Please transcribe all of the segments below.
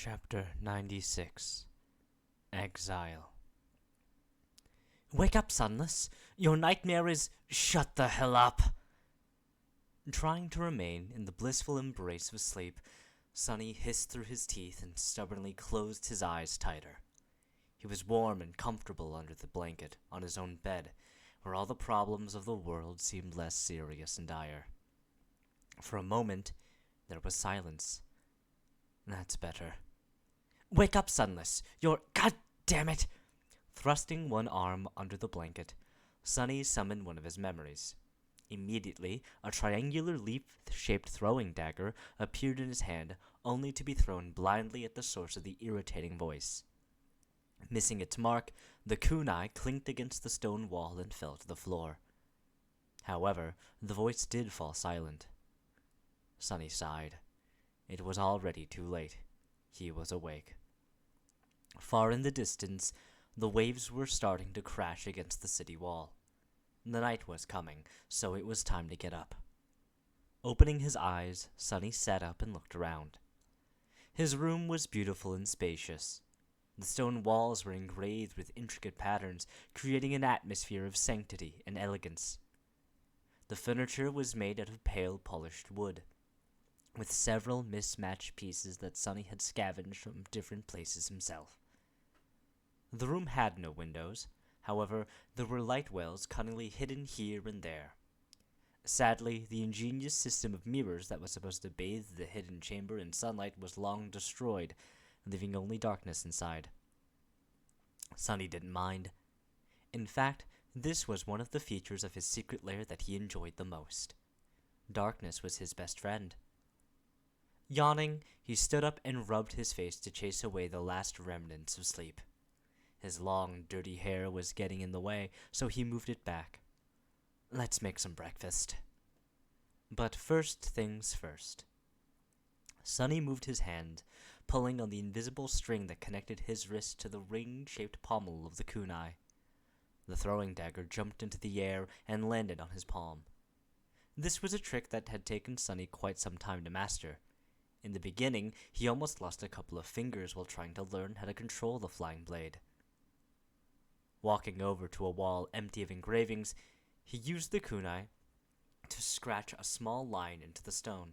Chapter 96 Exile. Wake up, Sunless! Your nightmare is— Shut the hell up! Trying to remain in the blissful embrace of sleep, Sunny hissed through his teeth and stubbornly closed his eyes tighter. He was warm and comfortable under the blanket on his own bed, where all the problems of the world seemed less serious and dire. For a moment, there was silence. That's better. Wake up, Sunless! You're— God damn it! Thrusting one arm under the blanket, Sunny summoned one of his memories. Immediately, a triangular leaf-shaped throwing dagger appeared in his hand, only to be thrown blindly at the source of the irritating voice. Missing its mark, the kunai clinked against the stone wall and fell to the floor. However, the voice did fall silent. Sunny sighed. It was already too late. He was awake. Far in the distance, the waves were starting to crash against the city wall. The night was coming, so it was time to get up. Opening his eyes, Sunny sat up and looked around. His room was beautiful and spacious. The stone walls were engraved with intricate patterns, creating an atmosphere of sanctity and elegance. The furniture was made out of pale polished wood, with several mismatched pieces that Sunny had scavenged from different places himself. The room had no windows. However, there were light wells cunningly hidden here and there. Sadly, the ingenious system of mirrors that was supposed to bathe the hidden chamber in sunlight was long destroyed, leaving only darkness inside. Sunny didn't mind. In fact, this was one of the features of his secret lair that he enjoyed the most. Darkness was his best friend. Yawning, he stood up and rubbed his face to chase away the last remnants of sleep. His long, dirty hair was getting in the way, so he moved it back. Let's make some breakfast. But first things first. Sunny moved his hand, pulling on the invisible string that connected his wrist to the ring-shaped pommel of the kunai. The throwing dagger jumped into the air and landed on his palm. This was a trick that had taken Sunny quite some time to master. In the beginning, he almost lost a couple of fingers while trying to learn how to control the flying blade. Walking over to a wall empty of engravings, he used the kunai to scratch a small line into the stone.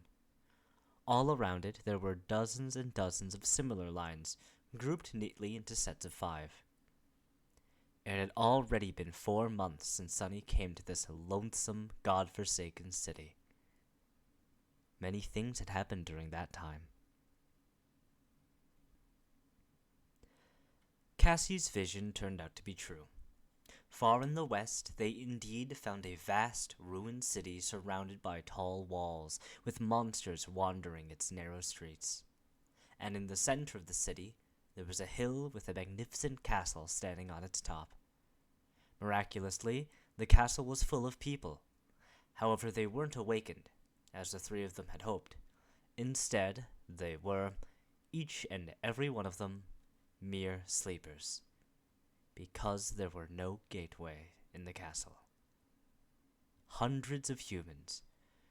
All around it there were dozens and dozens of similar lines, grouped neatly into sets of 5. It had already been 4 months since Sunny came to this lonesome, god-forsaken city. Many things had happened during that time. Cassie's vision turned out to be true. Far in the west, they indeed found a vast, ruined city surrounded by tall walls, with monsters wandering its narrow streets. And in the center of the city, there was a hill with a magnificent castle standing on its top. Miraculously, the castle was full of people. However, they weren't awakened, as the 3 of them had hoped. Instead, they were, each and every one of them, mere sleepers, because there were no gateway in the castle. Hundreds of humans,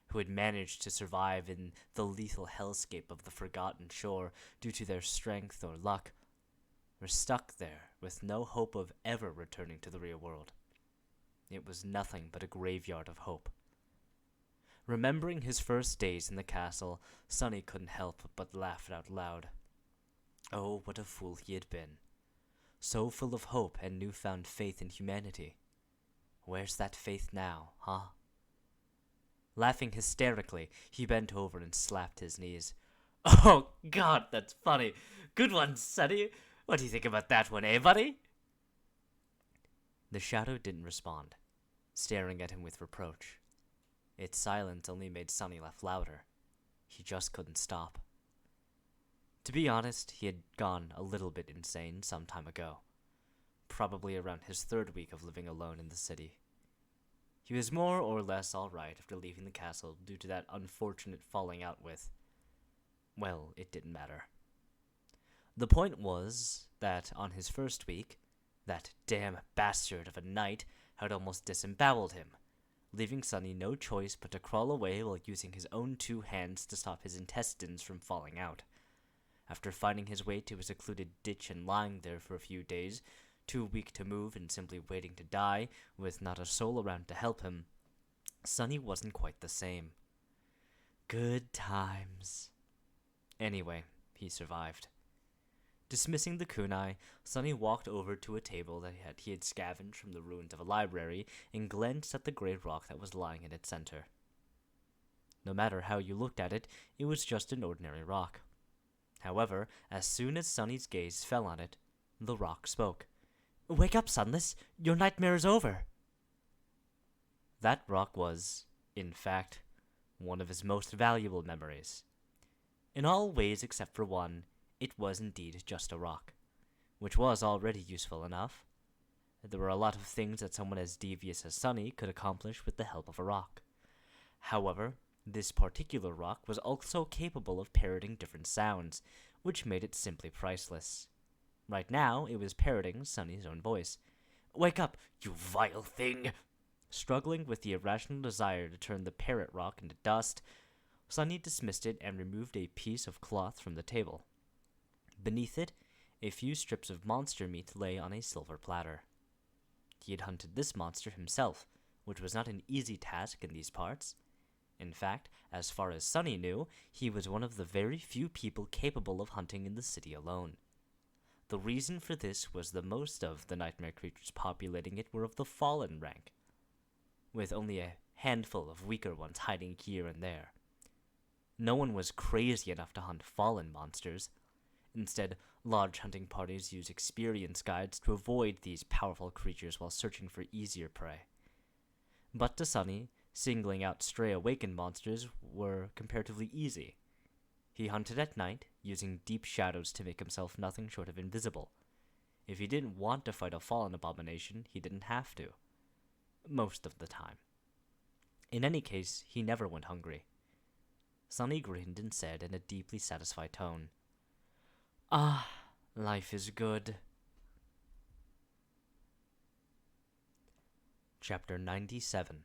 who had managed to survive in the lethal hellscape of the Forgotten Shore due to their strength or luck, were stuck there with no hope of ever returning to the real world. It was nothing but a graveyard of hope. Remembering his first days in the castle, Sunny couldn't help but laugh out loud. Oh, what a fool he had been. So full of hope and newfound faith in humanity. Where's that faith now, huh? Laughing hysterically, he bent over and slapped his knees. Oh, God, that's funny. Good one, Sunny. What do you think about that one, eh, buddy? The shadow didn't respond, staring at him with reproach. Its silence only made Sunny laugh louder. He just couldn't stop. To be honest, he had gone a little bit insane some time ago, probably around his 3rd week of living alone in the city. He was more or less alright after leaving the castle due to that unfortunate falling out with— well, it didn't matter. The point was that on his first week, that damn bastard of a knight had almost disemboweled him, leaving Sunny no choice but to crawl away while using his own 2 hands to stop his intestines from falling out. After finding his way to a secluded ditch and lying there for a few days, too weak to move and simply waiting to die, with not a soul around to help him, Sonny wasn't quite the same. Good times. Anyway, he survived. Dismissing the kunai, Sonny walked over to a table that he had scavenged from the ruins of a library and glanced at the gray rock that was lying in its center. No matter how you looked at it, it was just an ordinary rock. However, as soon as Sonny's gaze fell on it, the rock spoke. "Wake up, Sunless! Your nightmare is over!" That rock was, in fact, one of his most valuable memories. In all ways except for one, it was indeed just a rock, which was already useful enough. There were a lot of things that someone as devious as Sonny could accomplish with the help of a rock. However, this particular rock was also capable of parroting different sounds, which made it simply priceless. Right now, it was parroting Sonny's own voice. "Wake up, you vile thing!" Struggling with the irrational desire to turn the parrot rock into dust, Sonny dismissed it and removed a piece of cloth from the table. Beneath it, a few strips of monster meat lay on a silver platter. He had hunted this monster himself, which was not an easy task in these parts. In fact, as far as Sonny knew, he was one of the very few people capable of hunting in the city alone. The reason for this was that most of the nightmare creatures populating it were of the fallen rank, with only a handful of weaker ones hiding here and there. No one was crazy enough to hunt fallen monsters. Instead, large hunting parties use experience guides to avoid these powerful creatures while searching for easier prey. But to Sonny, singling out stray awakened monsters were comparatively easy. He hunted at night, using deep shadows to make himself nothing short of invisible. If he didn't want to fight a fallen abomination, he didn't have to. Most of the time. In any case, he never went hungry. Sonny grinned and said in a deeply satisfied tone, "Ah, life is good." Chapter 97.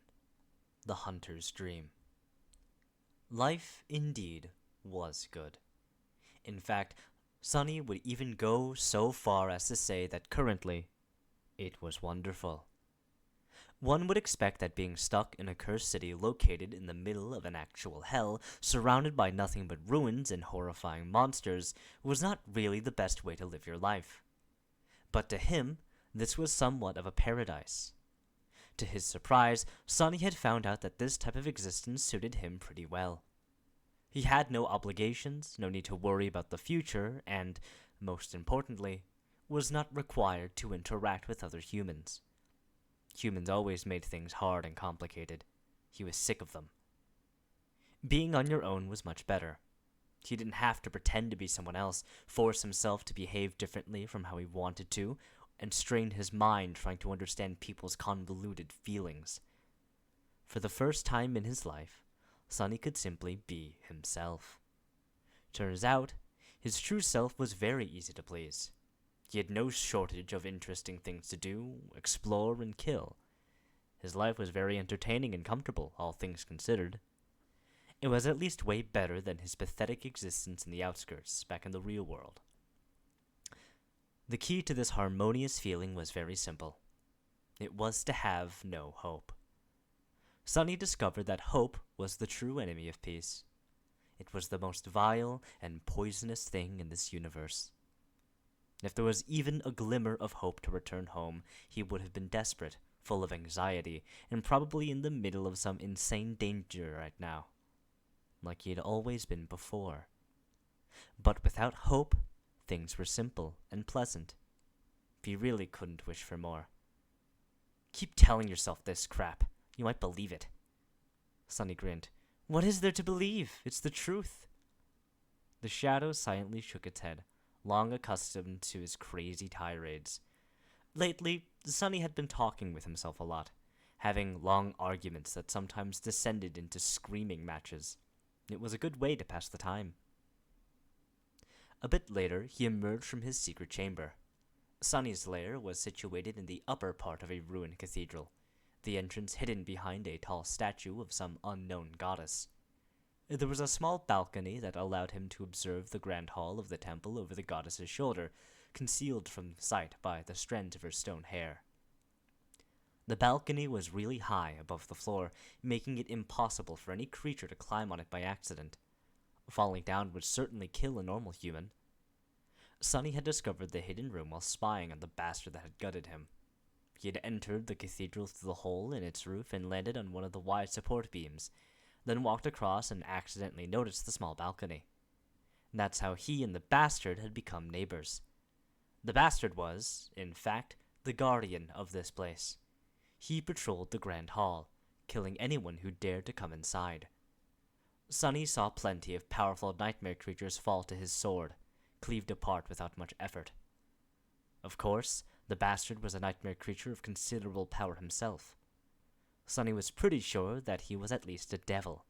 The Hunter's Dream. Life, indeed, was good. In fact, Sonny would even go so far as to say that currently, it was wonderful. One would expect that being stuck in a cursed city located in the middle of an actual hell, surrounded by nothing but ruins and horrifying monsters, was not really the best way to live your life. But to him, this was somewhat of a paradise. To his surprise, Sonny had found out that this type of existence suited him pretty well. He had no obligations, no need to worry about the future, and, most importantly, was not required to interact with other humans. Humans always made things hard and complicated. He was sick of them. Being on your own was much better. He didn't have to pretend to be someone else, force himself to behave differently from how he wanted to, and strain his mind trying to understand people's convoluted feelings. For the first time in his life, Sonny could simply be himself. Turns out, his true self was very easy to please. He had no shortage of interesting things to do, explore, and kill. His life was very entertaining and comfortable, all things considered. It was at least way better than his pathetic existence in the outskirts, back in the real world. The key to this harmonious feeling was very simple. It was to have no hope. Sonny discovered that hope was the true enemy of peace. It was the most vile and poisonous thing in this universe. If there was even a glimmer of hope to return home, he would have been desperate, full of anxiety, and probably in the middle of some insane danger right now, like he had always been before. But without hope, things were simple and pleasant. He really couldn't wish for more. "Keep telling yourself this crap. You might believe it." Sonny grinned. "What is there to believe? It's the truth." The shadow silently shook its head, long accustomed to his crazy tirades. Lately, Sonny had been talking with himself a lot, having long arguments that sometimes descended into screaming matches. It was a good way to pass the time. A bit later, he emerged from his secret chamber. Sonny's lair was situated in the upper part of a ruined cathedral, the entrance hidden behind a tall statue of some unknown goddess. There was a small balcony that allowed him to observe the grand hall of the temple over the goddess's shoulder, concealed from sight by the strands of her stone hair. The balcony was really high above the floor, making it impossible for any creature to climb on it by accident. Falling down would certainly kill a normal human. Sunny had discovered the hidden room while spying on the bastard that had gutted him. He had entered the cathedral through the hole in its roof and landed on one of the wide support beams, then walked across and accidentally noticed the small balcony. That's how he and the bastard had become neighbors. The bastard was, in fact, the guardian of this place. He patrolled the grand hall, killing anyone who dared to come inside. Sunny saw plenty of powerful nightmare creatures fall to his sword, cleaved apart without much effort. Of course, the bastard was a nightmare creature of considerable power himself. Sunny was pretty sure that he was at least a devil.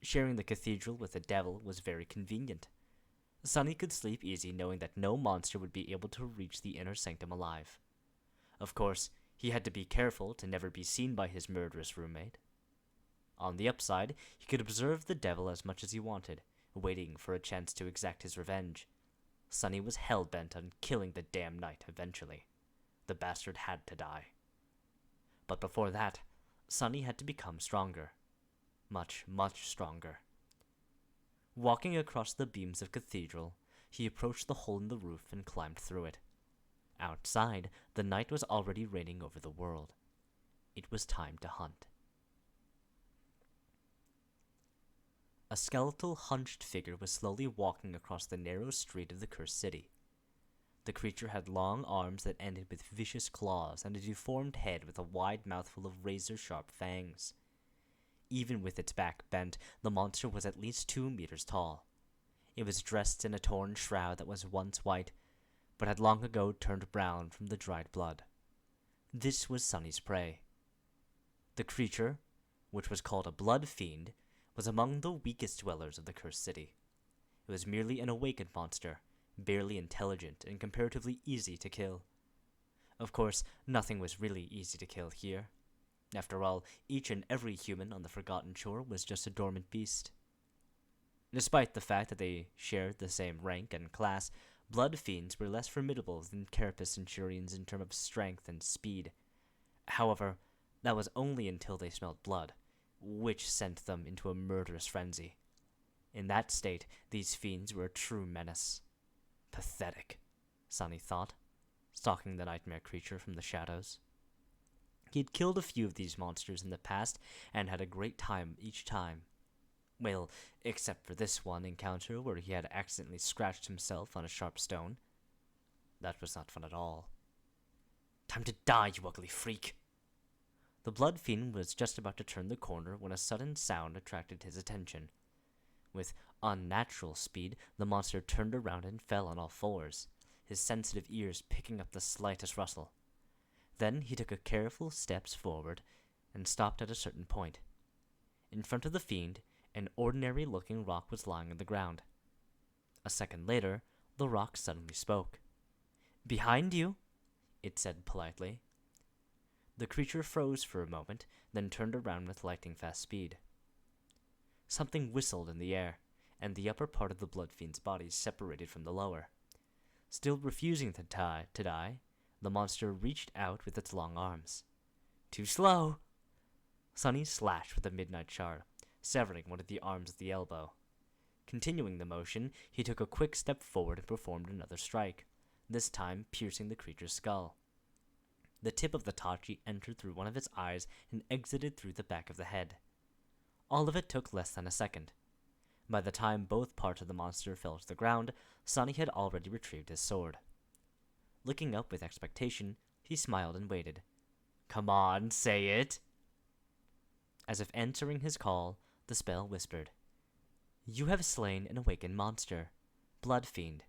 Sharing the cathedral with a devil was very convenient. Sunny could sleep easy knowing that no monster would be able to reach the inner sanctum alive. Of course, he had to be careful to never be seen by his murderous roommate. On the upside, he could observe the devil as much as he wanted, waiting for a chance to exact his revenge. Sunny was hell-bent on killing the damn knight eventually. The bastard had to die. But before that, Sunny had to become stronger. Much, much stronger. Walking across the beams of cathedral, he approached the hole in the roof and climbed through it. Outside, the night was already reigning over the world. It was time to hunt. A skeletal, hunched figure was slowly walking across the narrow street of the cursed city. The creature had long arms that ended with vicious claws and a deformed head with a wide mouthful of razor-sharp fangs. Even with its back bent, the monster was at least 2 meters tall. It was dressed in a torn shroud that was once white, but had long ago turned brown from the dried blood. This was Sunny's prey. The creature, which was called a blood fiend, was among the weakest dwellers of the cursed city. It was merely an awakened monster, barely intelligent and comparatively easy to kill. Of course, nothing was really easy to kill here. After all, each and every human on the Forgotten Shore was just a dormant beast. Despite the fact that they shared the same rank and class, blood fiends were less formidable than carapace centurions in terms of strength and speed. However, that was only until they smelled blood, which sent them into a murderous frenzy. In that state, these fiends were a true menace. Pathetic, Sunny thought, stalking the nightmare creature from the shadows. He had killed a few of these monsters in the past and had a great time each time. Well, except for this one encounter where he had accidentally scratched himself on a sharp stone. That was not fun at all. Time to die, you ugly freak! The blood fiend was just about to turn the corner when a sudden sound attracted his attention. With unnatural speed, the monster turned around and fell on all fours, his sensitive ears picking up the slightest rustle. Then he took a careful steps forward and stopped at a certain point. In front of the fiend, an ordinary-looking rock was lying on the ground. A second later, the rock suddenly spoke. "Behind you," it said politely. The creature froze for a moment, then turned around with lightning-fast speed. Something whistled in the air, and the upper part of the blood fiend's body separated from the lower. Still refusing to die, the monster reached out with its long arms. Too slow! Sunny slashed with a midnight shard, severing one of the arms at the elbow. Continuing the motion, he took a quick step forward and performed another strike, this time piercing the creature's skull. The tip of the tachi entered through one of its eyes and exited through the back of the head. All of it took less than a second. By the time both parts of the monster fell to the ground, Sunny had already retrieved his sword. Looking up with expectation, he smiled and waited. "Come on, say it!" As if answering his call, the spell whispered, "You have slain an awakened monster, blood fiend.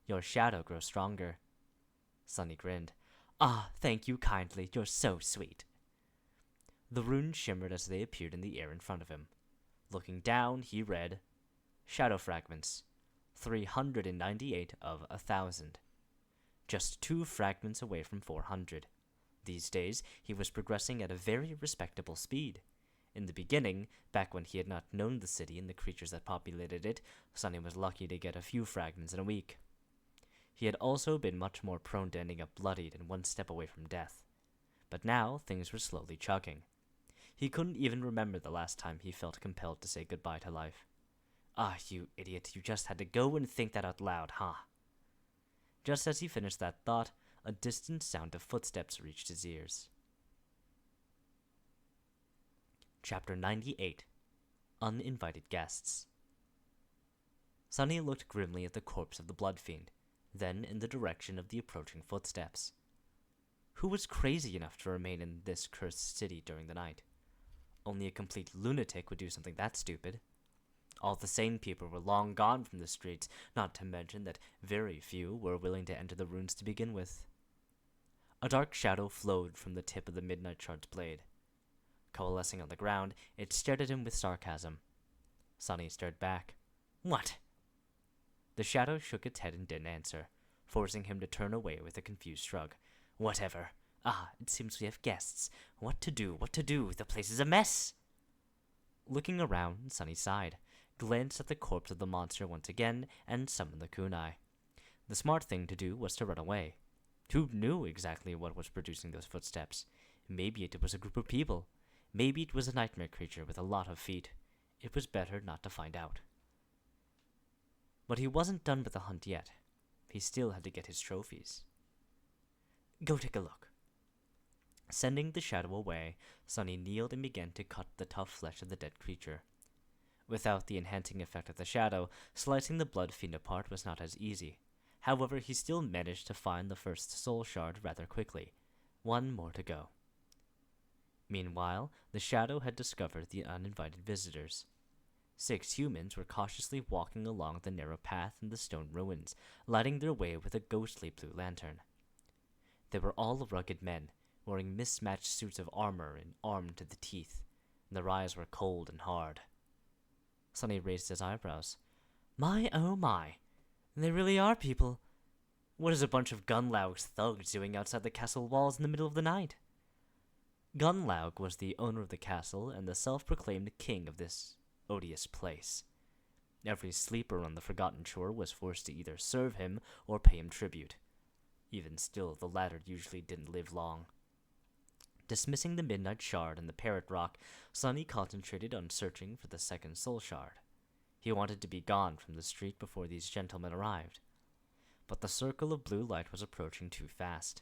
Your shadow grows stronger." Sunny grinned. "Ah, thank you kindly, you're so sweet." The runes shimmered as they appeared in the air in front of him. Looking down, he read, "Shadow fragments, 398 of 1,000. Just 2 fragments away from 400. These days, he was progressing at a very respectable speed, In the beginning, back when he had not known the city and the creatures that populated it, Sonny was lucky to get a few fragments in a week. He had also been much more prone to ending up bloodied and one step away from death. But now, things were slowly chugging. He couldn't even remember the last time he felt compelled to say goodbye to life. Ah, you idiot, you just had to go and think that out loud, huh? Just as he finished that thought, a distant sound of footsteps reached his ears. Chapter 98 Uninvited Guests. Sonny looked grimly at the corpse of the blood fiend, then in the direction of the approaching footsteps. Who was crazy enough to remain in this cursed city during the night? Only a complete lunatic would do something that stupid. All the sane people were long gone from the streets, not to mention that very few were willing to enter the ruins to begin with. A dark shadow flowed from the tip of the Midnight Shard's blade. Coalescing on the ground, it stared at him with sarcasm. Sonny stared back. What? The shadow shook its head and didn't answer, forcing him to turn away with a confused shrug. Whatever. Ah, it seems we have guests. What to do? The place is a mess! Looking around, Sonny sighed, glanced at the corpse of the monster once again, and summoned the kunai. The smart thing to do was to run away. Who knew exactly what was producing those footsteps? Maybe it was a group of people. Maybe it was a nightmare creature with a lot of feet. It was better not to find out. But he wasn't done with the hunt yet. He still had to get his trophies. Go take a look. Sending the shadow away, Sonny kneeled and began to cut the tough flesh of the dead creature. Without the enhancing effect of the shadow, slicing the blood fiend apart was not as easy. However, he still managed to find the first soul shard rather quickly. One more to go. Meanwhile, the shadow had discovered the uninvited visitors. 6 humans were cautiously walking along the narrow path in the stone ruins, lighting their way with a ghostly blue lantern. They were all rugged men, wearing mismatched suits of armor and armed to the teeth, and their eyes were cold and hard. Sonny raised his eyebrows. My oh my, they really are people. What is a bunch of Gunlaug's thugs doing outside the castle walls in the middle of the night? Gunlaug was the owner of the castle and the self-proclaimed king of this odious place. Every sleeper on the Forgotten Shore was forced to either serve him or pay him tribute. Even still, the latter usually didn't live long. Dismissing the Midnight Shard and the Parrot Rock, Sonny concentrated on searching for the second soul shard. He wanted to be gone from the street before these gentlemen arrived. But the circle of blue light was approaching too fast.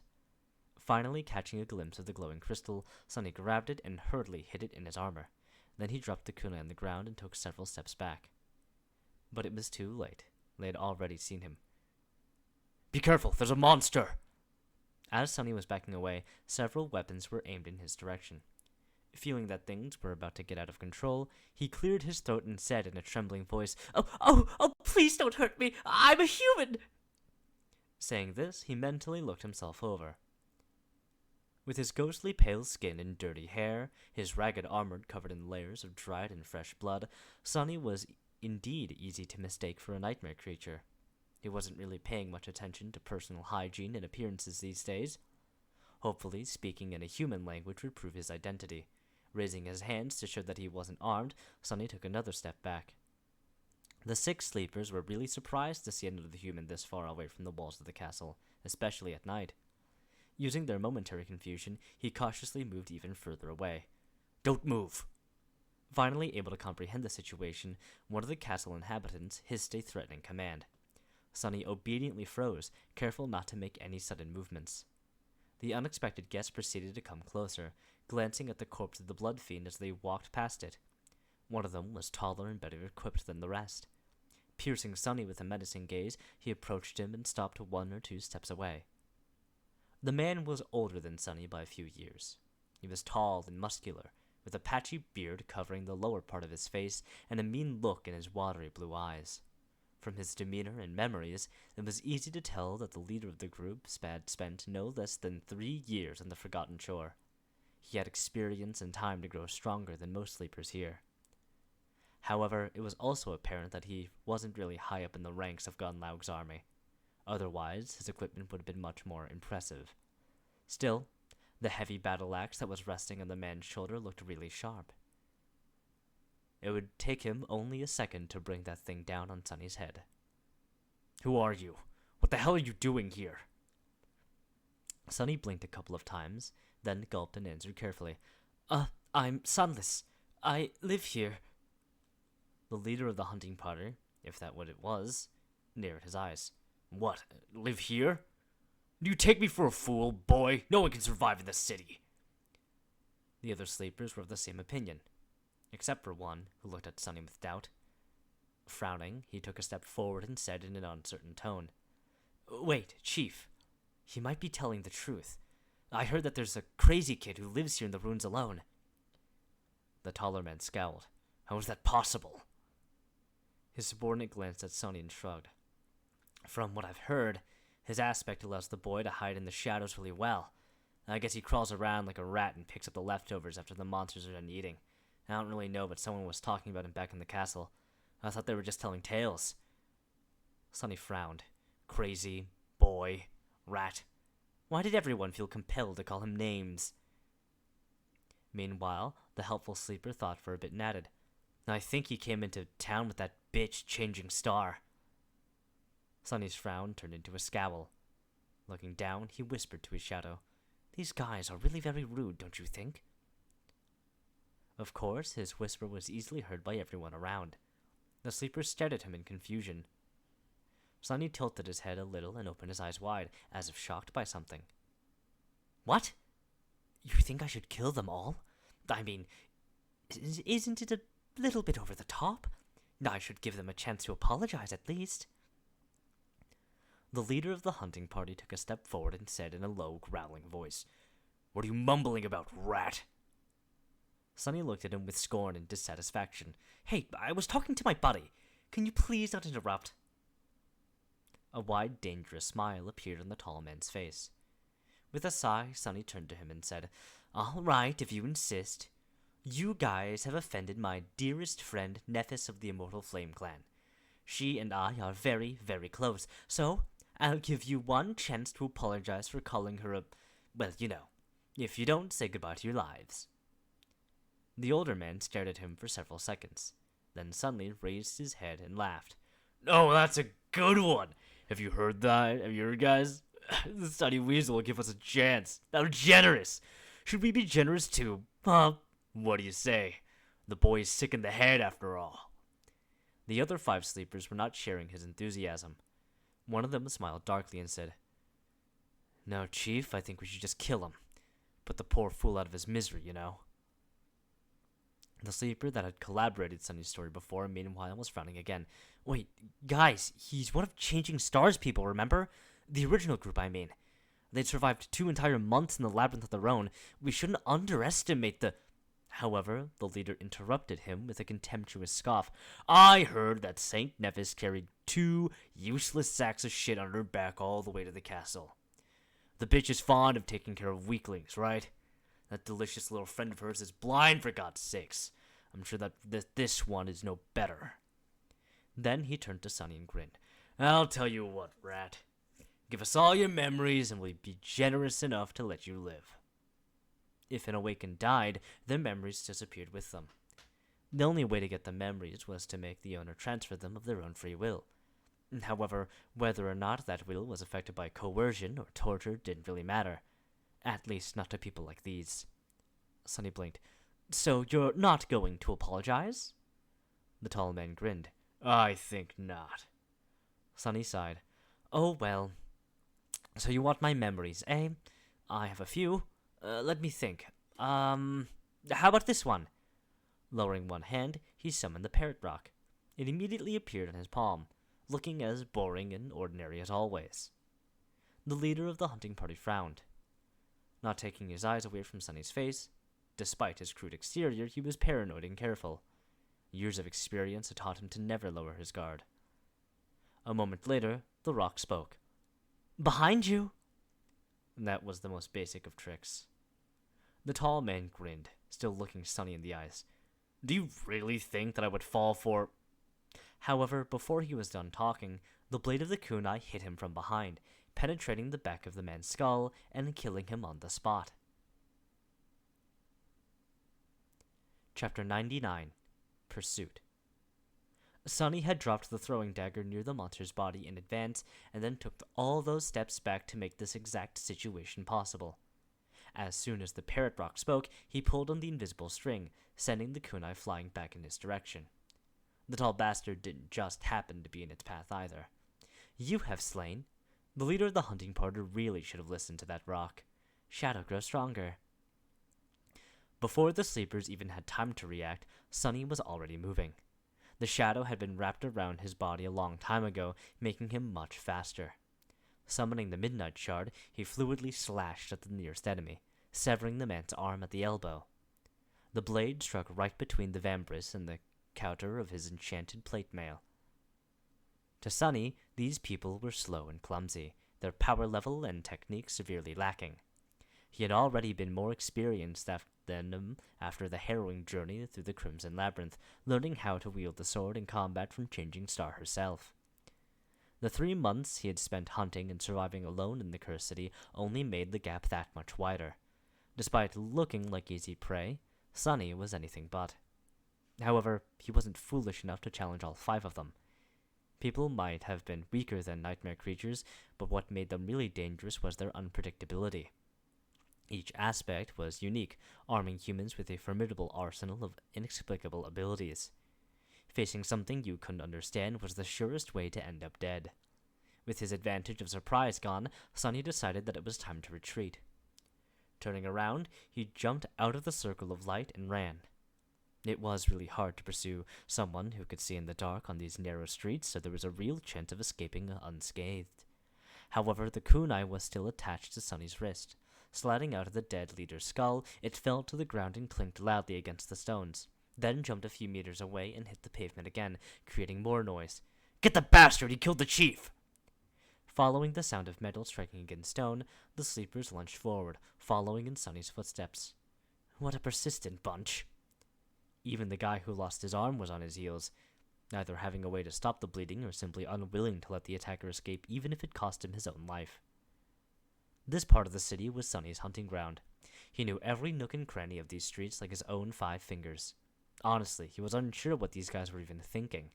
Finally catching a glimpse of the glowing crystal, Sonny grabbed it and hurriedly hid it in his armor. Then he dropped the kunai on the ground and took several steps back. But it was too late. They had already seen him. Be careful, there's a monster! As Sonny was backing away, several weapons were aimed in his direction. Feeling that things were about to get out of control, he cleared his throat and said in a trembling voice, Oh, please don't hurt me! I'm a human! Saying this, he mentally looked himself over. With his ghostly pale skin and dirty hair, his ragged armor covered in layers of dried and fresh blood, Sonny was indeed easy to mistake for a nightmare creature. He wasn't really paying much attention to personal hygiene and appearances these days. Hopefully, speaking in a human language would prove his identity. Raising his hands to show that he wasn't armed, Sonny took another step back. The 6 sleepers were really surprised to see another human this far away from the walls of the castle, especially at night. Using their momentary confusion, he cautiously moved even further away. Don't move! Finally able to comprehend the situation, one of the castle inhabitants hissed a threatening command. Sonny obediently froze, careful not to make any sudden movements. The unexpected guest proceeded to come closer, glancing at the corpse of the blood fiend as they walked past it. One of them was taller and better equipped than the rest. Piercing Sonny with a menacing gaze, he approached him and stopped 1 or 2 steps away. The man was older than Sonny by a few years. He was tall and muscular, with a patchy beard covering the lower part of his face and a mean look in his watery blue eyes. From his demeanor and memories, it was easy to tell that the leader of the group had spent no less than 3 years on the Forgotten Shore. He had experience and time to grow stronger than most sleepers here. However, it was also apparent that he wasn't really high up in the ranks of Gunlaug's army. Otherwise, his equipment would have been much more impressive. Still, the heavy battle axe that was resting on the man's shoulder looked really sharp. It would take him only a second to bring that thing down on Sonny's head. "Who are you? What the hell are you doing here?" Sonny blinked a couple of times, then gulped and answered carefully. I'm Sunless. I live here." The leader of the hunting party, if that what it was, narrowed his eyes. "What, live here? Do you take me for a fool, boy? No one can survive in the city." The other sleepers were of the same opinion, except for one, who looked at Sonny with doubt. Frowning, he took a step forward and said in an uncertain tone, "Wait, Chief. He might be telling the truth. I heard that there's a crazy kid who lives here in the ruins alone." The taller man scowled. "How is that possible?" His subordinate glanced at Sonny and shrugged. "From what I've heard, his aspect allows the boy to hide in the shadows really well. I guess he crawls around like a rat and picks up the leftovers after the monsters are done eating. I don't really know, but someone was talking about him back in the castle. I thought they were just telling tales." Sonny frowned. Crazy, boy, rat. Why did everyone feel compelled to call him names? Meanwhile, the helpful sleeper thought for a bit and added, "I think he came into town with that bitch Changing Star." Sonny's frown turned into a scowl. Looking down, he whispered to his shadow, "These guys are really very rude, don't you think?" Of course, his whisper was easily heard by everyone around. The sleeper stared at him in confusion. Sonny tilted his head a little and opened his eyes wide, as if shocked by something. "What? You think I should kill them all? I mean, isn't it a little bit over the top? I should give them a chance to apologize at least." The leader of the hunting party took a step forward and said in a low, growling voice, "What are you mumbling about, rat?" Sonny looked at him with scorn and dissatisfaction. "Hey, I was talking to my buddy. Can you please not interrupt?" A wide, dangerous smile appeared on the tall man's face. With a sigh, Sonny turned to him and said, "All right, if you insist. You guys have offended my dearest friend, Nephis of the Immortal Flame Clan. She and I are very, very close, so I'll give you one chance to apologize for calling her a... well, you know. If you don't, say goodbye to your lives." The older man stared at him for several seconds, then suddenly raised his head and laughed. "Oh, that's a good one! Have you heard that? Have you heard, guys? The Sunny Weasel will give us a chance. How generous! Should we be generous too? Huh? What do you say? The boy's sick in the head after all." The other 5 sleepers were not sharing his enthusiasm. One of them smiled darkly and said, "No, Chief, I think we should just kill him. Put the poor fool out of his misery, you know." The sleeper that had collaborated Sunny's story before, meanwhile, was frowning again. "Wait, guys, he's one of Changing Star's people, remember? The original group, I mean. They'd survived 2 entire months in the labyrinth of their own. We shouldn't underestimate the..." However, the leader interrupted him with a contemptuous scoff. "I heard that Saint Nephis carried 2 useless sacks of shit on her back all the way to the castle. The bitch is fond of taking care of weaklings, right? That delicious little friend of hers is blind, for God's sakes. I'm sure that this one is no better." Then he turned to Sonny and grinned. "I'll tell you what, rat. Give us all your memories and we'll be generous enough to let you live." If an awakened died, their memories disappeared with them. The only way to get the memories was to make the owner transfer them of their own free will. However, whether or not that will was affected by coercion or torture didn't really matter. At least not to people like these. Sonny blinked. "So you're not going to apologize?" The tall man grinned. "I think not." Sonny sighed. "Oh, well. So you want my memories, eh? I have a few. Let me think. How about this one?" Lowering one hand, he summoned the parrot rock. It immediately appeared on his palm, looking as boring and ordinary as always. The leader of the hunting party frowned. Not taking his eyes away from Sonny's face, despite his crude exterior, he was paranoid and careful. Years of experience had taught him to never lower his guard. A moment later, the rock spoke. "Behind you!" That was the most basic of tricks. The tall man grinned, still looking Sonny in the eyes. "Do you really think that I would fall for..." However, before he was done talking, the blade of the kunai hit him from behind, penetrating the back of the man's skull and killing him on the spot. Chapter 99. pursuit. Sunny had dropped the throwing dagger near the monster's body in advance, and then took all those steps back to make this exact situation possible. As soon as the parrot rock spoke, he pulled on the invisible string, sending the kunai flying back in his direction. The tall bastard didn't just happen to be in its path either. "You have slain." The leader of the hunting party really should have listened to that rock. "Shadow grows stronger." Before the sleepers even had time to react, Sunny was already moving. The shadow had been wrapped around his body a long time ago, making him much faster. Summoning the Midnight Shard, he fluidly slashed at the nearest enemy, severing the man's arm at the elbow. The blade struck right between the vambrace and the counter of his enchanted plate mail. To Sunny, these people were slow and clumsy, their power level and technique severely lacking. He had already been more experienced than them after the harrowing journey through the Crimson Labyrinth, learning how to wield the sword in combat from Changing Star herself. The 3 months he had spent hunting and surviving alone in the Cursed City only made the gap that much wider. Despite looking like easy prey, Sunny was anything but. However, he wasn't foolish enough to challenge all 5 of them. People might have been weaker than nightmare creatures, but what made them really dangerous was their unpredictability. Each aspect was unique, arming humans with a formidable arsenal of inexplicable abilities. Facing something you couldn't understand was the surest way to end up dead. With his advantage of surprise gone, Sunny decided that it was time to retreat. Turning around, he jumped out of the circle of light and ran. It was really hard to pursue someone who could see in the dark on these narrow streets, so there was a real chance of escaping unscathed. However, the kunai was still attached to Sunny's wrist. Sliding out of the dead leader's skull, it fell to the ground and clinked loudly against the stones, then jumped a few meters away and hit the pavement again, creating more noise. "Get the bastard! He killed the chief!" Following the sound of metal striking against stone, the sleepers lunged forward, following in Sunny's footsteps. What a persistent bunch! Even the guy who lost his arm was on his heels, neither having a way to stop the bleeding or simply unwilling to let the attacker escape even if it cost him his own life. This part of the city was Sunny's hunting ground. He knew every nook and cranny of these streets like his own 5 fingers. Honestly, he was unsure what these guys were even thinking.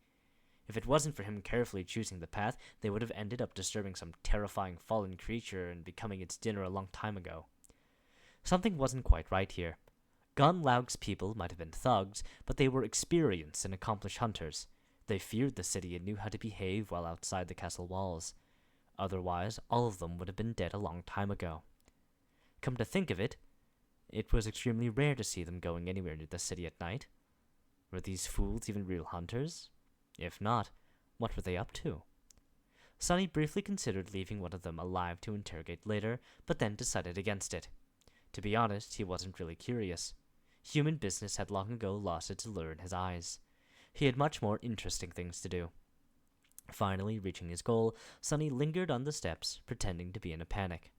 If it wasn't for him carefully choosing the path, they would have ended up disturbing some terrifying fallen creature and becoming its dinner a long time ago. Something wasn't quite right here. Gunlaug's people might have been thugs, but they were experienced and accomplished hunters. They feared the city and knew how to behave while outside the castle walls. Otherwise, all of them would have been dead a long time ago. Come to think of it, it was extremely rare to see them going anywhere near the city at night. Were these fools even real hunters? If not, what were they up to? Sunny briefly considered leaving one of them alive to interrogate later, but then decided against it. To be honest, he wasn't really curious. Human business had long ago lost its allure in his eyes. He had much more interesting things to do. Finally, reaching his goal, Sunny lingered on the steps, pretending to be in a panic.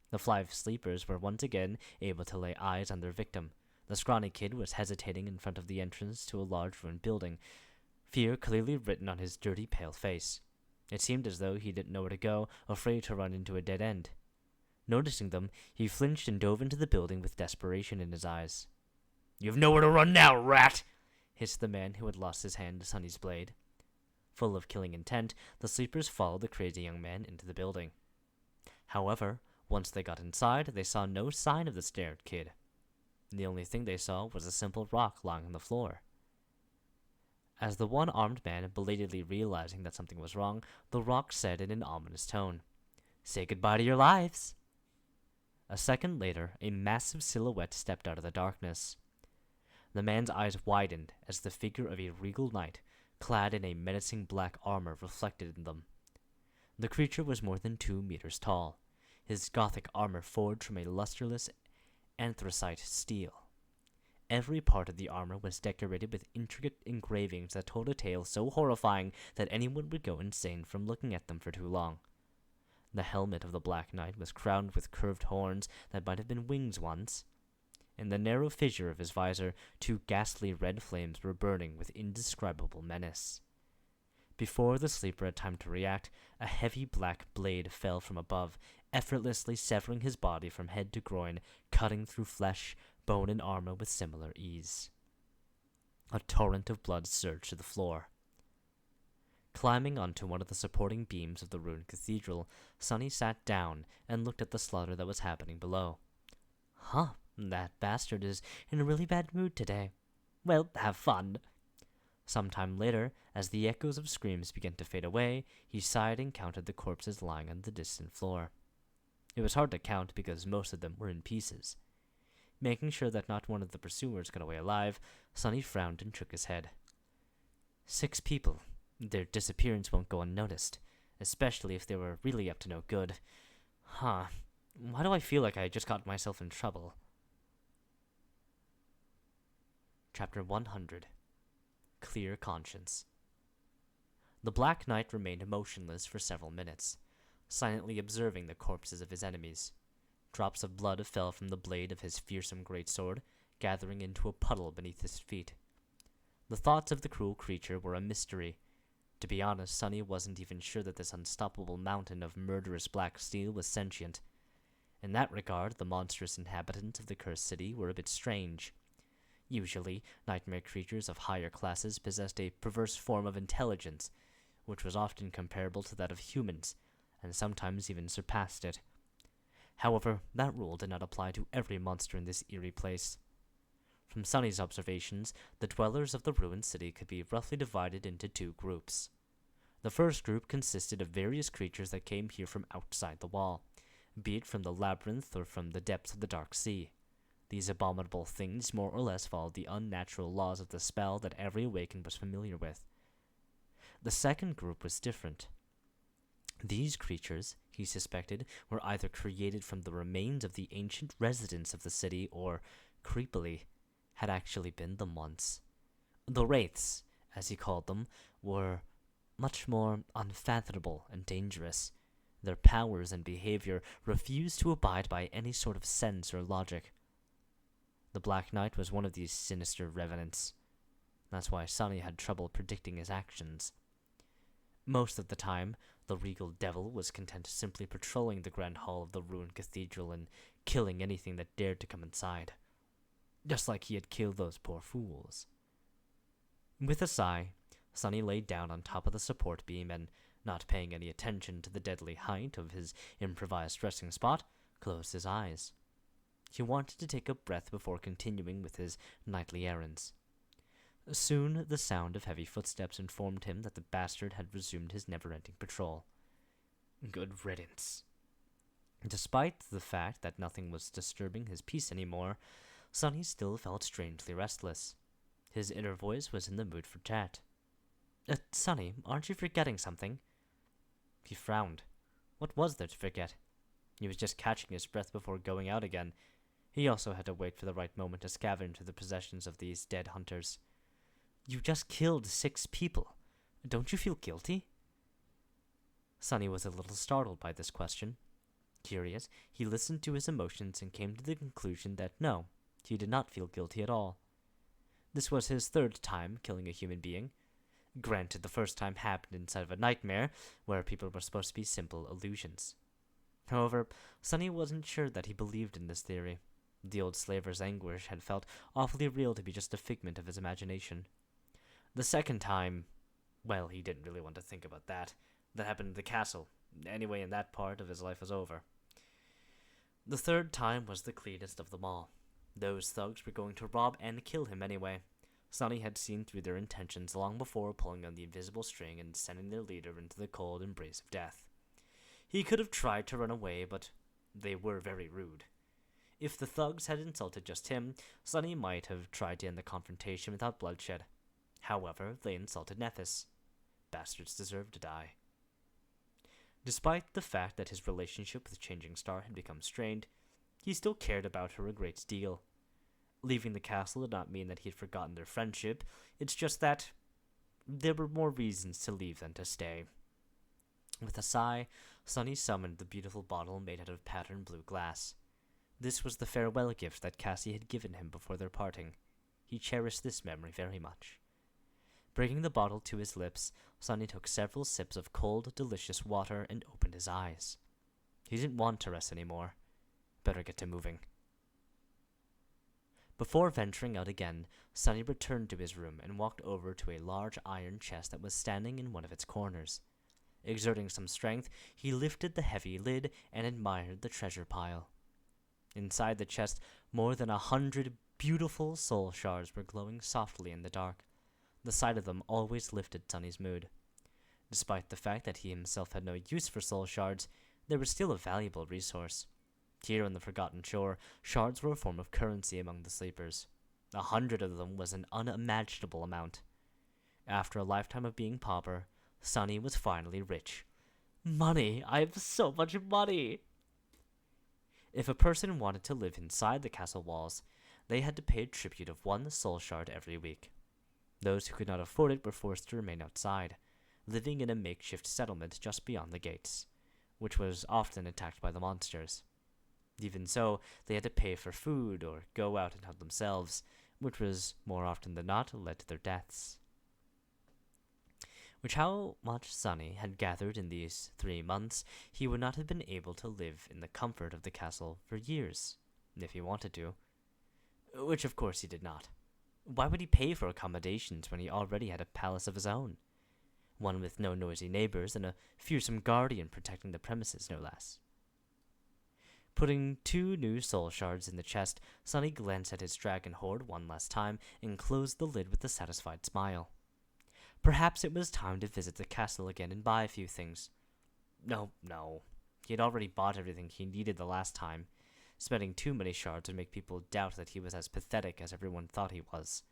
The 5 sleepers were once again able to lay eyes on their victim. The scrawny kid was hesitating in front of the entrance to a large ruined building, fear clearly written on his dirty, pale face. It seemed as though he didn't know where to go, afraid to run into a dead end. Noticing them, he flinched and dove into the building with desperation in his eyes. "You've nowhere to run now, rat!" hissed the man who had lost his hand to Sunny's blade. Full of killing intent, the sleepers followed the crazy young man into the building. However, once they got inside, they saw no sign of the scared kid. The only thing they saw was a simple rock lying on the floor. As the one-armed man belatedly realizing that something was wrong, the rock said in an ominous tone, "Say goodbye to your lives." A second later, a massive silhouette stepped out of the darkness. The man's eyes widened as the figure of a regal knight, clad in a menacing black armor, reflected in them. The creature was more than 2 meters tall, his gothic armor forged from a lusterless anthracite steel. Every part of the armor was decorated with intricate engravings that told a tale so horrifying that anyone would go insane from looking at them for too long. The helmet of the Black Knight was crowned with curved horns that might have been wings once. In the narrow fissure of his visor, 2 ghastly red flames were burning with indescribable menace. Before the sleeper had time to react, a heavy black blade fell from above, effortlessly severing his body from head to groin, cutting through flesh, bone, and armor with similar ease. A torrent of blood surged to the floor. Climbing onto one of the supporting beams of the ruined cathedral, Sonny sat down and looked at the slaughter that was happening below. Huh, that bastard is in a really bad mood today. Well, have fun. Sometime later, as the echoes of screams began to fade away, he sighed and counted the corpses lying on the distant floor. It was hard to count because most of them were in pieces. Making sure that not one of the pursuers got away alive, Sonny frowned and shook his head. 6 people. Their disappearance won't go unnoticed, especially if they were really up to no good. Huh. Why do I feel like I just got myself in trouble? Chapter 100. Clear Conscience. The Black Knight remained motionless for several minutes, silently observing the corpses of his enemies. Drops of blood fell from the blade of his fearsome greatsword, gathering into a puddle beneath his feet. The thoughts of the cruel creature were a mystery. To be honest, Sonny wasn't even sure that this unstoppable mountain of murderous black steel was sentient. In that regard, the monstrous inhabitants of the cursed city were a bit strange. Usually, nightmare creatures of higher classes possessed a perverse form of intelligence, which was often comparable to that of humans, and sometimes even surpassed it. However, that rule did not apply to every monster in this eerie place. From Sonny's observations, the dwellers of the ruined city could be roughly divided into 2 groups. The first group consisted of various creatures that came here from outside the wall, be it from the labyrinth or from the depths of the dark sea. These abominable things more or less followed the unnatural laws of the spell that every awakened was familiar with. The second group was different. These creatures, he suspected, were either created from the remains of the ancient residents of the city or, creepily, had actually been them once. The wraiths, as he called them, were much more unfathomable and dangerous. Their powers and behavior refused to abide by any sort of sense or logic. The Black Knight was one of these sinister revenants. That's why Sonny had trouble predicting his actions. Most of the time, the regal devil was content simply patrolling the grand hall of the ruined cathedral and killing anything that dared to come inside. Just like he had killed those poor fools. With a sigh, Sonny lay down on top of the support beam and, not paying any attention to the deadly height of his improvised resting spot, closed his eyes. He wanted to take a breath before continuing with his nightly errands. Soon the sound of heavy footsteps informed him that the bastard had resumed his never-ending patrol. Good riddance. Despite the fact that nothing was disturbing his peace anymore, Sonny still felt strangely restless. His inner voice was in the mood for chat. Sonny, aren't you forgetting something? He frowned. What was there to forget? He was just catching his breath before going out again. He also had to wait for the right moment to scavenge through the possessions of these dead hunters. You just killed 6 people. Don't you feel guilty? Sonny was a little startled by this question. Curious, he listened to his emotions and came to the conclusion that no, he did not feel guilty at all. This was his 3rd time killing a human being. Granted, the first time happened inside of a nightmare, where people were supposed to be simple illusions. However, Sonny wasn't sure that he believed in this theory. The old slaver's anguish had felt awfully real to be just a figment of his imagination. The 2nd time, well, he didn't really want to think about that. That happened in the castle. Anyway, in that part of his life was over. The 3rd time was the cleanest of them all. Those thugs were going to rob and kill him anyway. Sonny had seen through their intentions long before pulling on the invisible string and sending their leader into the cold embrace of death. He could have tried to run away, but they were very rude. If the thugs had insulted just him, Sonny might have tried to end the confrontation without bloodshed. However, they insulted Nephis. Bastards deserved to die. Despite the fact that his relationship with Changing Star had become strained, he still cared about her a great deal. Leaving the castle did not mean that he had forgotten their friendship. It's just that there were more reasons to leave than to stay. With a sigh, Sonny summoned the beautiful bottle made out of patterned blue glass. This was the farewell gift that Cassie had given him before their parting. He cherished this memory very much. Bringing the bottle to his lips, Sonny took several sips of cold, delicious water and opened his eyes. He didn't want to rest anymore. Better get to moving. Before venturing out again, Sonny returned to his room and walked over to a large iron chest that was standing in one of its corners. Exerting some strength, he lifted the heavy lid and admired the treasure pile. Inside the chest, more than 100 beautiful soul shards were glowing softly in the dark. The sight of them always lifted Sonny's mood. Despite the fact that he himself had no use for soul shards, they were still a valuable resource. Here on the Forgotten Shore, shards were a form of currency among the sleepers. 100 of them was an unimaginable amount. After a lifetime of being pauper, Sonny was finally rich. Money! I have so much money! If a person wanted to live inside the castle walls, they had to pay a tribute of 1 soul shard every week. Those who could not afford it were forced to remain outside, living in a makeshift settlement just beyond the gates, which was often attacked by the monsters. Even so, they had to pay for food or go out and hunt themselves, which was, more often than not, led to their deaths. Which how much Sonny had gathered in these 3 months, he would not have been able to live in the comfort of the castle for years, if he wanted to. Which of course he did not. Why would he pay for accommodations when he already had a palace of his own? One with no noisy neighbors and a fearsome guardian protecting the premises, no less. Putting 2 new soul shards in the chest, Sonny glanced at his dragon hoard one last time and closed the lid with a satisfied smile. Perhaps it was time to visit the castle again and buy a few things. No. He had already bought everything he needed the last time. Spending too many shards would make people doubt that he was as pathetic as everyone thought he was.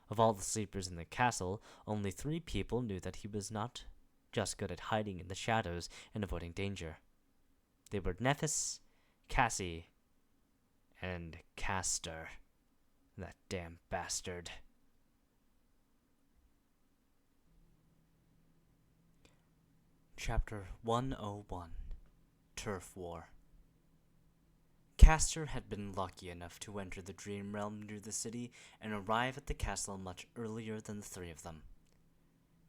Of all the sleepers in the castle, only 3 people knew that he was not just good at hiding in the shadows and avoiding danger. They were Nephis, Cassie, and Castor. That damn bastard. Chapter 101 Turf War. Castor had been lucky enough to enter the Dream Realm near the city and arrive at the castle much earlier than the 3 of them.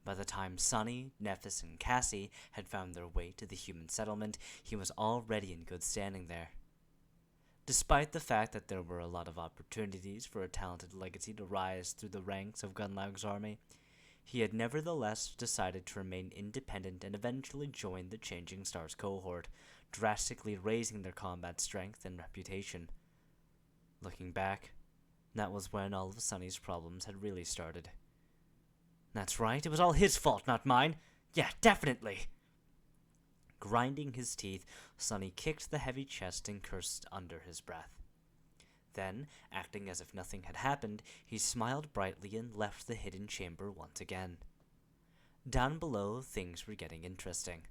By the time Sonny, Nephis, and Cassie had found their way to the human settlement, he was already in good standing there. Despite the fact that there were a lot of opportunities for a talented legacy to rise through the ranks of Gunlaug's army, he had nevertheless decided to remain independent and eventually join the Changing Stars cohort, drastically raising their combat strength and reputation. Looking back, that was when all of Sonny's problems had really started. That's right, it was all his fault, not mine. Yeah, definitely. Grinding his teeth, Sonny kicked the heavy chest and cursed under his breath. Then, acting as if nothing had happened, he smiled brightly and left the hidden chamber once again. Down below, things were getting interesting.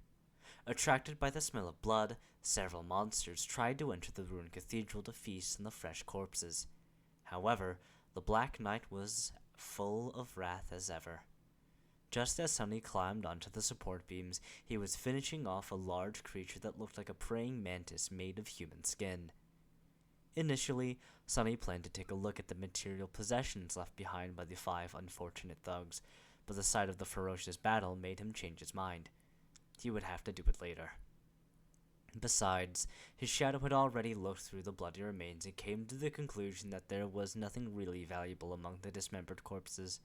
Attracted by the smell of blood, several monsters tried to enter the ruined cathedral to feast on the fresh corpses. However, the Black Knight was full of wrath as ever. Just as Sonny climbed onto the support beams, he was finishing off a large creature that looked like a praying mantis made of human skin. Initially, Sonny planned to take a look at the material possessions left behind by the 5 unfortunate thugs, but the sight of the ferocious battle made him change his mind. He would have to do it later. Besides, his shadow had already looked through the bloody remains and came to the conclusion that there was nothing really valuable among the dismembered corpses.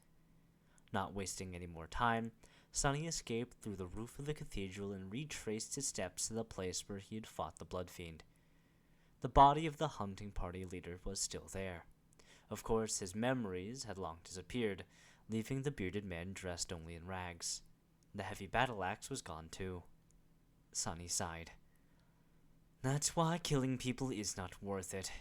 Not wasting any more time, Sonny escaped through the roof of the cathedral and retraced his steps to the place where he had fought the Blood Fiend. The body of the hunting party leader was still there. Of course, his memories had long disappeared, leaving the bearded man dressed only in rags. The heavy battle axe was gone too. Sonny sighed. That's why killing people is not worth it.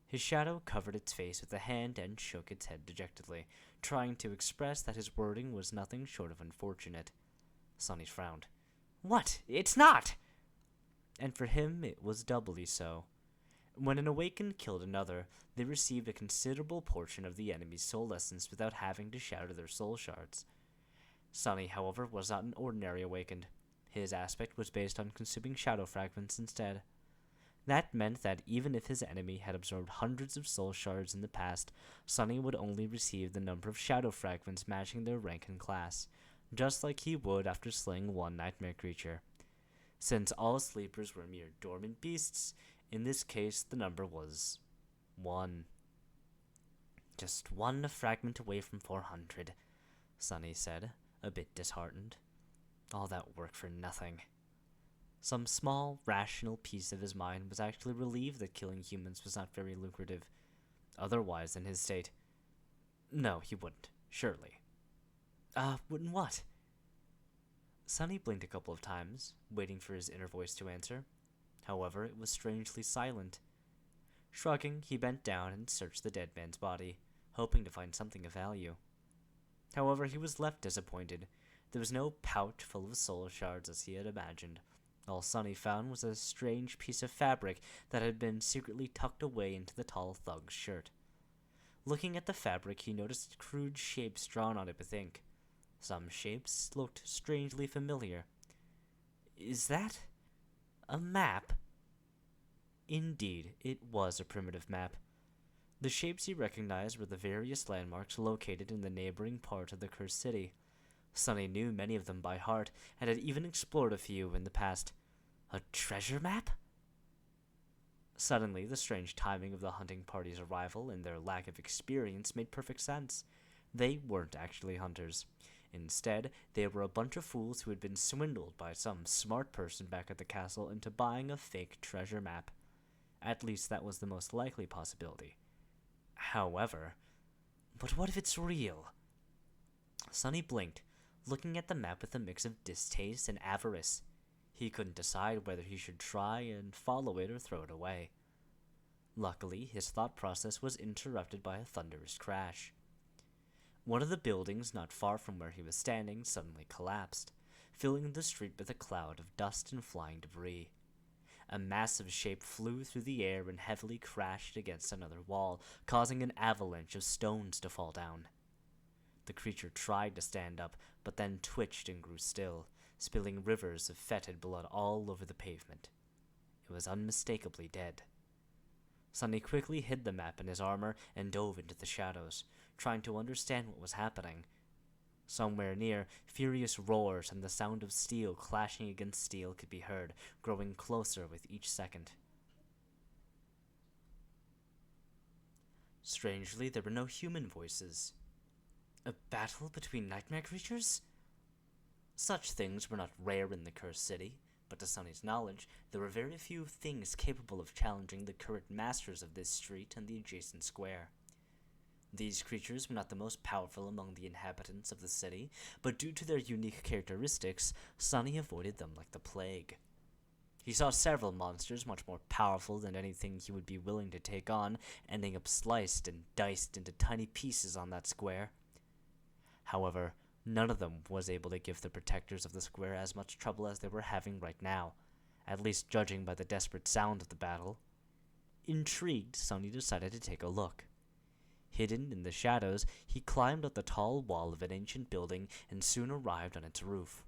His shadow covered its face with a hand and shook its head dejectedly, trying to express that his wording was nothing short of unfortunate. Sonny frowned. What? It's not! And for him it was doubly so. When an awakened killed another, they received a considerable portion of the enemy's soul essence without having to shatter their soul shards. Sonny, however, was not an ordinary awakened. His aspect was based on consuming shadow fragments instead. That meant that even if his enemy had absorbed hundreds of soul shards in the past, Sonny would only receive the number of shadow fragments matching their rank and class, just like he would after slaying one nightmare creature. Since all sleepers were mere dormant beasts, in this case the number was 1. Just one fragment away from 400, Sonny said, a bit disheartened. All that work for nothing. Some small, rational piece of his mind was actually relieved that killing humans was not very lucrative. Otherwise, in his state... No, he wouldn't, surely. Wouldn't what? Sonny blinked a couple of times, waiting for his inner voice to answer. However, it was strangely silent. Shrugging, he bent down and searched the dead man's body, hoping to find something of value. However, he was left disappointed. There was no pouch full of soul shards as he had imagined. All Sonny found was a strange piece of fabric that had been secretly tucked away into the tall thug's shirt. Looking at the fabric, he noticed crude shapes drawn on it with ink. Some shapes looked strangely familiar. Is that a map? Indeed, it was a primitive map. The shapes he recognized were the various landmarks located in the neighboring part of the cursed city. Sonny knew many of them by heart, and had even explored a few in the past. A treasure map? Suddenly, the strange timing of the hunting party's arrival and their lack of experience made perfect sense. They weren't actually hunters. Instead, they were a bunch of fools who had been swindled by some smart person back at the castle into buying a fake treasure map. At least that was the most likely possibility. However, but what if it's real? Sonny blinked, looking at the map with a mix of distaste and avarice. He couldn't decide whether he should try and follow it or throw it away. Luckily, his thought process was interrupted by a thunderous crash. One of the buildings not far from where he was standing suddenly collapsed, filling the street with a cloud of dust and flying debris. A massive shape flew through the air and heavily crashed against another wall, causing an avalanche of stones to fall down. The creature tried to stand up, but then twitched and grew still, spilling rivers of fetid blood all over the pavement. It was unmistakably dead. Sonny quickly hid the map in his armor and dove into the shadows, trying to understand what was happening. Somewhere near, furious roars and the sound of steel clashing against steel could be heard, growing closer with each second. Strangely, there were no human voices. A battle between nightmare creatures? Such things were not rare in the cursed city, but to Sonny's knowledge, there were very few things capable of challenging the current masters of this street and the adjacent square. These creatures were not the most powerful among the inhabitants of the city, but due to their unique characteristics, Sonny avoided them like the plague. He saw several monsters much more powerful than anything he would be willing to take on, ending up sliced and diced into tiny pieces on that square. However, none of them was able to give the protectors of the square as much trouble as they were having right now, at least judging by the desperate sound of the battle. Intrigued, Sonny decided to take a look. Hidden in the shadows, he climbed up the tall wall of an ancient building and soon arrived on its roof.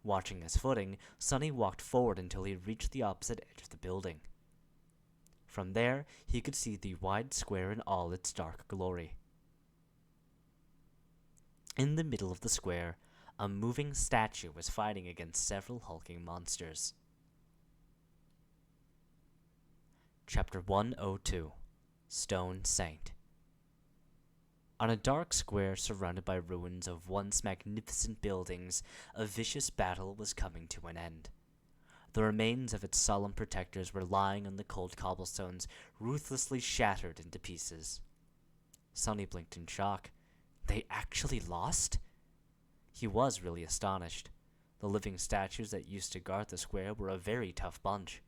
Watching his footing, Sonny walked forward until he reached the opposite edge of the building. From there, he could see the wide square in all its dark glory. In the middle of the square, a moving statue was fighting against several hulking monsters. Chapter 102 Stone Saint. On a dark square surrounded by ruins of once magnificent buildings, a vicious battle was coming to an end. The remains of its solemn protectors were lying on the cold cobblestones, ruthlessly shattered into pieces. Sonny blinked in shock. They actually lost? He was really astonished. The living statues that used to guard the square were a very tough bunch.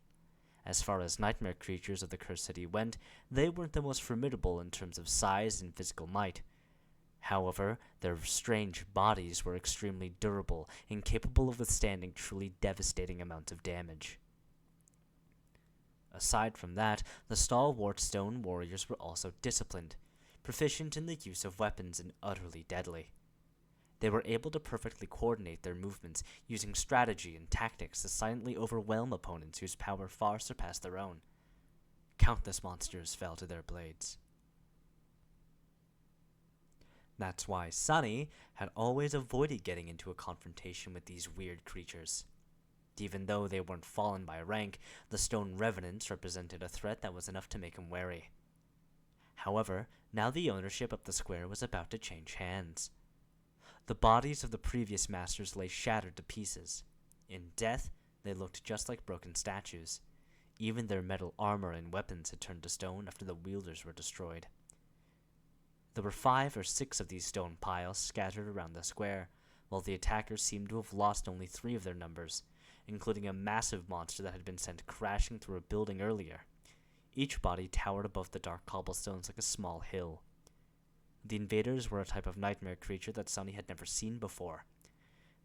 As far as nightmare creatures of the cursed city went, they weren't the most formidable in terms of size and physical might. However, their strange bodies were extremely durable and capable of withstanding truly devastating amounts of damage. Aside from that, the stalwart stone warriors were also disciplined, proficient in the use of weapons and utterly deadly. They were able to perfectly coordinate their movements, using strategy and tactics to silently overwhelm opponents whose power far surpassed their own. Countless monsters fell to their blades. That's why Sonny had always avoided getting into a confrontation with these weird creatures. Even though they weren't fallen by rank, the stone revenants represented a threat that was enough to make him wary. However, now the ownership of the square was about to change hands. The bodies of the previous masters lay shattered to pieces. In death, they looked just like broken statues. Even their metal armor and weapons had turned to stone after the wielders were destroyed. There were 5 or 6 of these stone piles scattered around the square, while the attackers seemed to have lost only 3 of their numbers, including a massive monster that had been sent crashing through a building earlier. Each body towered above the dark cobblestones like a small hill. The invaders were a type of nightmare creature that Sunny had never seen before.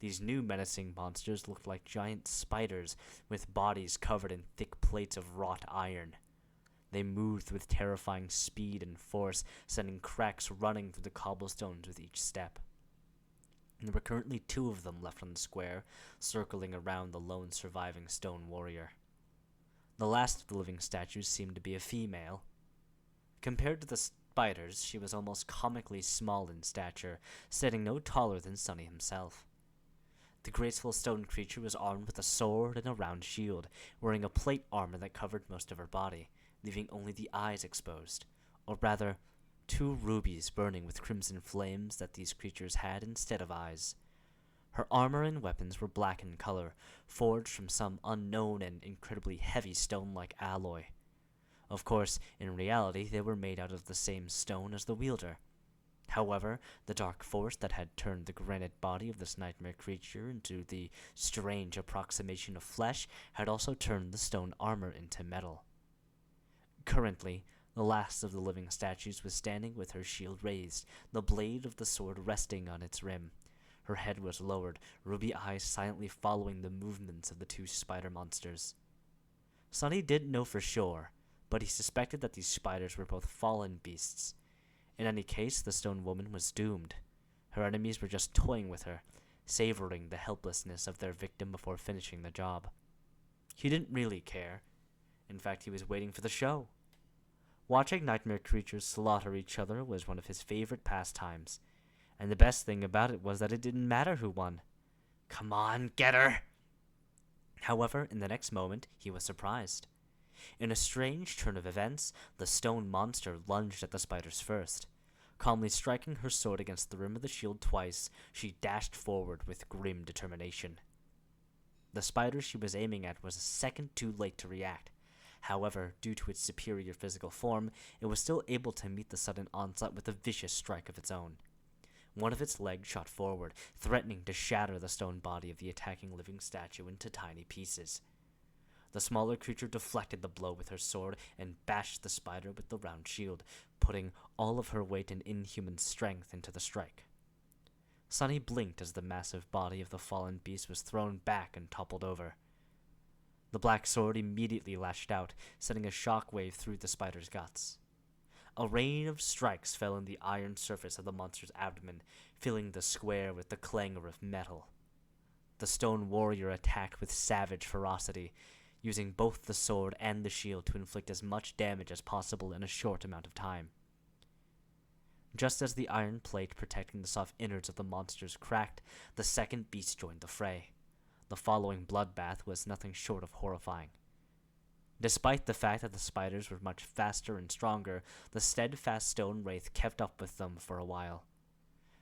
These new menacing monsters looked like giant spiders with bodies covered in thick plates of wrought iron. They moved with terrifying speed and force, sending cracks running through the cobblestones with each step. There were currently 2 of them left on the square, circling around the lone surviving stone warrior. The last of the living statues seemed to be a female. Compared to the spiders, she was almost comically small in stature, standing no taller than Sunny himself. The graceful stone creature was armed with a sword and a round shield, wearing a plate armor that covered most of her body, leaving only the eyes exposed, or rather, 2 rubies burning with crimson flames that these creatures had instead of eyes. Her armor and weapons were black in color, forged from some unknown and incredibly heavy stone-like alloy. Of course, in reality, they were made out of the same stone as the wielder. However, the dark force that had turned the granite body of this nightmare creature into the strange approximation of flesh had also turned the stone armor into metal. Currently, the last of the living statues was standing with her shield raised, the blade of the sword resting on its rim. Her head was lowered, ruby eyes silently following the movements of the 2 spider monsters. Sunny didn't know for sure, but he suspected that these spiders were both fallen beasts. In any case, the stone woman was doomed. Her enemies were just toying with her, savoring the helplessness of their victim before finishing the job. He didn't really care. In fact, he was waiting for the show. Watching nightmare creatures slaughter each other was one of his favorite pastimes, and the best thing about it was that it didn't matter who won. Come on, get her! However, in the next moment, he was surprised. In a strange turn of events, the stone monster lunged at the spiders first. Calmly striking her sword against the rim of the shield twice, she dashed forward with grim determination. The spider she was aiming at was a second too late to react. However, due to its superior physical form, it was still able to meet the sudden onslaught with a vicious strike of its own. One of its legs shot forward, threatening to shatter the stone body of the attacking living statue into tiny pieces. The smaller creature deflected the blow with her sword and bashed the spider with the round shield, putting all of her weight and inhuman strength into the strike. Sunny blinked as the massive body of the fallen beast was thrown back and toppled over. The black sword immediately lashed out, sending a shockwave through the spider's guts. A rain of strikes fell on the iron surface of the monster's abdomen, filling the square with the clangor of metal. The stone warrior attacked with savage ferocity, using both the sword and the shield to inflict as much damage as possible in a short amount of time. Just as the iron plate protecting the soft innards of the monsters cracked, the second beast joined the fray. The following bloodbath was nothing short of horrifying. Despite the fact that the spiders were much faster and stronger, the steadfast stone wraith kept up with them for a while.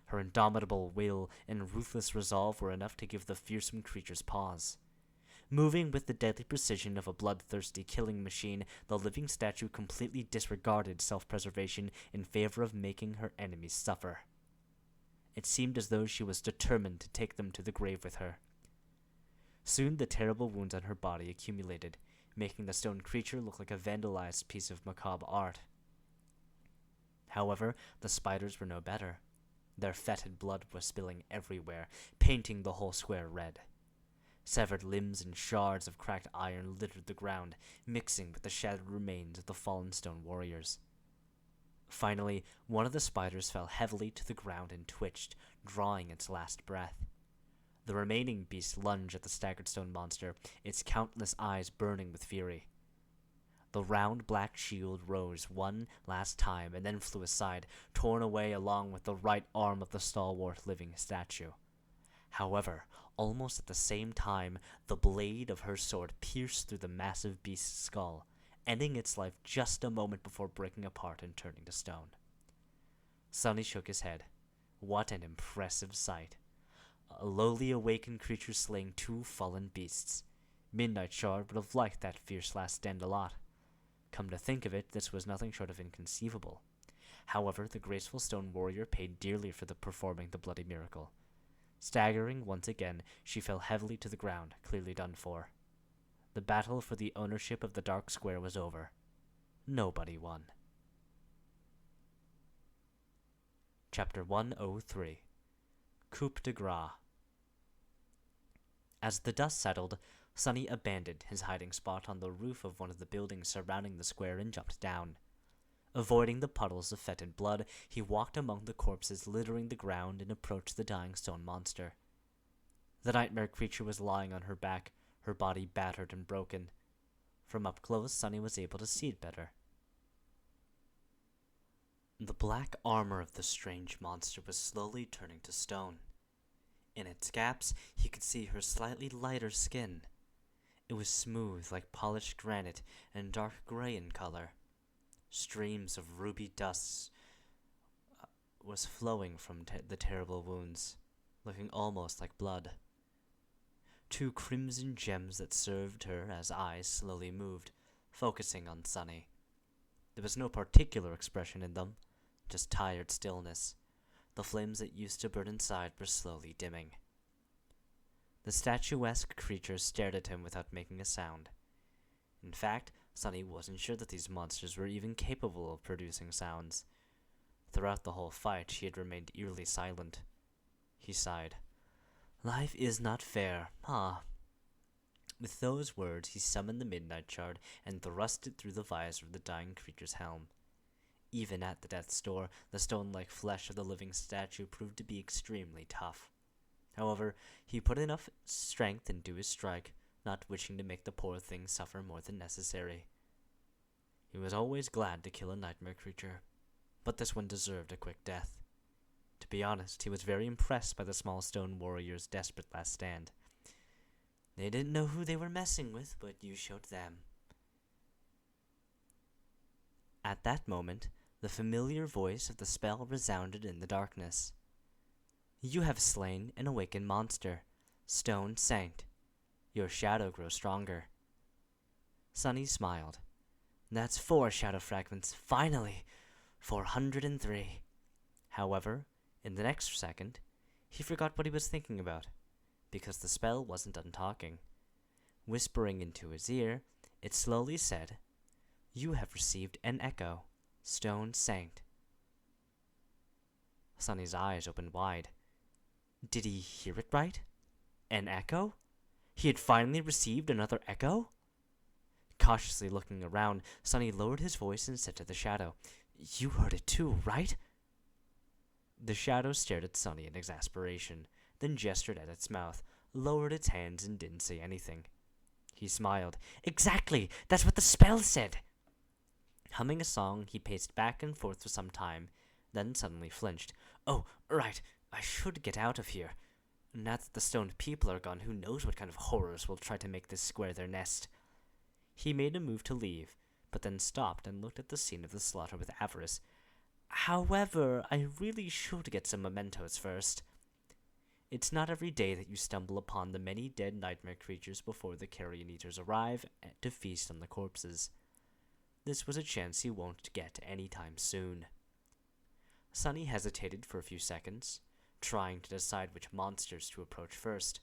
Her indomitable will and ruthless resolve were enough to give the fearsome creatures pause. Moving with the deadly precision of a bloodthirsty killing machine, the living statue completely disregarded self-preservation in favor of making her enemies suffer. It seemed as though she was determined to take them to the grave with her. Soon the terrible wounds on her body accumulated, making the stone creature look like a vandalized piece of macabre art. However, the spiders were no better. Their fetid blood was spilling everywhere, painting the whole square red. Severed limbs and shards of cracked iron littered the ground, mixing with the shattered remains of the fallen stone warriors. Finally, one of the spiders fell heavily to the ground and twitched, drawing its last breath. The remaining beast lunged at the staggered stone monster, its countless eyes burning with fury. The round black shield rose one last time and then flew aside, torn away along with the right arm of the stalwart living statue. However, almost at the same time, the blade of her sword pierced through the massive beast's skull, ending its life just a moment before breaking apart and turning to stone. Sonny shook his head. What an impressive sight. A lowly awakened creature slaying 2 fallen beasts. Midnight Shard would have liked that fierce last stand a lot. Come to think of it, this was nothing short of inconceivable. However, the graceful stone warrior paid dearly for performing the bloody miracle. Staggering once again, she fell heavily to the ground, clearly done for. The battle for the ownership of the Dark Square was over. Nobody won. Chapter 103 Coup de Grace. As the dust settled, Sonny abandoned his hiding spot on the roof of one of the buildings surrounding the square and jumped down. Avoiding the puddles of fetid blood, he walked among the corpses littering the ground and approached the dying stone monster. The nightmare creature was lying on her back, her body battered and broken. From up close, Sonny was able to see it better. The black armor of the strange monster was slowly turning to stone. In its gaps, he could see her slightly lighter skin. It was smooth like polished granite and dark gray in color. Streams of ruby dust was flowing from the terrible wounds, looking almost like blood. 2 crimson gems that served her as eyes slowly moved, focusing on Sonny. There was no particular expression in them, just tired stillness. The flames that used to burn inside were slowly dimming. The statuesque creature stared at him without making a sound. In fact, Sonny wasn't sure that these monsters were even capable of producing sounds. Throughout the whole fight, she had remained eerily silent. He sighed. Life is not fair, huh? With those words, he summoned the Midnight Shard and thrust it through the visor of the dying creature's helm. Even at the death's door, the stone-like flesh of the living statue proved to be extremely tough. However, he put enough strength into his strike, not wishing to make the poor thing suffer more than necessary. He was always glad to kill a nightmare creature, but this one deserved a quick death. To be honest, he was very impressed by the small stone warrior's desperate last stand. They didn't know who they were messing with, but you showed them. At that moment, the familiar voice of the spell resounded in the darkness. You have slain an awakened monster, Stone Saint. Your shadow grows stronger. Sonny smiled. That's 4 shadow fragments, finally! 403. However, in the next second, he forgot what he was thinking about, because the spell wasn't done talking. Whispering into his ear, it slowly said, You have received an echo, Stone Saint. Sonny's eyes opened wide. Did he hear it right? An echo? He had finally received another echo? Cautiously looking around, Sonny lowered his voice and said to the shadow, You heard it too, right? The shadow stared at Sonny in exasperation, then gestured at its mouth, lowered its hands, and didn't say anything. He smiled. Exactly! That's what the spell said! Humming a song, he paced back and forth for some time, then suddenly flinched. Oh, right, I should get out of here. Now that the stoned people are gone, who knows what kind of horrors will try to make this square their nest. He made a move to leave, but then stopped and looked at the scene of the slaughter with avarice. However, I really should get some mementos first. It's not every day that you stumble upon the many dead nightmare creatures before the carrion eaters arrive to feast on the corpses. This was a chance he won't get any time soon. Sonny hesitated for a few seconds, trying to decide which monsters to approach first.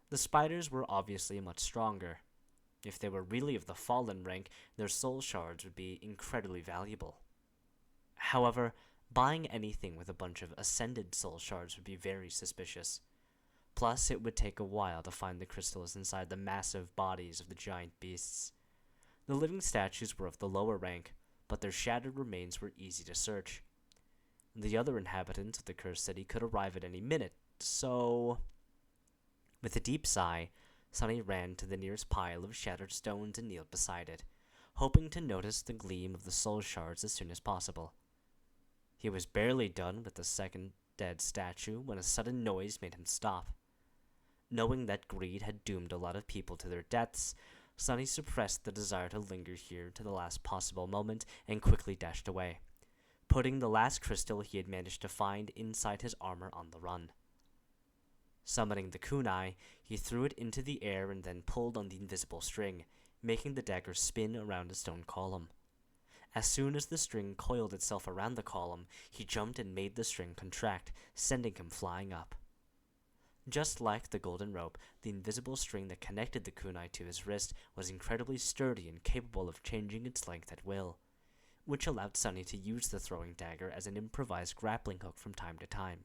The spiders were obviously much stronger. If they were really of the fallen rank, their soul shards would be incredibly valuable. However, buying anything with a bunch of ascended soul shards would be very suspicious. Plus, it would take a while to find the crystals inside the massive bodies of the giant beasts. The living statues were of the lower rank, but their shattered remains were easy to search. The other inhabitants of the cursed city could arrive at any minute, so... With a deep sigh, Sonny ran to the nearest pile of shattered stones and kneeled beside it, hoping to notice the gleam of the soul shards as soon as possible. He was barely done with the second dead statue when a sudden noise made him stop. Knowing that greed had doomed a lot of people to their deaths, Sunny suppressed the desire to linger here to the last possible moment and quickly dashed away, putting the last crystal he had managed to find inside his armor on the run. Summoning the kunai, he threw it into the air and then pulled on the invisible string, making the dagger spin around a stone column. As soon as the string coiled itself around the column, he jumped and made the string contract, sending him flying up. Just like the golden rope, the invisible string that connected the kunai to his wrist was incredibly sturdy and capable of changing its length at will, which allowed Sunny to use the throwing dagger as an improvised grappling hook from time to time.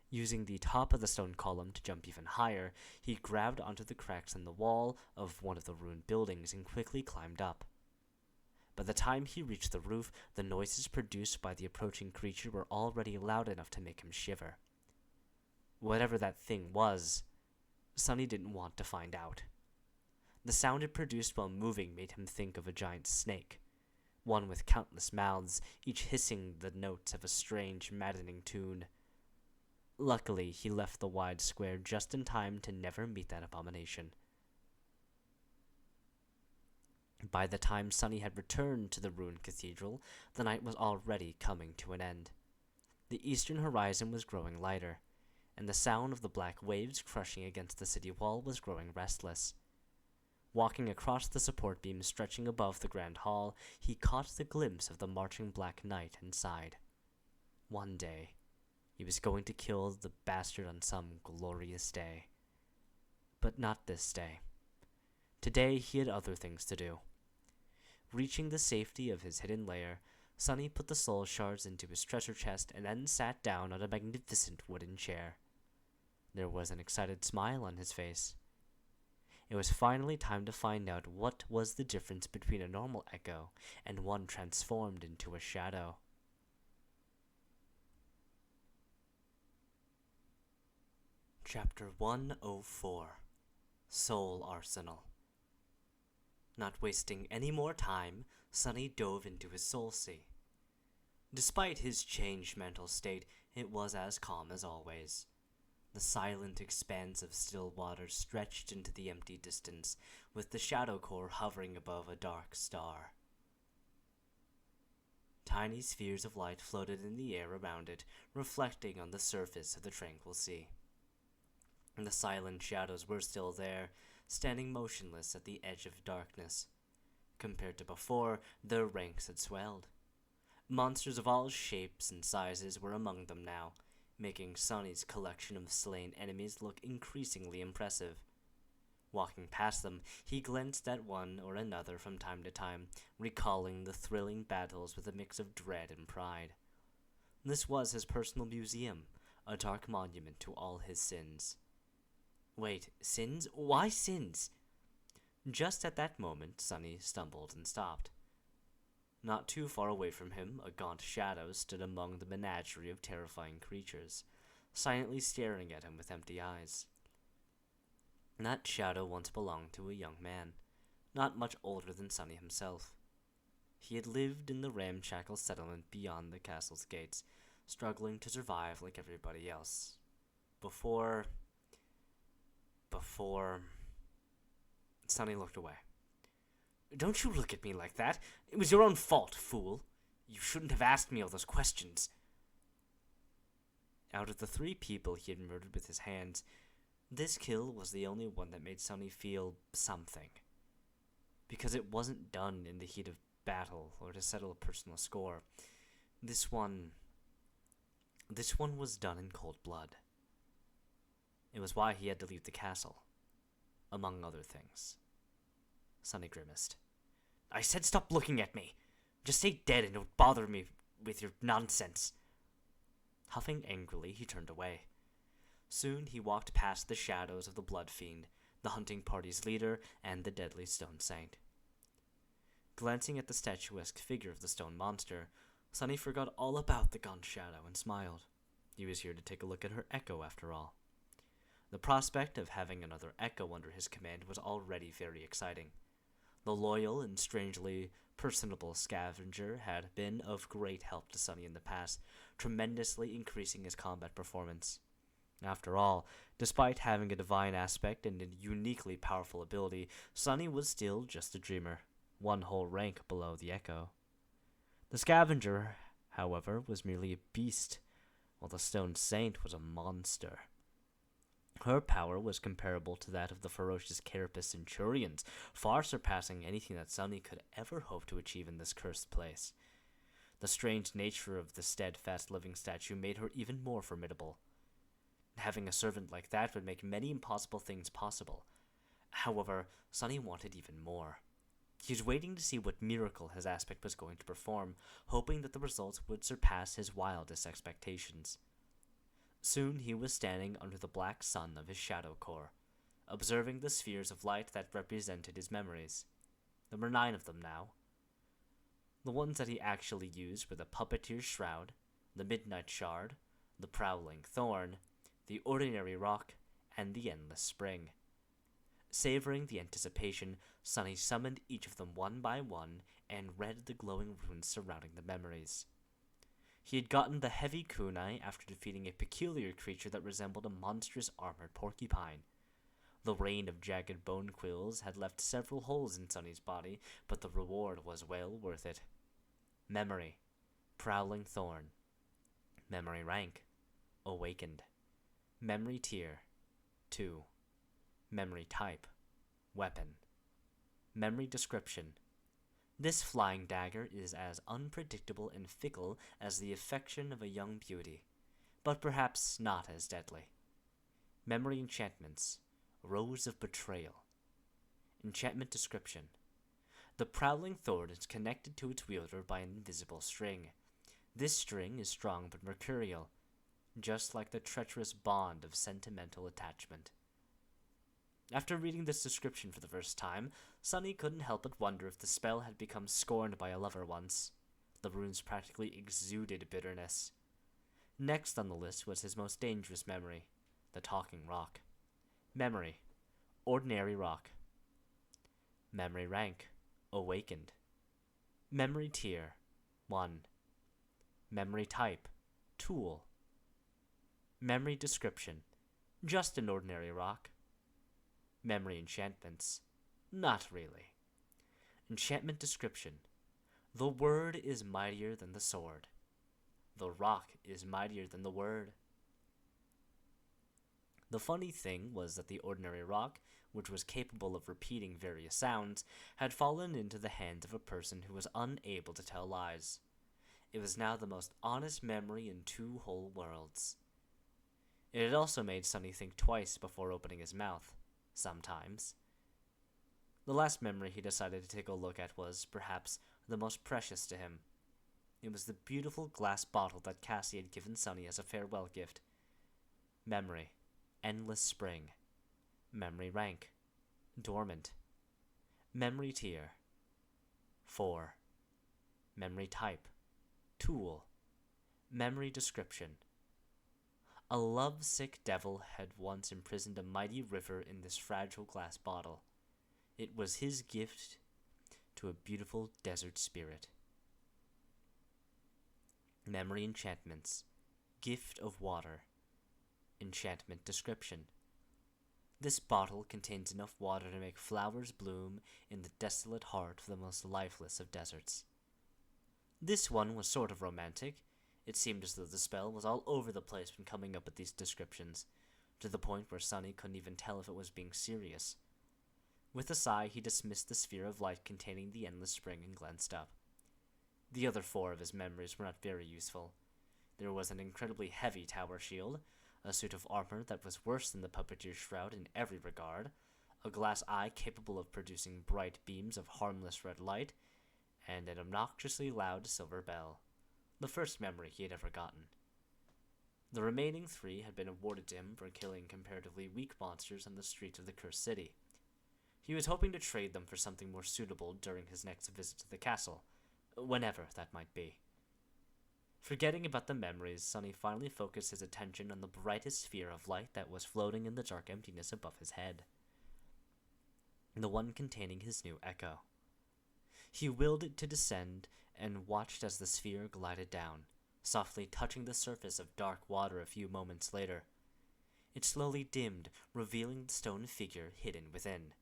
Using the top of the stone column to jump even higher, he grabbed onto the cracks in the wall of one of the ruined buildings and quickly climbed up. By the time he reached the roof, the noises produced by the approaching creature were already loud enough to make him shiver. Whatever that thing was, Sunny didn't want to find out. The sound it produced while moving made him think of a giant snake, one with countless mouths, each hissing the notes of a strange, maddening tune. Luckily, he left the wide square just in time to never meet that abomination. By the time Sunny had returned to the ruined cathedral, the night was already coming to an end. The eastern horizon was growing lighter, and the sound of the black waves crushing against the city wall was growing restless. Walking across the support beam stretching above the grand hall, he caught the glimpse of the marching Black Knight and sighed. One day, he was going to kill the bastard on some glorious day. But not this day. Today he had other things to do. Reaching the safety of his hidden lair, Sunny put the soul shards into his treasure chest and then sat down on a magnificent wooden chair. There was an excited smile on his face. It was finally time to find out what was the difference between a normal echo and one transformed into a shadow. Chapter 104 Soul Arsenal. Not wasting any more time, Sunny dove into his soul sea. Despite his changed mental state, it was as calm as always. The silent expanse of still water stretched into the empty distance, with the shadow core hovering above a dark star. Tiny spheres of light floated in the air around it, reflecting on the surface of the tranquil sea. And the silent shadows were still there, standing motionless at the edge of darkness. Compared to before, their ranks had swelled. Monsters of all shapes and sizes were among them now, making Sunny's collection of slain enemies look increasingly impressive. Walking past them, he glanced at one or another from time to time, recalling the thrilling battles with a mix of dread and pride. This was his personal museum, a dark monument to all his sins. Wait, sins? Why sins? Just at that moment, Sunny stumbled and stopped. Not too far away from him, a gaunt shadow stood among the menagerie of terrifying creatures, silently staring at him with empty eyes. That shadow once belonged to a young man, not much older than Sunny himself. He had lived in the ramshackle settlement beyond the castle's gates, struggling to survive like everybody else. Before Sunny looked away. Don't you look at me like that. It was your own fault, fool. You shouldn't have asked me all those questions. Out of the 3 people he had murdered with his hands, this kill was the only one that made Sunny feel something. Because it wasn't done in the heat of battle or to settle a personal score. This one was done in cold blood. It was why he had to leave the castle, among other things. Sunny grimaced. I said stop looking at me. Just stay dead and don't bother me with your nonsense. Huffing angrily, he turned away. Soon he walked past the shadows of the Blood Fiend, the hunting party's leader, and the deadly stone saint. Glancing at the statuesque figure of the stone monster, Sunny forgot all about the gaunt shadow and smiled. He was here to take a look at her echo, after all. The prospect of having another echo under his command was already very exciting. The loyal and strangely personable scavenger had been of great help to Sunny in the past, tremendously increasing his combat performance. After all, despite having a divine aspect and a uniquely powerful ability, Sunny was still just a dreamer, one whole rank below the Echo. The Scavenger, however, was merely a beast, while the Stone Saint was a monster. Her power was comparable to that of the ferocious Carapace Centurions, far surpassing anything that Sunny could ever hope to achieve in this cursed place. The strange nature of the steadfast living statue made her even more formidable. Having a servant like that would make many impossible things possible. However, Sunny wanted even more. He was waiting to see what miracle his aspect was going to perform, hoping that the results would surpass his wildest expectations. Soon he was standing under the black sun of his shadow core, observing the spheres of light that represented his memories. There were 9 of them now. The ones that he actually used were the Puppeteer's Shroud, the Midnight Shard, the Prowling Thorn, the Ordinary Rock, and the Endless Spring. Savoring the anticipation, Sunny summoned each of them one by one and read the glowing runes surrounding the memories. He had gotten the Heavy Kunai after defeating a peculiar creature that resembled a monstrous armored porcupine. The rain of jagged bone quills had left several holes in Sunny's body, but the reward was well worth it. Memory, Prowling Thorn. Memory rank, Awakened. Memory tier, 2. Memory type, Weapon. Memory description. This flying dagger is as unpredictable and fickle as the affection of a young beauty, but perhaps not as deadly. Memory enchantments, Rose of Betrayal. Enchantment description. The Prowling Thorn is connected to its wielder by an invisible string. This string is strong but mercurial, just like the treacherous bond of sentimental attachment. After reading this description for the first time, Sunny couldn't help but wonder if the spell had become scorned by a lover once. The runes practically exuded bitterness. Next on the list was his most dangerous memory, the Talking Rock. Memory, Ordinary Rock. Memory rank, Awakened. Memory tier, 1. Memory type, Tool. Memory description, just an ordinary rock. Memory enchantments, not really. Enchantment description, the word is mightier than the sword. The rock is mightier than the word. The funny thing was that the ordinary rock, which was capable of repeating various sounds, had fallen into the hands of a person who was unable to tell lies. It was now the most honest memory in 2 whole worlds. It had also made Sunny think twice before opening his mouth, sometimes. The last memory he decided to take a look at was, perhaps, the most precious to him. It was the beautiful glass bottle that Cassie had given Sunny as a farewell gift. Memory, Endless Spring. Memory rank, Dormant. Memory tier, 4. Memory type, Tool. Memory description. A lovesick devil had once imprisoned a mighty river in this fragile glass bottle. It was his gift to a beautiful desert spirit. Memory enchantments, Gift of Water. Enchantment description. This bottle contains enough water to make flowers bloom in the desolate heart of the most lifeless of deserts. This one was sort of romantic. It seemed as though the spell was all over the place when coming up with these descriptions, to the point where Sunny couldn't even tell if it was being serious. With a sigh, he dismissed the sphere of light containing the Endless Spring and glanced up. The other 4 of his memories were not very useful. There was an incredibly heavy tower shield, a suit of armor that was worse than the Puppeteer's Shroud in every regard, a glass eye capable of producing bright beams of harmless red light, and an obnoxiously loud silver bell, the first memory he had ever gotten. The remaining 3 had been awarded to him for killing comparatively weak monsters on the streets of the Cursed City. He was hoping to trade them for something more suitable during his next visit to the castle, whenever that might be. Forgetting about the memories, Sunny finally focused his attention on the brightest sphere of light that was floating in the dark emptiness above his head. The one containing his new echo. He willed it to descend and watched as the sphere glided down, softly touching the surface of dark water a few moments later. It slowly dimmed, revealing the stone figure hidden within.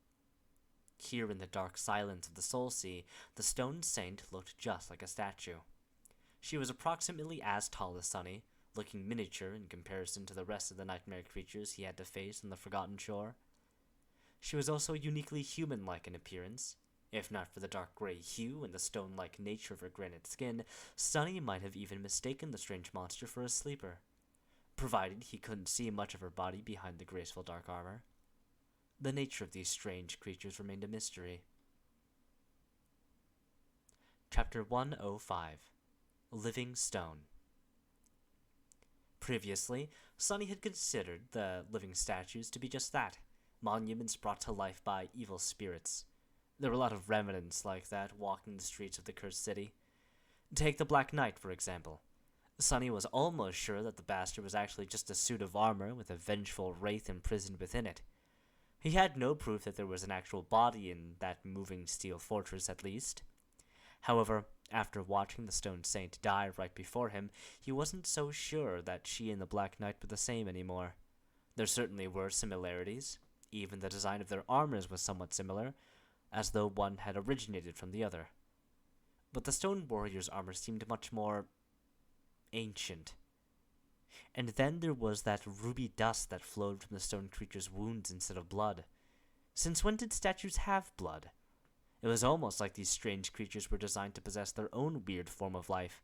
Here in the dark silence of the Soul Sea, the stone saint looked just like a statue. She was approximately as tall as Sunny, looking miniature in comparison to the rest of the nightmare creatures he had to face on the Forgotten Shore. She was also uniquely human-like in appearance. If not for the dark gray hue and the stone-like nature of her granite skin, Sunny might have even mistaken the strange monster for a sleeper, provided he couldn't see much of her body behind the graceful dark armor. The nature of these strange creatures remained a mystery. Chapter 105 Living Stone. Previously, Sunny had considered the living statues to be just that, monuments brought to life by evil spirits. There were a lot of remnants like that walking the streets of the cursed city. Take the Black Knight, for example. Sunny was almost sure that the bastard was actually just a suit of armor with a vengeful wraith imprisoned within it. He had no proof that there was an actual body in that moving steel fortress, at least. However, after watching the Stone Saint die right before him, he wasn't so sure that she and the Black Knight were the same anymore. There certainly were similarities. Even the design of their armors was somewhat similar, as though one had originated from the other. But the Stone Warrior's armor seemed much more ancient. And then there was that ruby dust that flowed from the stone creature's wounds instead of blood. Since when did statues have blood? It was almost like these strange creatures were designed to possess their own weird form of life.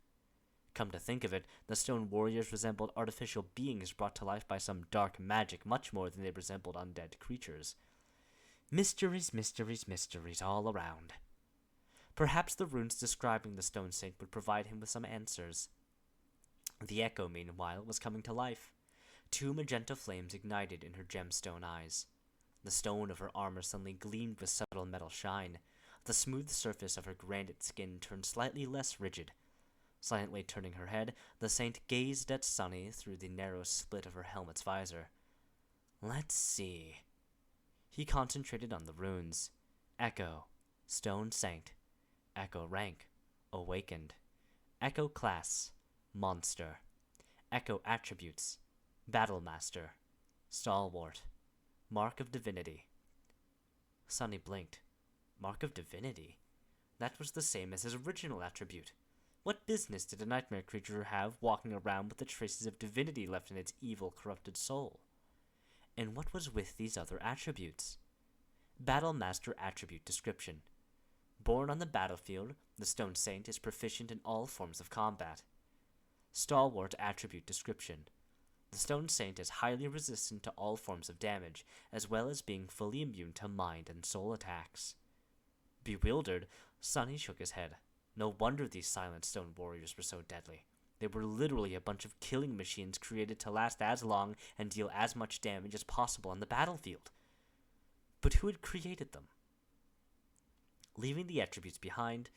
Come to think of it, the stone warriors resembled artificial beings brought to life by some dark magic much more than they resembled undead creatures. Mysteries, mysteries, mysteries all around. Perhaps the runes describing the Stone Saint would provide him with some answers. The echo, meanwhile, was coming to life. 2 magenta flames ignited in her gemstone eyes. The stone of her armor suddenly gleamed with subtle metal shine. The smooth surface of her granite skin turned slightly less rigid. Silently turning her head, the saint gazed at Sunny through the narrow slit of her helmet's visor. Let's see. He concentrated on the runes. Echo, Stone Saint. Echo rank, Awakened. Echo class, Monster. Echo attributes, Battlemaster. Stalwart. Mark of Divinity. Sunny blinked. Mark of Divinity? That was the same as his original attribute. What business did a nightmare creature have walking around with the traces of divinity left in its evil, corrupted soul? And what was with these other attributes? Battlemaster attribute description. Born on the battlefield, the Stone Saint is proficient in all forms of combat. Stalwart attribute description. The Stone Saint is highly resistant to all forms of damage, as well as being fully immune to mind and soul attacks. Bewildered, Sunny shook his head. No wonder these silent stone warriors were so deadly. They were literally a bunch of killing machines created to last as long and deal as much damage as possible on the battlefield. But who had created them? Leaving the attributes behind,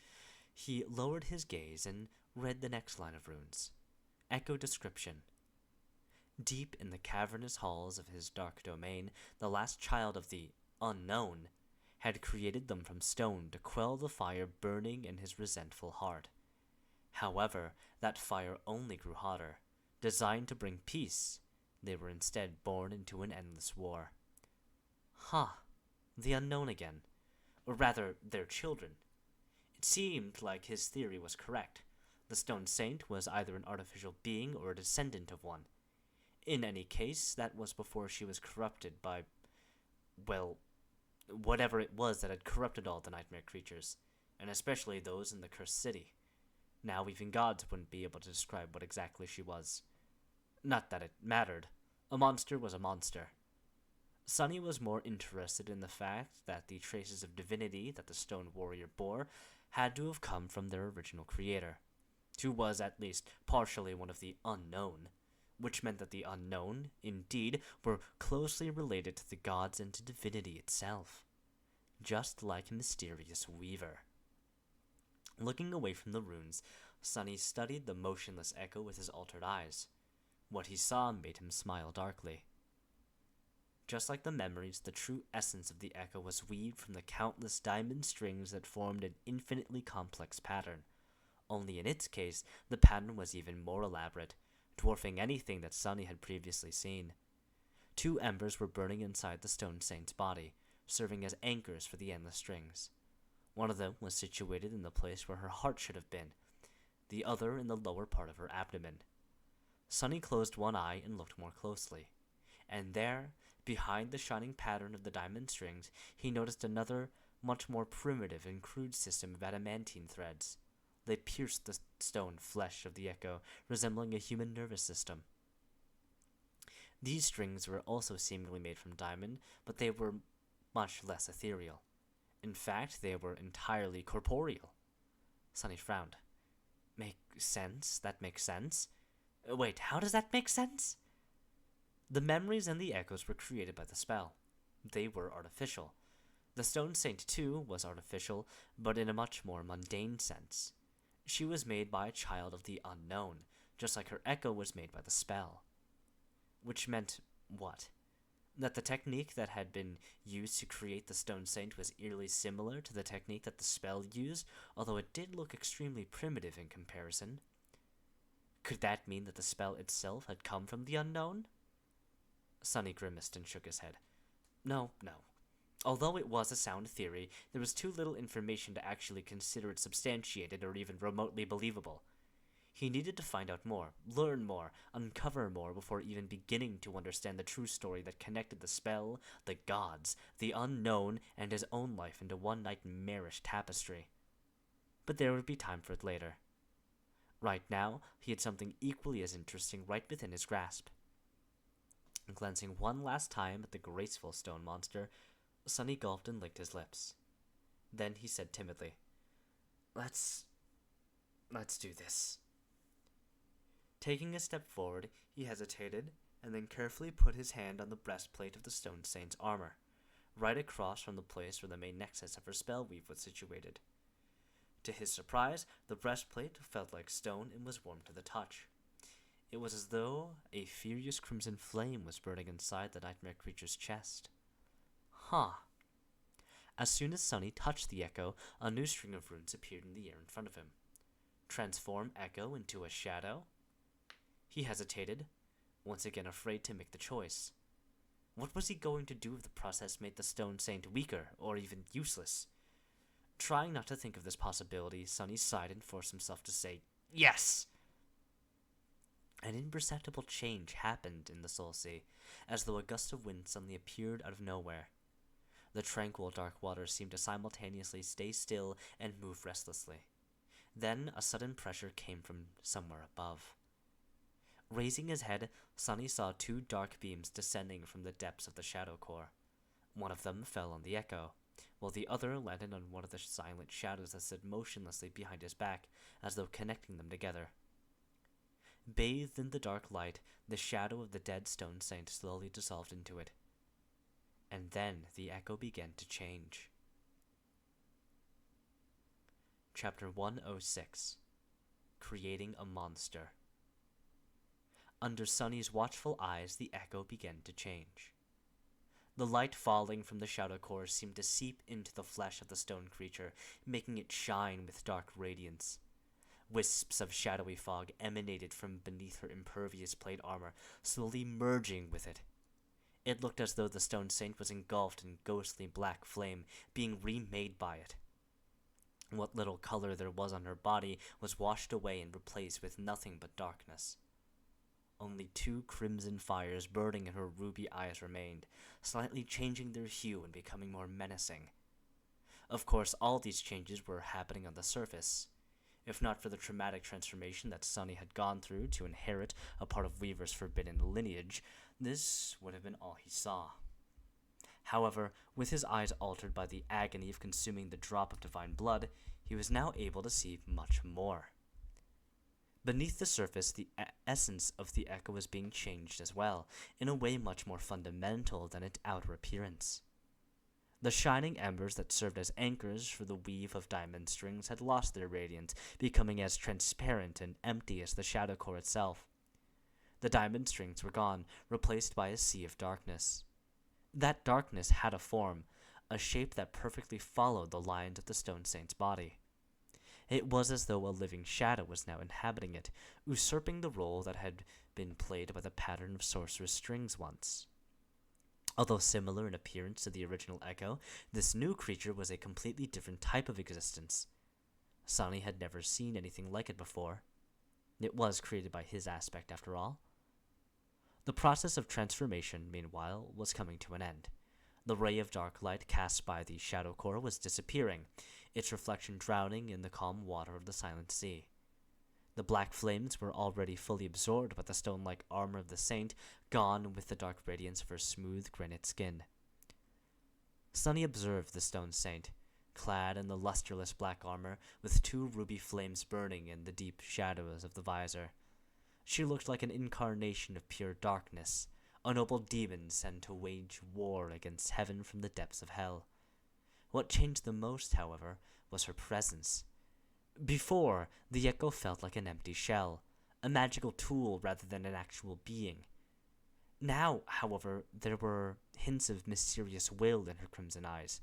he lowered his gaze and read the next line of runes. Echo description. Deep in the cavernous halls of his dark domain, the last child of the unknown had created them from stone to quell the fire burning in his resentful heart. However, that fire only grew hotter. Designed to bring peace, they were instead born into an endless war. The unknown again. Or rather, their children. It seemed like his theory was correct. The Stone Saint was either an artificial being or a descendant of one. In any case, that was before she was corrupted by, well, whatever it was that had corrupted all the nightmare creatures, and especially those in the cursed city. Now even gods wouldn't be able to describe what exactly she was. Not that it mattered. A monster was a monster. Sunny was more interested in the fact that the traces of divinity that the stone warrior bore had to have come from their original creator, who was at least partially one of the unknown, which meant that the unknown, indeed, were closely related to the gods and to divinity itself, just like Mysterious Weaver. Looking away from the runes, Sunny studied the motionless echo with his altered eyes. What he saw made him smile darkly. Just like the memories, the true essence of the echo was weaved from the countless diamond strings that formed an infinitely complex pattern. Only in its case, the pattern was even more elaborate, dwarfing anything that Sunny had previously seen. 2 embers were burning inside the stone saint's body, serving as anchors for the endless strings. One of them was situated in the place where her heart should have been, the other in the lower part of her abdomen. Sunny closed one eye and looked more closely, and there, behind the shining pattern of the diamond strings, he noticed another, much more primitive and crude system of adamantine threads. They pierced the stone flesh of the echo, resembling a human nervous system. These strings were also seemingly made from diamond, but they were much less ethereal. In fact, they were entirely corporeal. Sunny frowned. Make sense? That makes sense? Wait, how does that make sense? The memories and the echoes were created by the spell. They were artificial. The stone saint, too, was artificial, but in a much more mundane sense. She was made by a child of the unknown, just like her echo was made by the spell. Which meant what? That the technique that had been used to create the stone saint was eerily similar to the technique that the spell used, although it did look extremely primitive in comparison. Could that mean that the spell itself had come from the unknown? Sunny grimaced and shook his head. No. Although it was a sound theory, there was too little information to actually consider it substantiated or even remotely believable. He needed to find out more, learn more, uncover more before even beginning to understand the true story that connected the spell, the gods, the unknown, and his own life into one nightmarish tapestry. But there would be time for it later. Right now, he had something equally as interesting right within his grasp. Glancing one last time at the graceful stone monster, Sunny gulped and licked his lips. Then he said timidly, Let's do this. Taking a step forward, he hesitated, and then carefully put his hand on the breastplate of the stone saint's armor, right across from the place where the main nexus of her spell weave was situated. To his surprise, the breastplate felt like stone and was warm to the touch. It was as though a furious crimson flame was burning inside the nightmare creature's chest. As soon as Sunny touched the echo, a new string of runes appeared in the air in front of him. Transform echo into a shadow? He hesitated, once again afraid to make the choice. What was he going to do if the process made the stone saint weaker, or even useless? Trying not to think of this possibility, Sunny sighed and forced himself to say, Yes! An imperceptible change happened in the Soul Sea, as though a gust of wind suddenly appeared out of nowhere. The tranquil dark waters seemed to simultaneously stay still and move restlessly. Then a sudden pressure came from somewhere above. Raising his head, Sunny saw 2 dark beams descending from the depths of the shadow core. One of them fell on the echo, while the other landed on one of the silent shadows that stood motionlessly behind his back, as though connecting them together. Bathed in the dark light, the shadow of the dead stone saint slowly dissolved into it. And then the echo began to change. Chapter 106. Creating a Monster. Under Sunny's watchful eyes, the echo began to change. The light falling from the shadow core seemed to seep into the flesh of the stone creature, making it shine with dark radiance. Wisps of shadowy fog emanated from beneath her impervious plate armor, slowly merging with it. It looked as though the stone saint was engulfed in ghostly black flame, being remade by it. What little color there was on her body was washed away and replaced with nothing but darkness. Only 2 crimson fires burning in her ruby eyes remained, slightly changing their hue and becoming more menacing. Of course, all these changes were happening on the surface. If not for the traumatic transformation that Sunny had gone through to inherit a part of Weaver's forbidden lineage, this would have been all he saw. However, with his eyes altered by the agony of consuming the drop of divine blood, he was now able to see much more. Beneath the surface, the essence of the echo was being changed as well, in a way much more fundamental than its outer appearance. The shining embers that served as anchors for the weave of diamond strings had lost their radiance, becoming as transparent and empty as the shadow core itself. The diamond strings were gone, replaced by a sea of darkness. That darkness had a form, a shape that perfectly followed the lines of the stone saint's body. It was as though a living shadow was now inhabiting it, usurping the role that had been played by the pattern of sorcerer's strings once. Although similar in appearance to the original Echo, this new creature was a completely different type of existence. Sonny had never seen anything like it before. It was created by his aspect, after all. The process of transformation, meanwhile, was coming to an end. The ray of dark light cast by the shadow core was disappearing, its reflection drowning in the calm water of the silent sea. The black flames were already fully absorbed by the stone-like armor of the saint, gone with the dark radiance of her smooth granite skin. Sonny observed the stone saint, clad in the lusterless black armor, with 2 ruby flames burning in the deep shadows of the visor. She looked like an incarnation of pure darkness, a noble demon sent to wage war against heaven from the depths of hell. What changed the most, however, was her presence. Before, the Echo felt like an empty shell, a magical tool rather than an actual being. Now, however, there were hints of mysterious will in her crimson eyes,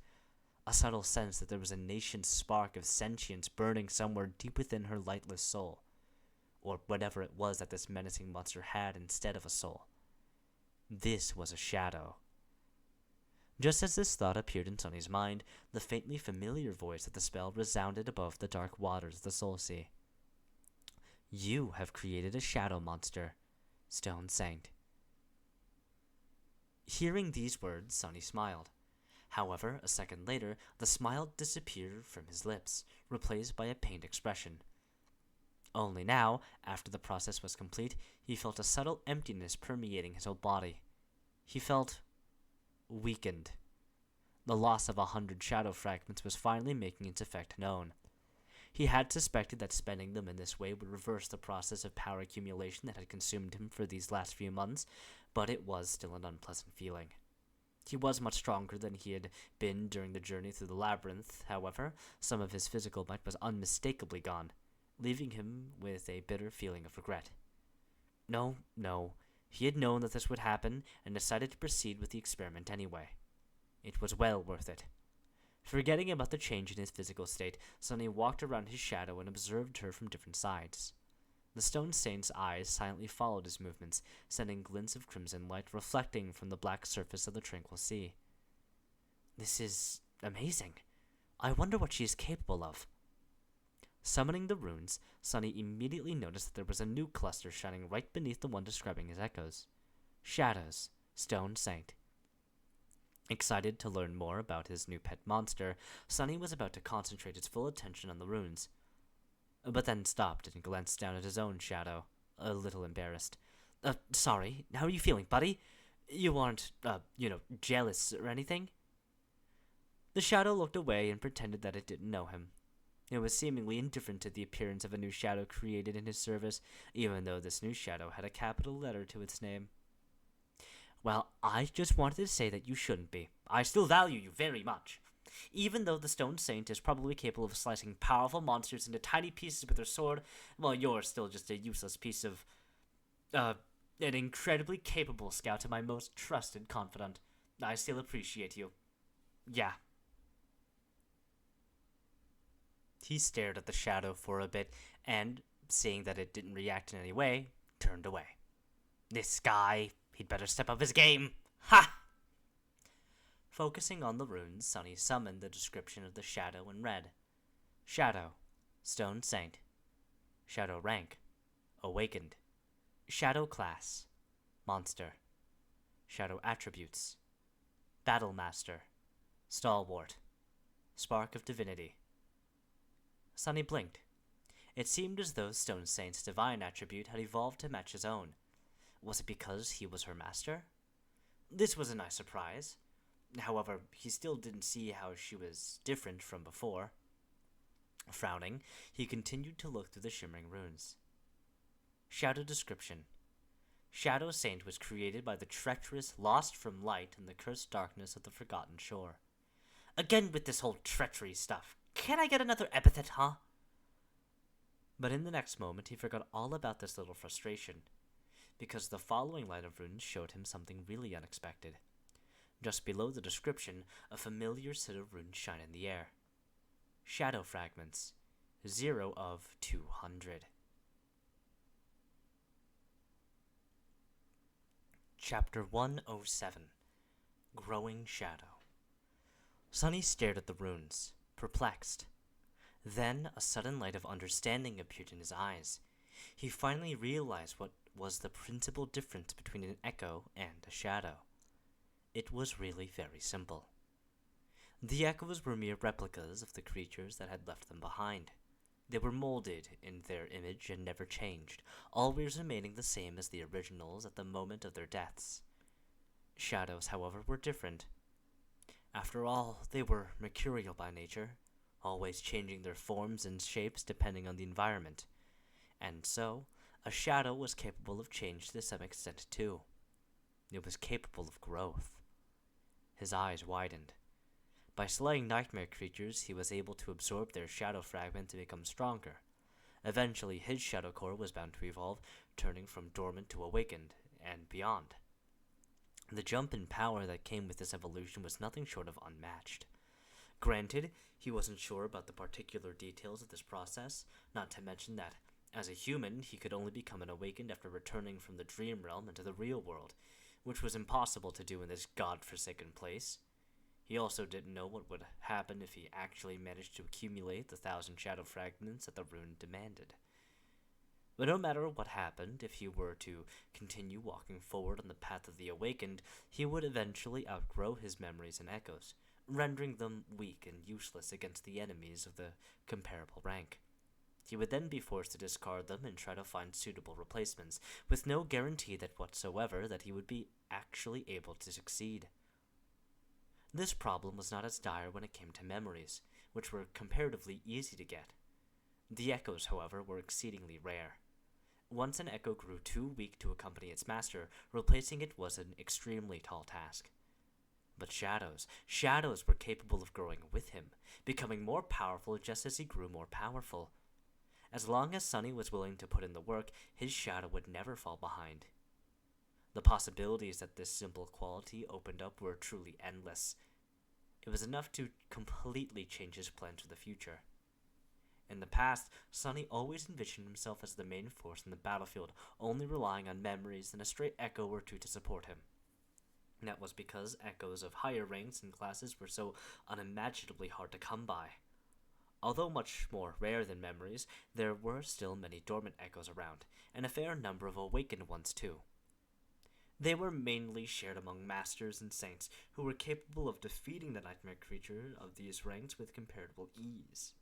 a subtle sense that there was a nascent spark of sentience burning somewhere deep within her lightless soul, or whatever it was that this menacing monster had instead of a soul. This was a shadow. Just as this thought appeared in Sonny's mind, the faintly familiar voice of the spell resounded above the dark waters of the Soul Sea. "You have created a shadow monster, Stone Saint." Hearing these words, Sonny smiled. However, a second later, the smile disappeared from his lips, replaced by a pained expression. Only now, after the process was complete, he felt a subtle emptiness permeating his whole body. He felt weakened. The loss of 100 shadow fragments was finally making its effect known. He had suspected that spending them in this way would reverse the process of power accumulation that had consumed him for these last few months, but it was still an unpleasant feeling. He was much stronger than he had been during the journey through the labyrinth. However, some of his physical might was unmistakably gone, leaving him with a bitter feeling of regret. No, he had known that this would happen and decided to proceed with the experiment anyway. It was well worth it. Forgetting about the change in his physical state, Sonny walked around his shadow and observed her from different sides. The stone saint's eyes silently followed his movements, sending glints of crimson light reflecting from the black surface of the tranquil sea. This is amazing. I wonder what she is capable of. Summoning the runes, Sonny immediately noticed that there was a new cluster shining right beneath the one describing his echoes. Shadows, Stone Saint. Excited to learn more about his new pet monster, Sonny was about to concentrate his full attention on the runes, but then stopped and glanced down at his own shadow, a little embarrassed. Sorry, how are you feeling, buddy? You aren't, jealous or anything?" The shadow looked away and pretended that it didn't know him. It was seemingly indifferent to the appearance of a new shadow created in his service, even though this new shadow had a capital letter to its name. "Well, I just wanted to say that you shouldn't be. I still value you very much. Even though the Stone Saint is probably capable of slicing powerful monsters into tiny pieces with her sword, well, you're still just a useless piece of, an incredibly capable scout and my most trusted confidant. I still appreciate you. Yeah." He stared at the shadow for a bit, and, seeing that it didn't react in any way, turned away. This guy, he'd better step up his game. Ha! Focusing on the runes, Sonny summoned the description of the shadow and read. Shadow, Stone Saint. Shadow rank, Awakened. Shadow class, Monster. Shadow attributes, Battle Master, Stalwart, Spark of Divinity. Sonny blinked. It seemed as though Stone Saint's divine attribute had evolved to match his own. Was it because he was her master? This was a nice surprise. However, he still didn't see how she was different from before. Frowning, he continued to look through the shimmering runes. Shadow description. Shadow Saint was created by the treacherous, lost from light in the cursed darkness of the Forgotten Shore. Again with this whole treachery stuff. Can I get another epithet, huh? But in the next moment, he forgot all about this little frustration, because the following line of runes showed him something really unexpected. Just below the description, a familiar set of runes shine in the air. Shadow fragments, 0 of 200. Chapter 107. Growing Shadow. Sunny stared at the runes, perplexed. Then a sudden light of understanding appeared in his eyes. He finally realized what was the principal difference between an echo and a shadow. It was really very simple. The echoes were mere replicas of the creatures that had left them behind. They were molded in their image and never changed, always remaining the same as the originals at the moment of their deaths. Shadows, however, were different. After all, they were mercurial by nature, always changing their forms and shapes depending on the environment. And so, a shadow was capable of change to some extent too. It was capable of growth. His eyes widened. By slaying nightmare creatures, he was able to absorb their shadow fragment to become stronger. Eventually, his shadow core was bound to evolve, turning from dormant to awakened, and beyond. The jump in power that came with this evolution was nothing short of unmatched. Granted, he wasn't sure about the particular details of this process, not to mention that, as a human, he could only become an awakened after returning from the dream realm into the real world, which was impossible to do in this god-forsaken place. He also didn't know what would happen if he actually managed to accumulate the 1,000 shadow fragments that the rune demanded. But no matter what happened, if he were to continue walking forward on the path of the awakened, he would eventually outgrow his memories and echoes, rendering them weak and useless against the enemies of the comparable rank. He would then be forced to discard them and try to find suitable replacements, with no guarantee whatsoever that he would be actually able to succeed. This problem was not as dire when it came to memories, which were comparatively easy to get. The echoes, however, were exceedingly rare. Once an echo grew too weak to accompany its master, replacing it was an extremely tall task. But shadows were capable of growing with him, becoming more powerful just as he grew more powerful. As long as Sunny was willing to put in the work, his shadow would never fall behind. The possibilities that this simple quality opened up were truly endless. It was enough to completely change his plans for the future. In the past, Sunny always envisioned himself as the main force in the battlefield, only relying on memories and a stray echo or two to support him. That was because echoes of higher ranks and classes were so unimaginably hard to come by. Although much more rare than memories, there were still many dormant echoes around, and a fair number of awakened ones too. They were mainly shared among masters and saints, who were capable of defeating the nightmare creature of these ranks with comparable ease.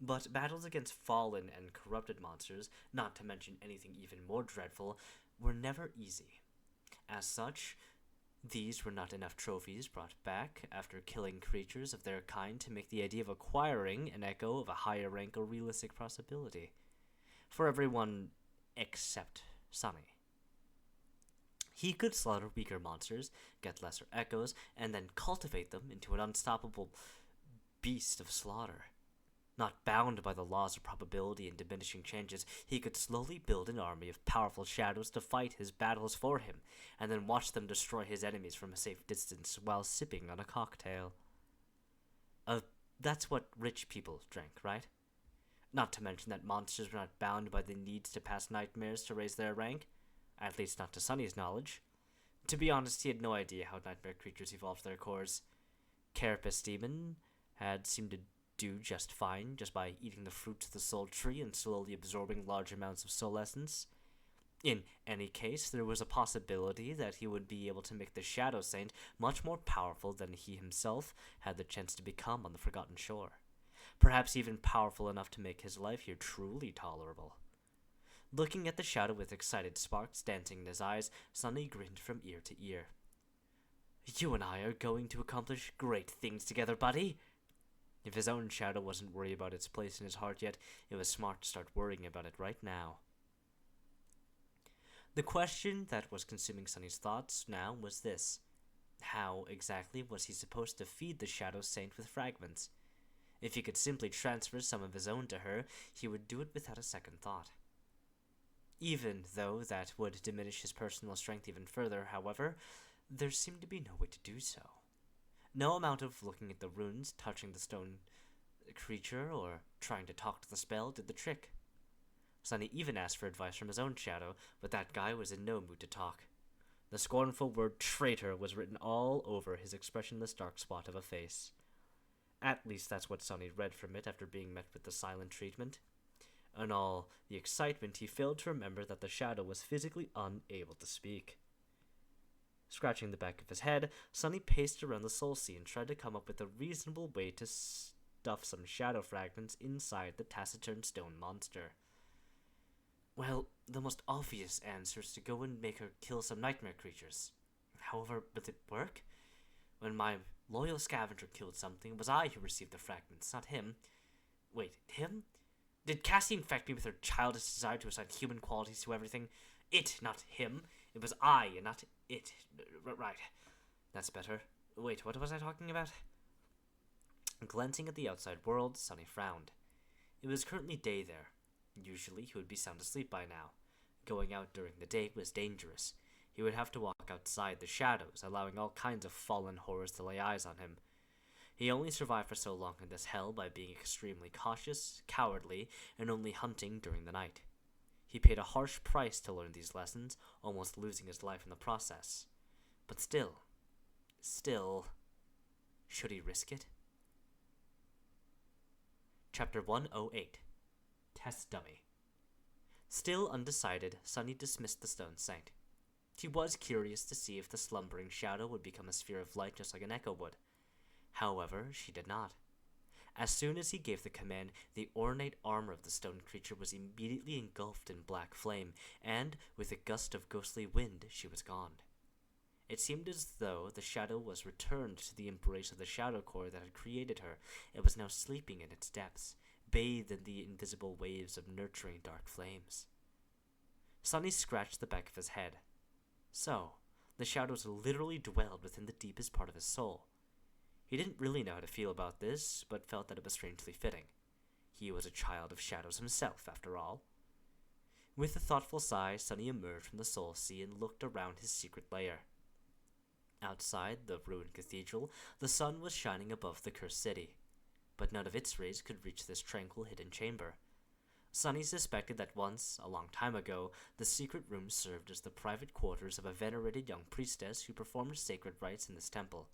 But battles against fallen and corrupted monsters, not to mention anything even more dreadful, were never easy. As such, these were not enough trophies brought back after killing creatures of their kind to make the idea of acquiring an echo of a higher rank a realistic possibility. For everyone except Sunny. He could slaughter weaker monsters, get lesser echoes, and then cultivate them into an unstoppable beast of slaughter. Not bound by the laws of probability and diminishing changes, he could slowly build an army of powerful shadows to fight his battles for him, and then watch them destroy his enemies from a safe distance while sipping on a cocktail. That's what rich people drink, right? Not to mention that monsters were not bound by the needs to pass nightmares to raise their rank, at least not to Sunny's knowledge. To be honest, he had no idea how nightmare creatures evolved their cores. Carapace Demon had seemed to do just fine just by eating the fruits of the soul tree and slowly absorbing large amounts of soul essence. In any case, there was a possibility that he would be able to make the Shadow Saint much more powerful than he himself had the chance to become on the Forgotten Shore. Perhaps even powerful enough to make his life here truly tolerable. Looking at the shadow with excited sparks dancing in his eyes, Sunny grinned from ear to ear. "You and I are going to accomplish great things together, buddy." If his own shadow wasn't worried about its place in his heart yet, it was smart to start worrying about it right now. The question that was consuming Sunny's thoughts now was this. How exactly was he supposed to feed the Shadow Saint with fragments? If he could simply transfer some of his own to her, he would do it without a second thought. Even though that would diminish his personal strength even further, however, there seemed to be no way to do so. No amount of looking at the runes, touching the stone creature, or trying to talk to the spell did the trick. Sunny even asked for advice from his own shadow, but that guy was in no mood to talk. The scornful word traitor was written all over his expressionless dark spot of a face. At least that's what Sonny read from it after being met with the silent treatment. In all the excitement, he failed to remember that the shadow was physically unable to speak. Scratching the back of his head, Sonny paced around the soul sea and tried to come up with a reasonable way to stuff some shadow fragments inside the taciturn stone monster. Well, the most obvious answer is to go and make her kill some nightmare creatures. However, will it work? When my loyal scavenger killed something, it was I who received the fragments, not him. Wait, him? Did Cassie infect me with her childish desire to assign human qualities to everything? It, not him. It was I, and not it. Right. That's better. Wait, what was I talking about? Glancing at the outside world, Sonny frowned. It was currently day there. Usually he would be sound asleep by now. Going out during the day was dangerous. He would have to walk outside the shadows, allowing all kinds of fallen horrors to lay eyes on him. He only survived for so long in this hell by being extremely cautious, cowardly, and only hunting during the night. He paid a harsh price to learn these lessons, almost losing his life in the process. But still, should he risk it? Chapter 108. Test Dummy. Still undecided, Sonny dismissed the stone saint. He was curious to see if the slumbering shadow would become a sphere of light just like an echo would. However, she did not. As soon as he gave the command, the ornate armor of the stone creature was immediately engulfed in black flame, and, with a gust of ghostly wind, she was gone. It seemed as though the shadow was returned to the embrace of the shadow core that had created her. It was now sleeping in its depths, bathed in the invisible waves of nurturing dark flames. Sonny scratched the back of his head. So, the shadows literally dwelled within the deepest part of his soul. He didn't really know how to feel about this, but felt that it was strangely fitting. He was a child of shadows himself, after all. With a thoughtful sigh, Sonny emerged from the soul sea and looked around his secret lair. Outside the ruined cathedral, the sun was shining above the cursed city, but none of its rays could reach this tranquil hidden chamber. Sonny suspected that once, a long time ago, the secret room served as the private quarters of a venerated young priestess who performed sacred rites in this temple.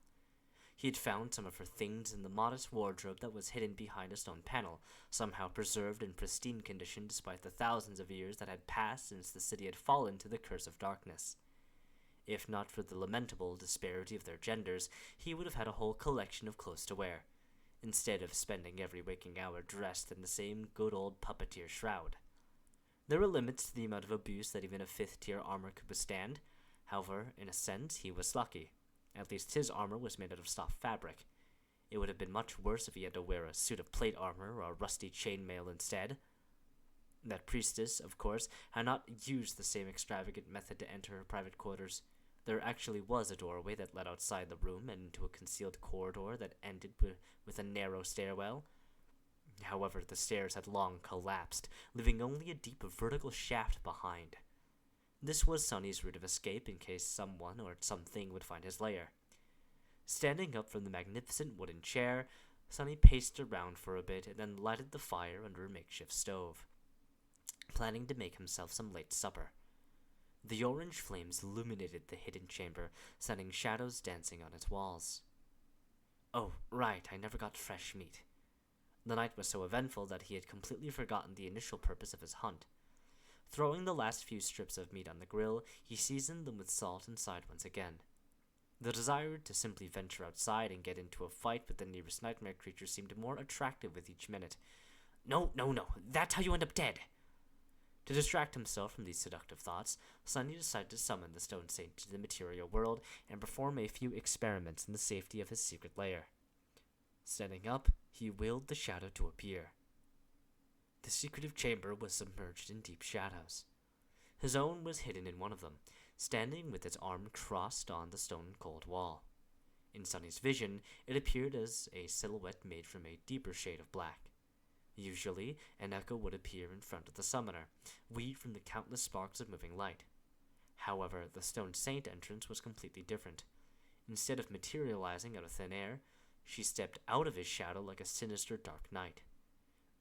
He had found some of her things in the modest wardrobe that was hidden behind a stone panel, somehow preserved in pristine condition despite the thousands of years that had passed since the city had fallen to the curse of darkness. If not for the lamentable disparity of their genders, he would have had a whole collection of clothes to wear, instead of spending every waking hour dressed in the same good old puppeteer shroud. There were limits to the amount of abuse that even a fifth-tier armor could withstand. However, in a sense, he was lucky. At least his armor was made out of soft fabric. It would have been much worse if he had to wear a suit of plate armor or a rusty chainmail instead. That priestess, of course, had not used the same extravagant method to enter her private quarters. There actually was a doorway that led outside the room and into a concealed corridor that ended with a narrow stairwell. However, the stairs had long collapsed, leaving only a deep vertical shaft behind. This was Sonny's route of escape in case someone or something would find his lair. Standing up from the magnificent wooden chair, Sonny paced around for a bit and then lighted the fire under a makeshift stove, planning to make himself some late supper. The orange flames illuminated the hidden chamber, sending shadows dancing on its walls. Oh, right, I never got fresh meat. The night was so eventful that he had completely forgotten the initial purpose of his hunt. Throwing the last few strips of meat on the grill, he seasoned them with salt and sighed once again. The desire to simply venture outside and get into a fight with the nearest nightmare creature seemed more attractive with each minute. No, that's how you end up dead. To distract himself from these seductive thoughts, Sonny decided to summon the stone saint to the material world and perform a few experiments in the safety of his secret lair. Standing up, he willed the shadow to appear. The secretive chamber was submerged in deep shadows. His own was hidden in one of them, standing with its arm crossed on the stone-cold wall. In Sonny's vision, it appeared as a silhouette made from a deeper shade of black. Usually, an echo would appear in front of the summoner, weaved from the countless sparks of moving light. However, the stone saint entrance was completely different. Instead of materializing out of thin air, she stepped out of his shadow like a sinister dark night.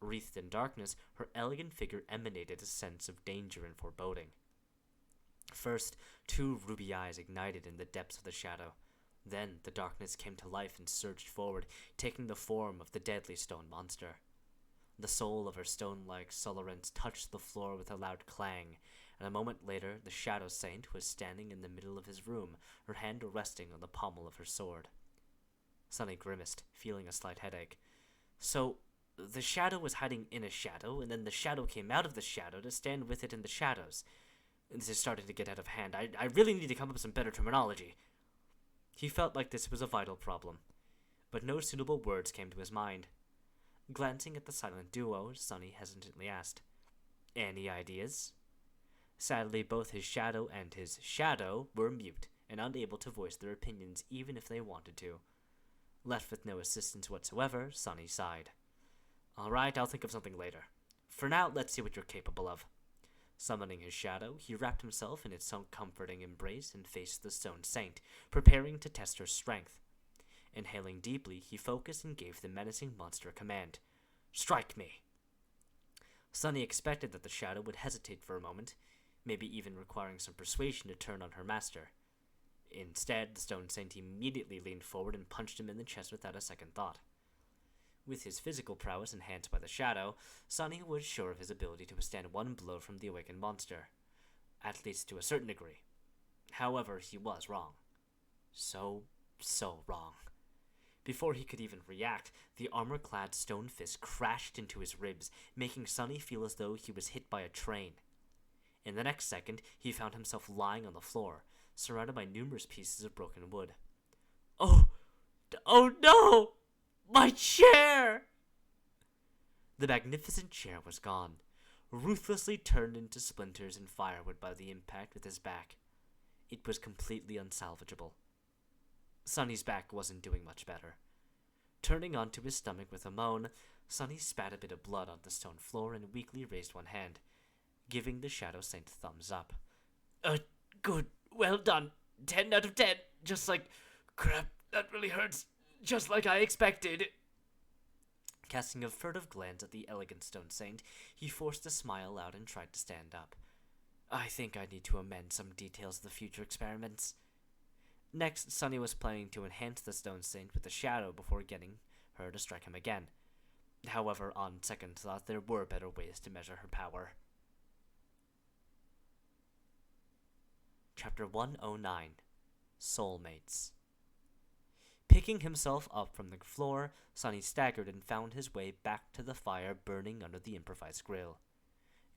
Wreathed in darkness, her elegant figure emanated a sense of danger and foreboding. First, two ruby eyes ignited in the depths of the shadow. Then the darkness came to life and surged forward, taking the form of the deadly stone monster. The sole of her stone-like solarence touched the floor with a loud clang, and a moment later the Shadow Saint was standing in the middle of his room, her hand resting on the pommel of her sword. Sunny grimaced, feeling a slight headache. So, the shadow was hiding in a shadow, and then the shadow came out of the shadow to stand with it in the shadows. This is starting to get out of hand. I really need to come up with some better terminology. He felt like this was a vital problem, but no suitable words came to his mind. Glancing at the silent duo, Sunny hesitantly asked, "Any ideas?" Sadly, both his shadow and his shadow were mute and unable to voice their opinions even if they wanted to. Left with no assistance whatsoever, Sunny sighed. "All right, I'll think of something later. For now, let's see what you're capable of." Summoning his shadow, he wrapped himself in its comforting embrace and faced the Stone Saint, preparing to test her strength. Inhaling deeply, he focused and gave the menacing monster a command. "Strike me!" Sunny expected that the shadow would hesitate for a moment, maybe even requiring some persuasion to turn on her master. Instead, the Stone Saint immediately leaned forward and punched him in the chest without a second thought. With his physical prowess enhanced by the shadow, Sunny was sure of his ability to withstand one blow from the awakened monster, at least to a certain degree. However, he was wrong. So wrong. Before he could even react, the armor-clad stone fist crashed into his ribs, making Sunny feel as though he was hit by a train. In the next second, he found himself lying on the floor, surrounded by numerous pieces of broken wood. Oh no! My chair! The magnificent chair was gone, ruthlessly turned into splinters and firewood by the impact with his back. It was completely unsalvageable. Sunny's back wasn't doing much better. Turning onto his stomach with a moan, Sunny spat a bit of blood on the stone floor and weakly raised one hand, giving the Shadow Saint a thumbs up. Good, well done. 10 out of 10. Just like, crap, that really hurts. Just like I expected. Casting a furtive glance at the elegant Stone Saint, he forced a smile out and tried to stand up. I think I need to amend some details of the future experiments. Next, Sunny was planning to enhance the Stone Saint with a shadow before getting her to strike him again. However, on second thought, there were better ways to measure her power. Chapter 109 Soulmates. Picking himself up from the floor, Sunny staggered and found his way back to the fire burning under the improvised grill.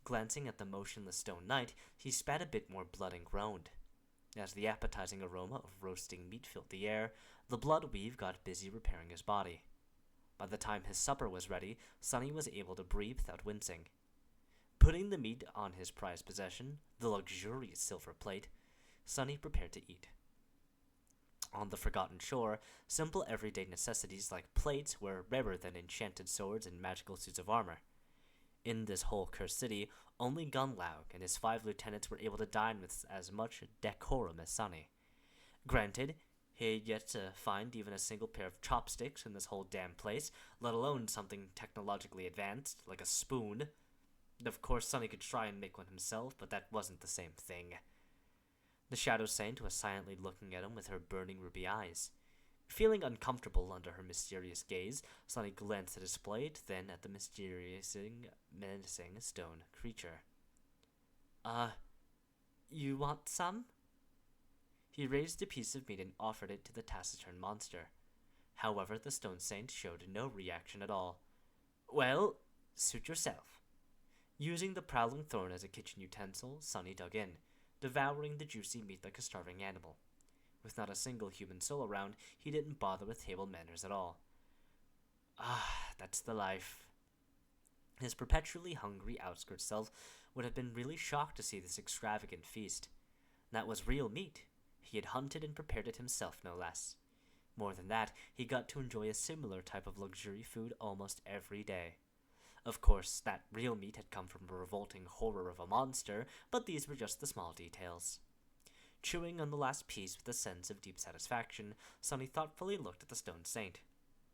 Glancing at the motionless stone knight, he spat a bit more blood and groaned. As the appetizing aroma of roasting meat filled the air, the blood weave got busy repairing his body. By the time his supper was ready, Sunny was able to breathe without wincing. Putting the meat on his prized possession, the luxurious silver plate, Sunny prepared to eat. On the Forgotten Shore, simple everyday necessities like plates were rarer than enchanted swords and magical suits of armor. In this whole cursed city, only Gunlaug and his 5 lieutenants were able to dine with as much decorum as Sunny. Granted, he had yet to find even a single pair of chopsticks in this whole damn place, let alone something technologically advanced, like a spoon. Of course, Sunny could try and make one himself, but that wasn't the same thing. The Shadow Saint was silently looking at him with her burning ruby eyes. Feeling uncomfortable under her mysterious gaze, Sunny glanced at his plate, then at the menacing stone creature. You want some? He raised a piece of meat and offered it to the taciturn monster. However, the Stone Saint showed no reaction at all. Well, suit yourself. Using the prowling thorn as a kitchen utensil, Sunny dug in, devouring the juicy meat like a starving animal. With not a single human soul around, he didn't bother with table manners at all. That's the life. His perpetually hungry outskirt self would have been really shocked to see this extravagant feast. That was real meat. He had hunted and prepared it himself, no less. More than that, he got to enjoy a similar type of luxury food almost every day. Of course, that real meat had come from a revolting horror of a monster, but these were just the small details. Chewing on the last piece with a sense of deep satisfaction, Sunny thoughtfully looked at the Stone Saint.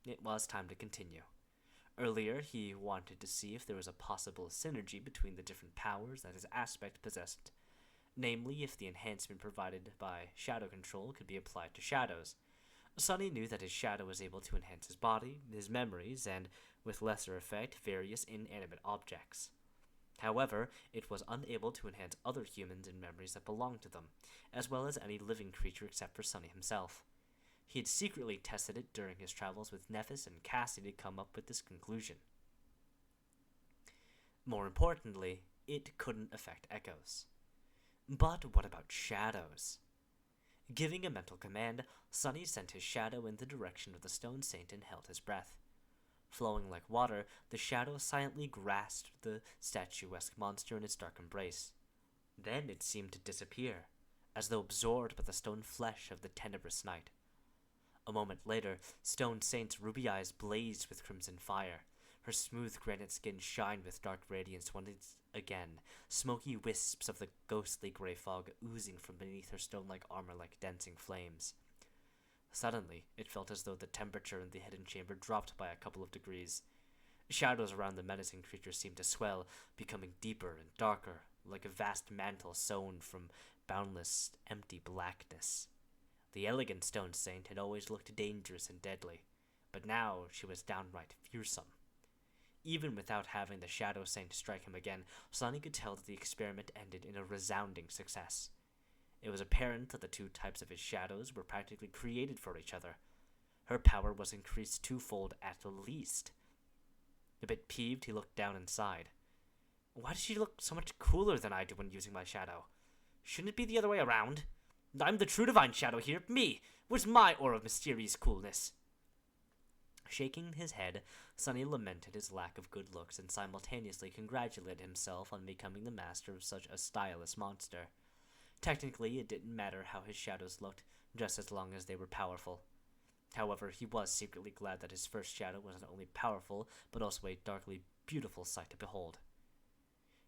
It was time to continue. Earlier, he wanted to see if there was a possible synergy between the different powers that his aspect possessed. namely if the enhancement provided by shadow control could be applied to shadows. Sonny knew that his shadow was able to enhance his body, his memories, and, with lesser effect, various inanimate objects. However, it was unable to enhance other humans and memories that belonged to them, as well as any living creature except for Sonny himself. He had secretly tested it during his travels with Nephis and Cassie to come up with this conclusion. More importantly, it couldn't affect echoes. But what about shadows? Giving a mental command, Sonny sent his shadow in the direction of the stone saint and held his breath. Flowing like water, the shadow silently grasped the statuesque monster in its dark embrace. Then it seemed to disappear, as though absorbed by the stone flesh of the tenebrous night. A moment later, Stone Saint's ruby eyes blazed with crimson fire. Her smooth granite skin shined with dark radiance once again, smoky wisps of the ghostly gray fog oozing from beneath her stone-like armor like dancing flames. Suddenly, it felt as though the temperature in the hidden chamber dropped by a couple of degrees. Shadows around the menacing creature seemed to swell, becoming deeper and darker, like a vast mantle sewn from boundless, empty blackness. The elegant stone saint had always looked dangerous and deadly, but now she was downright fearsome. Even without having the shadow saint strike him again, Sonny could tell that the experiment ended in a resounding success. It was apparent that the two types of his shadows were practically created for each other. Her power was increased twofold at least. A bit peeved, he looked down inside. Why does she look so much cooler than I do when using my shadow? Shouldn't it be the other way around? I'm the true divine shadow here, me! Where's my aura of mysterious coolness? Shaking his head, Sonny lamented his lack of good looks and simultaneously congratulated himself on becoming the master of such a styleless monster. Technically, it didn't matter how his shadows looked, just as long as they were powerful. However, he was secretly glad that his first shadow was not only powerful, but also a darkly beautiful sight to behold.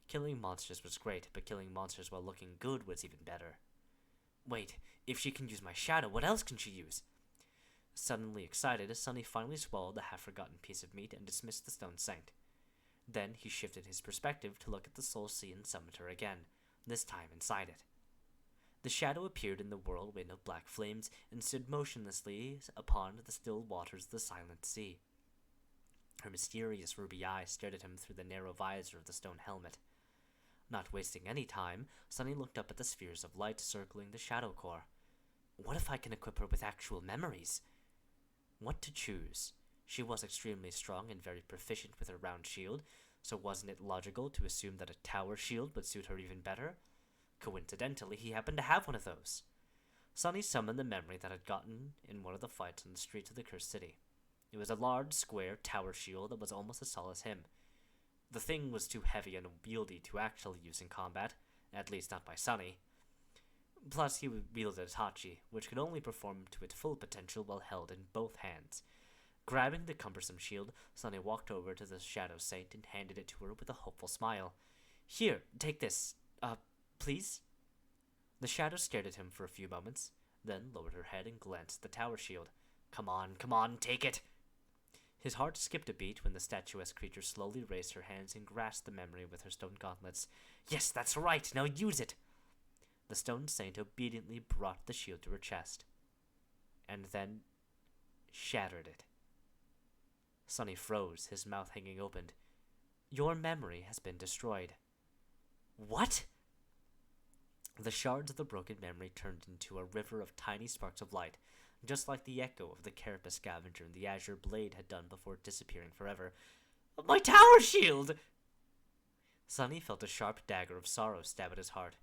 Killing monsters was great, but killing monsters while looking good was even better. Wait, if she can use my shadow, what else can she use? Suddenly excited, Sonny finally swallowed the half-forgotten piece of meat and dismissed the stone saint. Then he shifted his perspective to look at the soul sea and summoned her again, this time inside it. The shadow appeared in the whirlwind of black flames and stood motionlessly upon the still waters of the silent sea. Her mysterious ruby eyes stared at him through the narrow visor of the stone helmet. Not wasting any time, Sonny looked up at the spheres of light circling the shadow core. What if I can equip her with actual memories? What to choose? She was extremely strong and very proficient with her round shield, so wasn't it logical to assume that a tower shield would suit her even better? Coincidentally, he happened to have one of those. Sonny summoned the memory that had gotten in one of the fights on the streets of the cursed city. It was a large, square tower shield that was almost as tall as him. The thing was too heavy and unwieldy to actually use in combat, at least not by Sonny. Plus, he wielded a Tachi, which could only perform to its full potential while held in both hands. Grabbing the cumbersome shield, Sonny walked over to the Shadow Saint and handed it to her with a hopeful smile. Here, take this. Please? The shadow stared at him for a few moments, then lowered her head and glanced at the tower shield. Come on, take it! His heart skipped a beat when the statuesque creature slowly raised her hands and grasped the memory with her stone gauntlets. Yes, that's right, now use it! The stone saint obediently brought the shield to her chest, and then shattered it. Sonny froze, his mouth hanging open. Your memory has been destroyed. What? The shards of the broken memory turned into a river of tiny sparks of light, just like the echo of the carapace scavenger in the azure blade had done before disappearing forever. My tower shield! Sonny felt a sharp dagger of sorrow stab at his heart.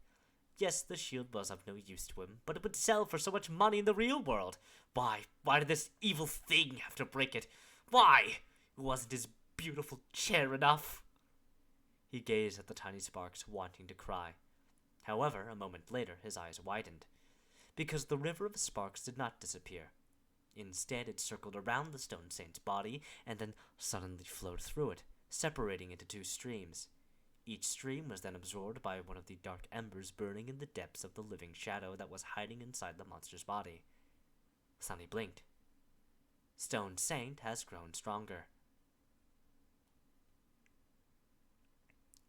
Yes, the shield was of no use to him, but it would sell for so much money in the real world. Why did this evil thing have to break it? Why? Wasn't his beautiful chair enough? He gazed at the tiny sparks, wanting to cry. However, a moment later, his eyes widened, because the river of sparks did not disappear. Instead, it circled around the stone saint's body and then suddenly flowed through it, separating into two streams. Each stream was then absorbed by one of the dark embers burning in the depths of the living shadow that was hiding inside the monster's body. Sonny blinked. Stone Saint has grown stronger.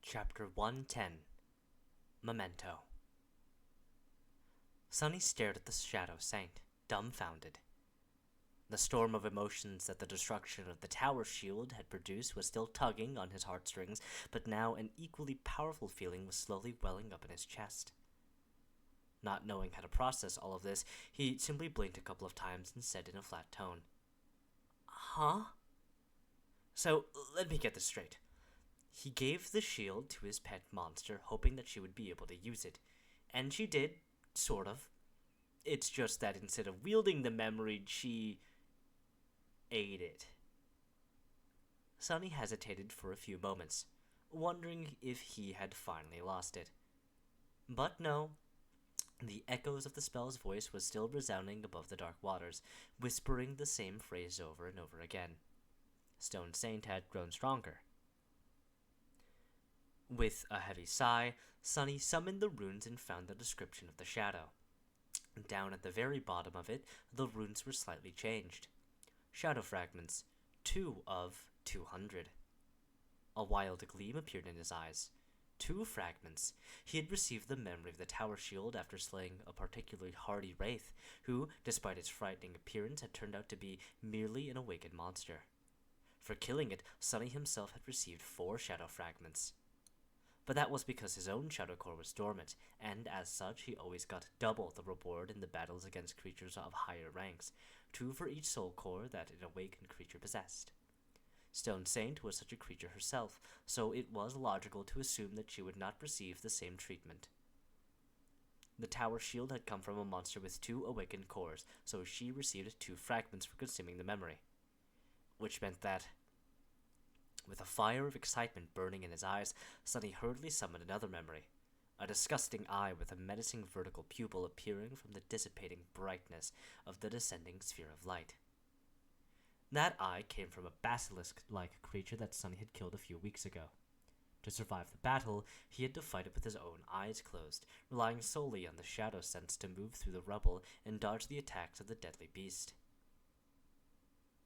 Chapter 110. Memento. Sunny stared at the Shadow Saint, dumbfounded. The storm of emotions that the destruction of the tower shield had produced was still tugging on his heartstrings, but now an equally powerful feeling was slowly welling up in his chest. Not knowing how to process all of this, he simply blinked a couple of times and said in a flat tone, "Huh?" "So, let me get this straight. He gave the shield to his pet monster, hoping that she would be able to use it. And she did, sort of. It's just that instead of wielding the memory, she ate it." Sunny hesitated for a few moments, wondering if he had finally lost it. But no. The echoes of the spell's voice was still resounding above the dark waters, whispering the same phrase over and over again. Stone Saint had grown stronger. With a heavy sigh, Sunny summoned the runes and found the description of the shadow. Down at the very bottom of it, the runes were slightly changed. Shadow fragments, 2 of 200. A wild gleam appeared in his eyes. 2 fragments. He had received the memory of the tower shield after slaying a particularly hardy wraith, who, despite its frightening appearance, had turned out to be merely an awakened monster. For killing it, Sunny himself had received 4 shadow fragments. But that was because his own shadow core was dormant, and as such he always got double the reward in the battles against creatures of higher ranks, 2 for each soul core that an awakened creature possessed. Stone Saint was such a creature herself, so it was logical to assume that she would not receive the same treatment. The tower shield had come from a monster with 2 awakened cores, so she received 2 fragments for consuming the memory. Which meant that, with a fire of excitement burning in his eyes, Sunny hurriedly summoned another memory, a disgusting eye with a menacing vertical pupil appearing from the dissipating brightness of the descending sphere of light. That eye came from a basilisk-like creature that Sunny had killed a few weeks ago. To survive the battle, he had to fight it with his own eyes closed, relying solely on the shadow sense to move through the rubble and dodge the attacks of the deadly beast.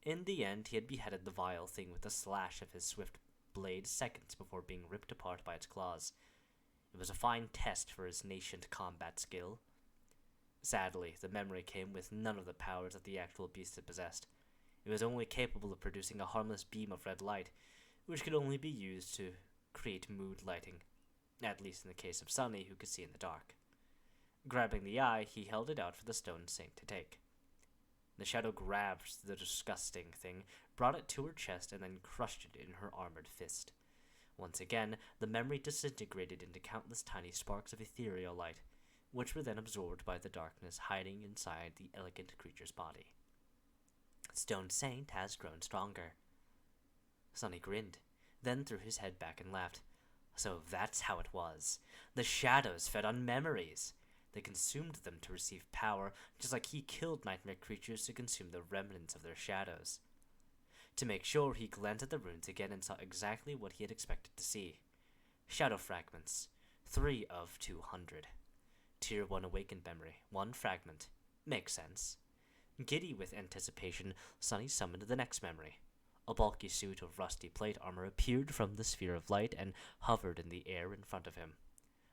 In the end, he had beheaded the vile thing with a slash of his swift blade seconds before being ripped apart by its claws. It was a fine test for his nascent combat skill. Sadly, the memory came with none of the powers that the actual beast had possessed. It was only capable of producing a harmless beam of red light, which could only be used to create mood lighting, at least in the case of Sunny, who could see in the dark. Grabbing the eye, he held it out for the Stone Saint to take. The shadow grabbed the disgusting thing, brought it to her chest, and then crushed it in her armored fist. Once again, the memory disintegrated into countless tiny sparks of ethereal light, which were then absorbed by the darkness hiding inside the elegant creature's body. Stone Saint has grown stronger. Sunny grinned, then threw his head back and laughed. So that's how it was. The shadows fed on memories. They consumed them to receive power, just like he killed nightmare creatures to consume the remnants of their shadows. To make sure, he glanced at the runes again and saw exactly what he had expected to see. Shadow fragments, 3 of 200. Tier 1 awakened memory, 1 fragment. Makes sense. Giddy with anticipation, Sunny summoned the next memory. A bulky suit of rusty plate armor appeared from the sphere of light and hovered in the air in front of him.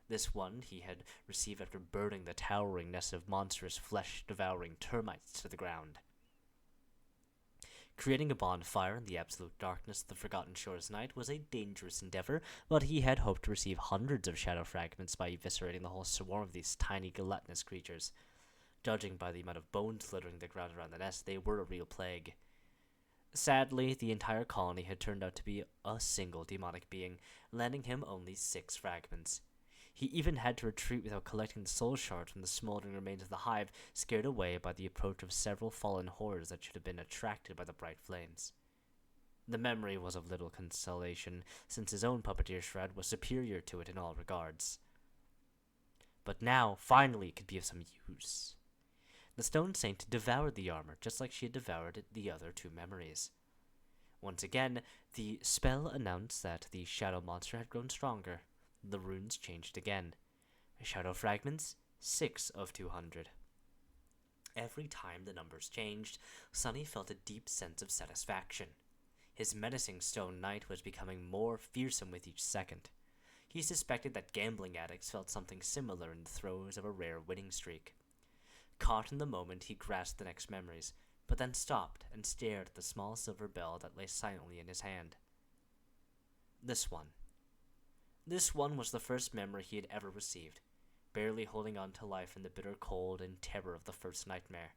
This one he had received after burning the towering nest of monstrous flesh-devouring termites to the ground. Creating a bonfire in the absolute darkness of the Forgotten Shores night was a dangerous endeavor, but he had hoped to receive hundreds of shadow fragments by eviscerating the whole swarm of these tiny gelatinous creatures. Judging by the amount of bones littering the ground around the nest, they were a real plague. Sadly, the entire colony had turned out to be a single demonic being, landing him only 6 fragments. He even had to retreat without collecting the soul shards from the smoldering remains of the hive, scared away by the approach of several fallen horrors that should have been attracted by the bright flames. The memory was of little consolation, since his own puppeteer shroud was superior to it in all regards. But now, finally, it could be of some use. The Stone Saint devoured the armor, just like she had devoured the other 2 memories. Once again, the spell announced that the shadow monster had grown stronger. The runes changed again. Shadow fragments, 6 of 200. Every time the numbers changed, Sunny felt a deep sense of satisfaction. His menacing stone knight was becoming more fearsome with each second. He suspected that gambling addicts felt something similar in the throes of a rare winning streak. Caught in the moment, he grasped the next memories, but then stopped and stared at the small silver bell that lay silently in his hand. This one. This one was the first memory he had ever received, barely holding on to life in the bitter cold and terror of the first nightmare.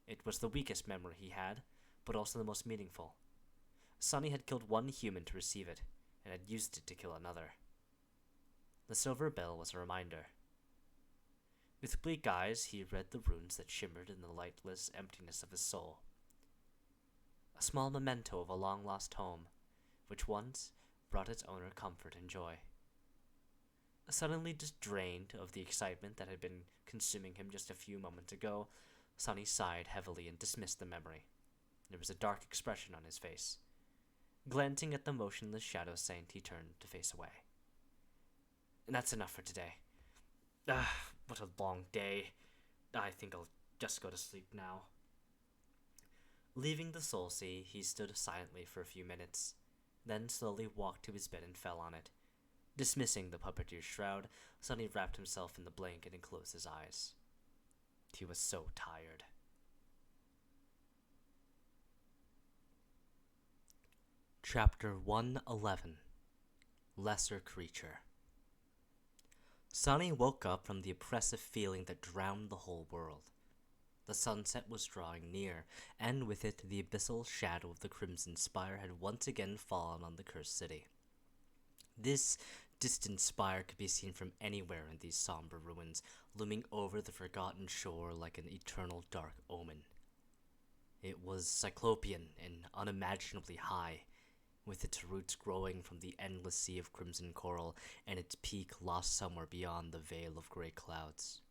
It was the weakest memory he had, but also the most meaningful. Sonny had killed one human to receive it, and had used it to kill another. The silver bell was a reminder. With bleak eyes, he read the runes that shimmered in the lightless emptiness of his soul. A small memento of a long-lost home, which once brought its owner comfort and joy. Suddenly just drained of the excitement that had been consuming him just a few moments ago, Sonny sighed heavily and dismissed the memory. There was a dark expression on his face. Glancing at the motionless shadow saint, he turned to face away. That's enough for today. What a long day. I think I'll just go to sleep now. Leaving the soul sea, he stood silently for a few minutes, then slowly walked to his bed and fell on it. Dismissing the puppeteer's shroud, Sonny wrapped himself in the blanket and closed his eyes. He was so tired. Chapter 111. Lesser Creature. Sonny woke up from the oppressive feeling that drowned the whole world. The sunset was drawing near, and with it the abyssal shadow of the Crimson Spire had once again fallen on the cursed city. This distant spire could be seen from anywhere in these somber ruins, looming over the forgotten shore like an eternal dark omen. It was cyclopean and unimaginably high, with its roots growing from the endless sea of crimson coral, and its peak lost somewhere beyond the veil of gray clouds.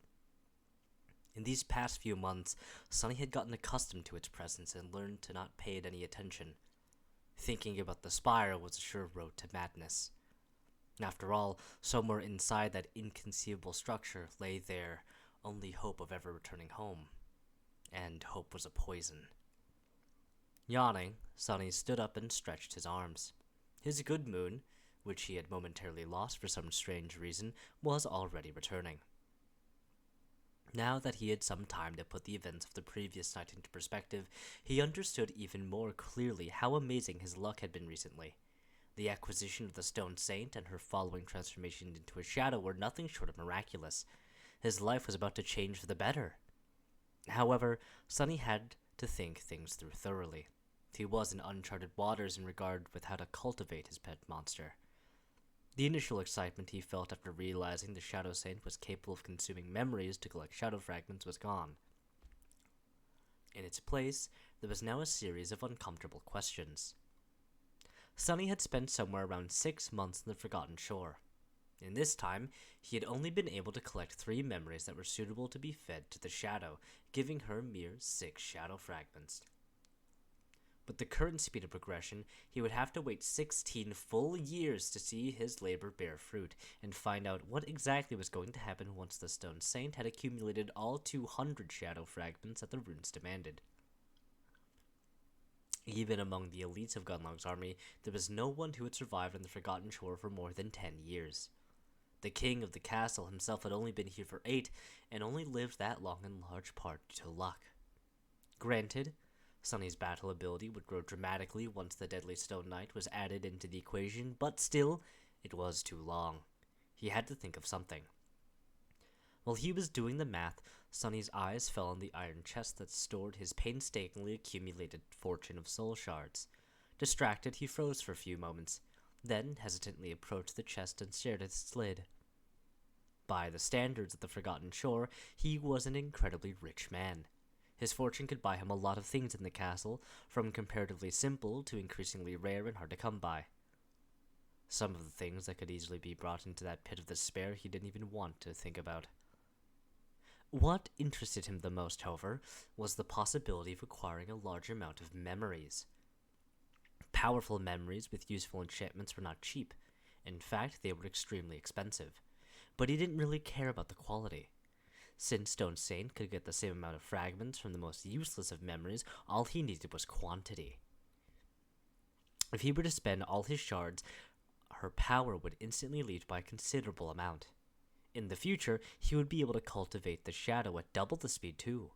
In these past few months, Sonny had gotten accustomed to its presence and learned to not pay it any attention. Thinking about the spire was a sure road to madness. After all, somewhere inside that inconceivable structure lay their only hope of ever returning home. And hope was a poison. Yawning, Sonny stood up and stretched his arms. His good mood, which he had momentarily lost for some strange reason, was already returning. Now that he had some time to put the events of the previous night into perspective, he understood even more clearly how amazing his luck had been recently. The acquisition of the Stone Saint and her following transformation into a shadow were nothing short of miraculous. His life was about to change for the better. However, Sonny had to think things through thoroughly. He was in uncharted waters in regard with how to cultivate his pet monster. The initial excitement he felt after realizing the Shadow Saint was capable of consuming memories to collect shadow fragments was gone. In its place, there was now a series of uncomfortable questions. Sonny had spent somewhere around 6 months on the Forgotten Shore. In this time, he had only been able to collect 3 memories that were suitable to be fed to the Shadow, giving her mere 6 shadow fragments. With the current speed of progression, he would have to wait 16 full years to see his labor bear fruit, and find out what exactly was going to happen once the Stone Saint had accumulated all 200 shadow fragments that the runes demanded. Even among the elites of Gunlog's army, there was no one who had survived on the Forgotten Shore for more than 10 years. The king of the castle himself had only been here for 8, and only lived that long in large part due to luck. Granted, Sonny's battle ability would grow dramatically once the Deadly Stone Knight was added into the equation, but still, it was too long. He had to think of something. While he was doing the math, Sonny's eyes fell on the iron chest that stored his painstakingly accumulated fortune of soul shards. Distracted, he froze for a few moments, then hesitantly approached the chest and stared at its lid. By the standards of the Forgotten Shore, he was an incredibly rich man. His fortune could buy him a lot of things in the castle, from comparatively simple to increasingly rare and hard to come by. Some of the things that could easily be brought into that pit of despair he didn't even want to think about. What interested him the most, however, was the possibility of acquiring a large amount of memories. Powerful memories with useful enchantments were not cheap. In fact, they were extremely expensive. But he didn't really care about the quality. Since Stone Saint could get the same amount of fragments from the most useless of memories, all he needed was quantity. If he were to spend all his shards, her power would instantly leave by a considerable amount. In the future, he would be able to cultivate the shadow at double the speed too.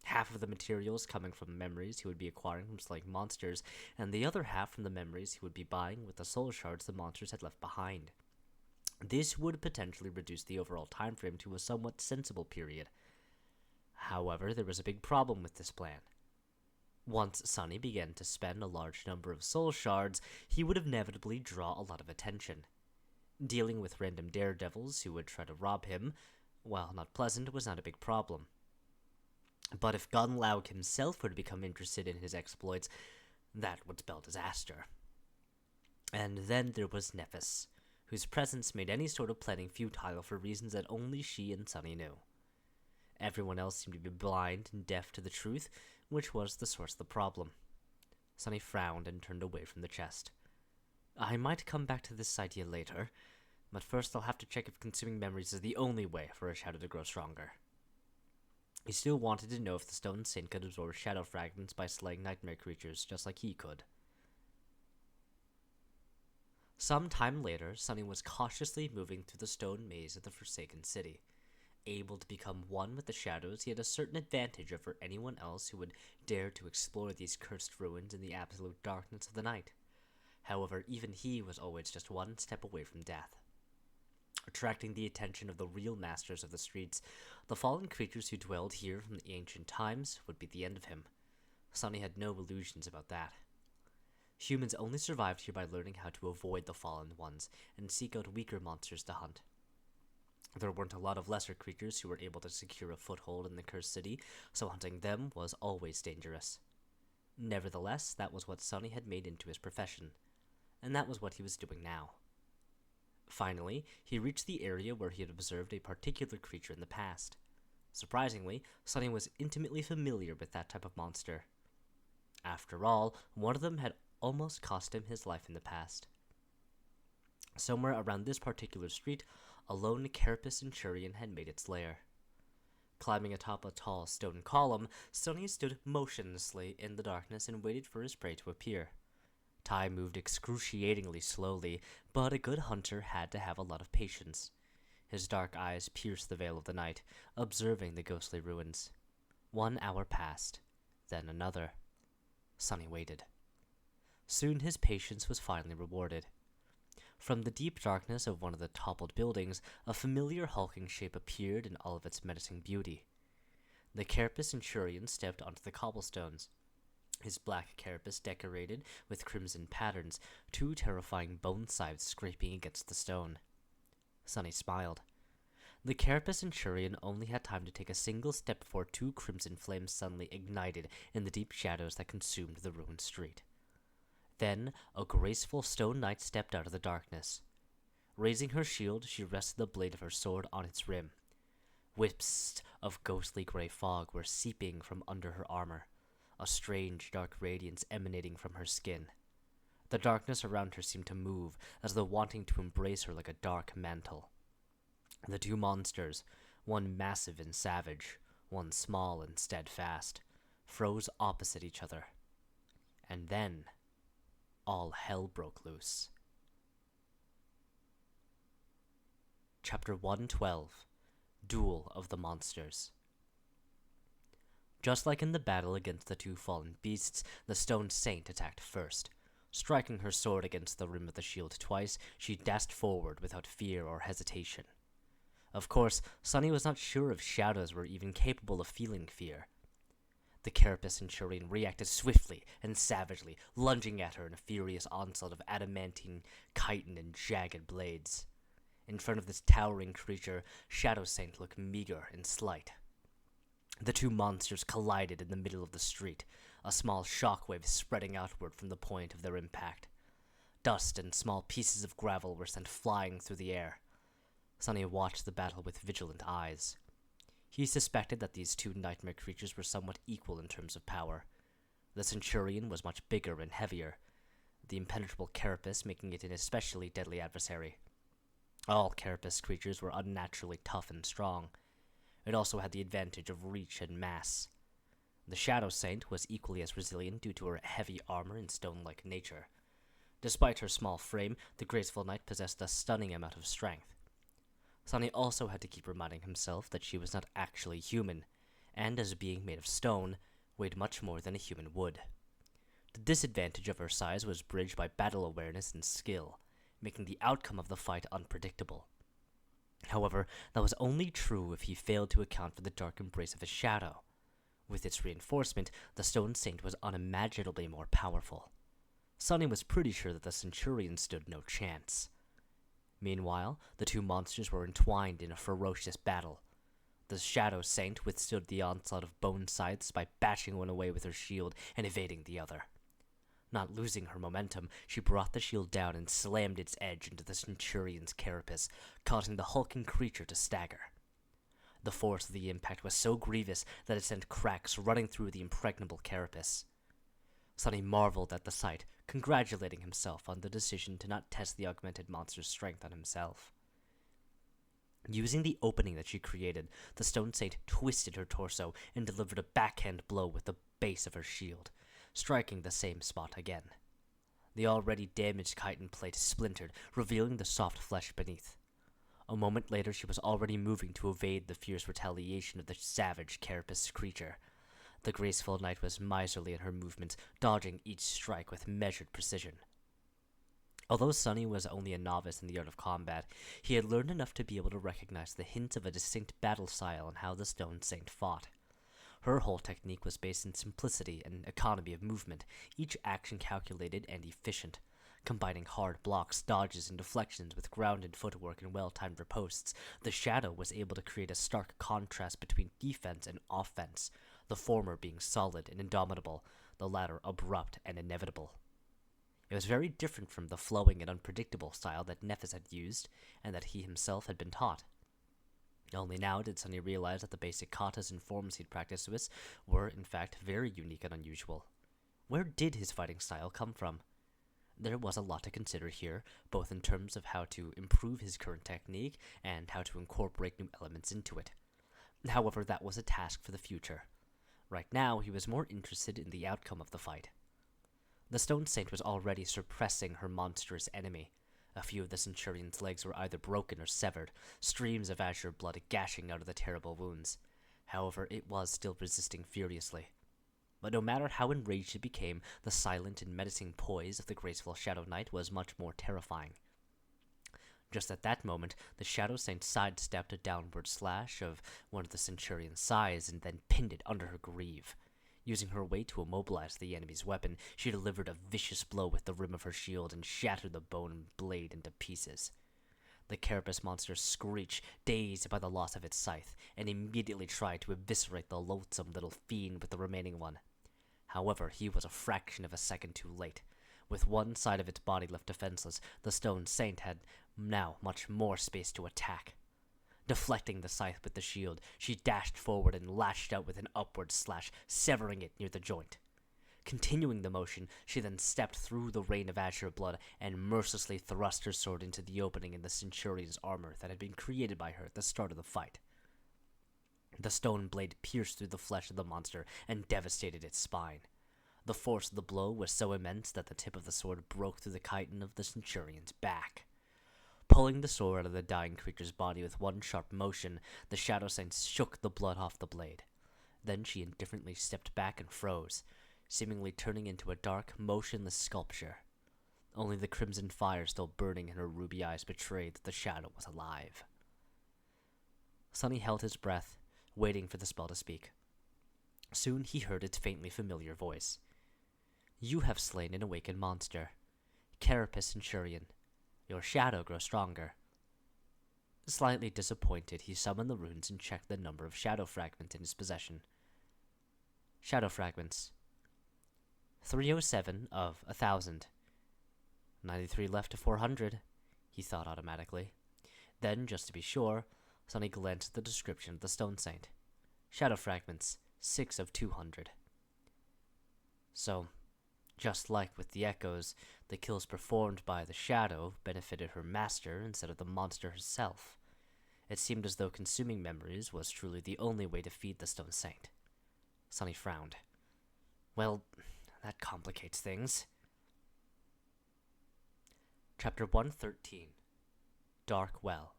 Half of the materials coming from memories he would be acquiring from slaying monsters, and the other half from the memories he would be buying with the soul shards the monsters had left behind. This would potentially reduce the overall time frame to a somewhat sensible period. However, there was a big problem with this plan. Once Sonny began to spend a large number of soul shards, he would inevitably draw a lot of attention. Dealing with random daredevils who would try to rob him, while not pleasant, was not a big problem. But if Gunlaug himself were to become interested in his exploits, that would spell disaster. And then there was Nephis, whose presence made any sort of planning futile for reasons that only she and Sonny knew. Everyone else seemed to be blind and deaf to the truth, which was the source of the problem. Sonny frowned and turned away from the chest. I might come back to this idea later, but first I'll have to check if consuming memories is the only way for a shadow to grow stronger. He still wanted to know if the stone saint could absorb shadow fragments by slaying nightmare creatures just like he could. Some time later, Sonny was cautiously moving through the stone maze of the Forsaken City. Able to become one with the shadows, he had a certain advantage over anyone else who would dare to explore these cursed ruins in the absolute darkness of the night. However, even he was always just one step away from death. Attracting the attention of the real masters of the streets, the fallen creatures who dwelled here from the ancient times, would be the end of him. Sonny had no illusions about that. Humans only survived here by learning how to avoid the fallen ones and seek out weaker monsters to hunt. There weren't a lot of lesser creatures who were able to secure a foothold in the cursed city, so hunting them was always dangerous. Nevertheless, that was what Sonny had made into his profession, and that was what he was doing now. Finally, he reached the area where he had observed a particular creature in the past. Surprisingly, Sonny was intimately familiar with that type of monster. After all, one of them had almost cost him his life in the past. Somewhere around this particular street, a lone carapace centurion had made its lair. Climbing atop a tall stone column, Sonny stood motionlessly in the darkness and waited for his prey to appear. Time moved excruciatingly slowly, but a good hunter had to have a lot of patience. His dark eyes pierced the veil of the night, observing the ghostly ruins. 1 hour passed, then another. Sonny waited. Soon his patience was finally rewarded. From the deep darkness of one of the toppled buildings, a familiar hulking shape appeared in all of its menacing beauty. The carapace centurion stepped onto the cobblestones, his black carapace decorated with crimson patterns, 2 terrifying bone scythes scraping against the stone. Sonny smiled. The carapace centurion only had time to take a single step before 2 crimson flames suddenly ignited in the deep shadows that consumed the ruined street. Then, a graceful stone knight stepped out of the darkness. Raising her shield, she rested the blade of her sword on its rim. Wisps of ghostly gray fog were seeping from under her armor, a strange dark radiance emanating from her skin. The darkness around her seemed to move, as though wanting to embrace her like a dark mantle. The 2 monsters, one massive and savage, one small and steadfast, froze opposite each other. And then all hell broke loose. Chapter 112, Duel of the Monsters. Just like in the battle against the 2 fallen beasts, the stone saint attacked first. Striking her sword against the rim of the shield twice, she dashed forward without fear or hesitation. Of course, Sonny was not sure if shadows were even capable of feeling fear. The carapace centurion reacted swiftly and savagely, lunging at her in a furious onslaught of adamantine, chitin, and jagged blades. In front of this towering creature, Shadow Saint looked meager and slight. The 2 monsters collided in the middle of the street, a small shockwave spreading outward from the point of their impact. Dust and small pieces of gravel were sent flying through the air. Sonny watched the battle with vigilant eyes. He suspected that these 2 nightmare creatures were somewhat equal in terms of power. The centurion was much bigger and heavier, the impenetrable carapace making it an especially deadly adversary. All carapace creatures were unnaturally tough and strong. It also had the advantage of reach and mass. The Shadow Saint was equally as resilient due to her heavy armor and stone-like nature. Despite her small frame, the graceful knight possessed a stunning amount of strength. Sonny also had to keep reminding himself that she was not actually human, and as a being made of stone, weighed much more than a human would. The disadvantage of her size was bridged by battle awareness and skill, making the outcome of the fight unpredictable. However, that was only true if he failed to account for the dark embrace of his shadow. With its reinforcement, the Stone Saint was unimaginably more powerful. Sonny was pretty sure that the Centurion stood no chance. Meanwhile, the two monsters were entwined in a ferocious battle. The Shadow Saint withstood the onslaught of bone scythes by bashing one away with her shield and evading the other. Not losing her momentum, she brought the shield down and slammed its edge into the Centurion's carapace, causing the hulking creature to stagger. The force of the impact was so grievous that it sent cracks running through the impregnable carapace. Sonny marveled at the sight, congratulating himself on the decision to not test the augmented monster's strength on himself. Using the opening that she created, the Stone Saint twisted her torso and delivered a backhand blow with the base of her shield, striking the same spot again. The already damaged chitin plate splintered, revealing the soft flesh beneath. A moment later, she was already moving to evade the fierce retaliation of the savage carapace creature. The graceful knight was miserly in her movements, dodging each strike with measured precision. Although Sonny was only a novice in the art of combat, he had learned enough to be able to recognize the hints of a distinct battle style in how the Stone Saint fought. Her whole technique was based in simplicity and economy of movement, each action calculated and efficient. Combining hard blocks, dodges, and deflections with grounded footwork and well-timed riposts, the Shadow was able to create a stark contrast between defense and offense, the former being solid and indomitable, the latter abrupt and inevitable. It was very different from the flowing and unpredictable style that Nephis had used, and that he himself had been taught. Only now did Sonny realize that the basic katas and forms he'd practiced with were, in fact, very unique and unusual. Where did his fighting style come from? There was a lot to consider here, both in terms of how to improve his current technique and how to incorporate new elements into it. However, that was a task for the future. Right now, he was more interested in the outcome of the fight. The Stone Saint was already suppressing her monstrous enemy. A few of the Centurion's legs were either broken or severed, streams of azure blood gashing out of the terrible wounds. However, it was still resisting furiously. But no matter how enraged it became, the silent and menacing poise of the graceful Shadow Knight was much more terrifying. Just at that moment, the Shadow Saint sidestepped a downward slash of one of the Centurion's thighs and then pinned it under her greave. Using her weight to immobilize the enemy's weapon, she delivered a vicious blow with the rim of her shield and shattered the bone blade into pieces. The carapace monster screeched, dazed by the loss of its scythe, and immediately tried to eviscerate the loathsome little fiend with the remaining one. However, he was a fraction of a second too late. With one side of its body left defenseless, the Stone Saint had now much more space to attack. Deflecting the scythe with the shield, she dashed forward and lashed out with an upward slash, severing it near the joint. Continuing the motion, she then stepped through the rain of azure blood and mercilessly thrust her sword into the opening in the Centurion's armor that had been created by her at the start of the fight. The stone blade pierced through the flesh of the monster and devastated its spine. The force of the blow was so immense that the tip of the sword broke through the chitin of the Centurion's back. Pulling the sword out of the dying creature's body with one sharp motion, the Shadow Saint shook the blood off the blade. Then she indifferently stepped back and froze, seemingly turning into a dark, motionless sculpture. Only the crimson fire still burning in her ruby eyes betrayed that the shadow was alive. Sonny held his breath, waiting for the spell to speak. Soon he heard its faintly familiar voice. "You have slain an awakened monster. Carapace Centurion. Your shadow grows stronger." Slightly disappointed, he summoned the runes and checked the number of shadow fragments in his possession. Shadow fragments. 307 of 1,000. 93 left to 400, he thought automatically. Then, just to be sure, Sonny glanced at the description of the Stone Saint. Shadow fragments, 6 of 200. So, just like with the echoes, the kills performed by the shadow benefited her master instead of the monster herself. It seemed as though consuming memories was truly the only way to feed the Stone Saint. Sonny frowned. Well, that complicates things. Chapter 113. Dark Well.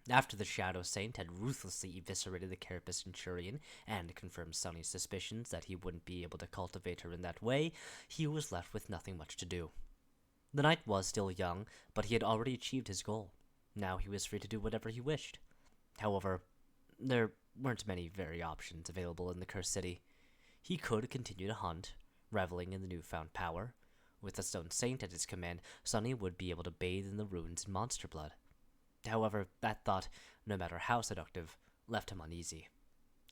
After the Shadow Saint had ruthlessly eviscerated the Carapace Centurion and confirmed Sonny's suspicions that he wouldn't be able to cultivate her in that way, he was left with nothing much to do. The knight was still young, but he had already achieved his goal. Now he was free to do whatever he wished. However, there weren't many very options available in the Cursed City. He could continue to hunt, reveling in the newfound power. With the Stone Saint at his command, Sonny would be able to bathe in the ruins in monster blood. However, that thought, no matter how seductive, left him uneasy.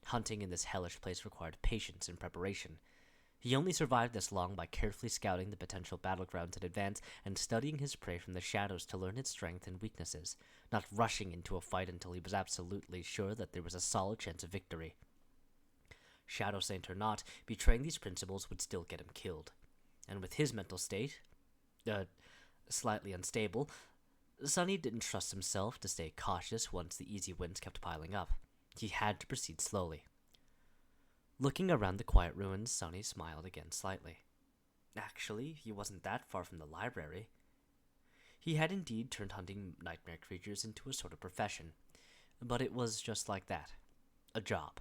Hunting in this hellish place required patience and preparation. He only survived this long by carefully scouting the potential battlegrounds in advance and studying his prey from the shadows to learn its strength and weaknesses, not rushing into a fight until he was absolutely sure that there was a solid chance of victory. Shadow Saint or not, betraying these principles would still get him killed. And with his mental state, slightly unstable, Sonny didn't trust himself to stay cautious once the easy wins kept piling up. He had to proceed slowly. Looking around the quiet ruins, Sonny smiled again slightly. Actually, he wasn't that far from the library. He had indeed turned hunting nightmare creatures into a sort of profession, but it was just like that. A job.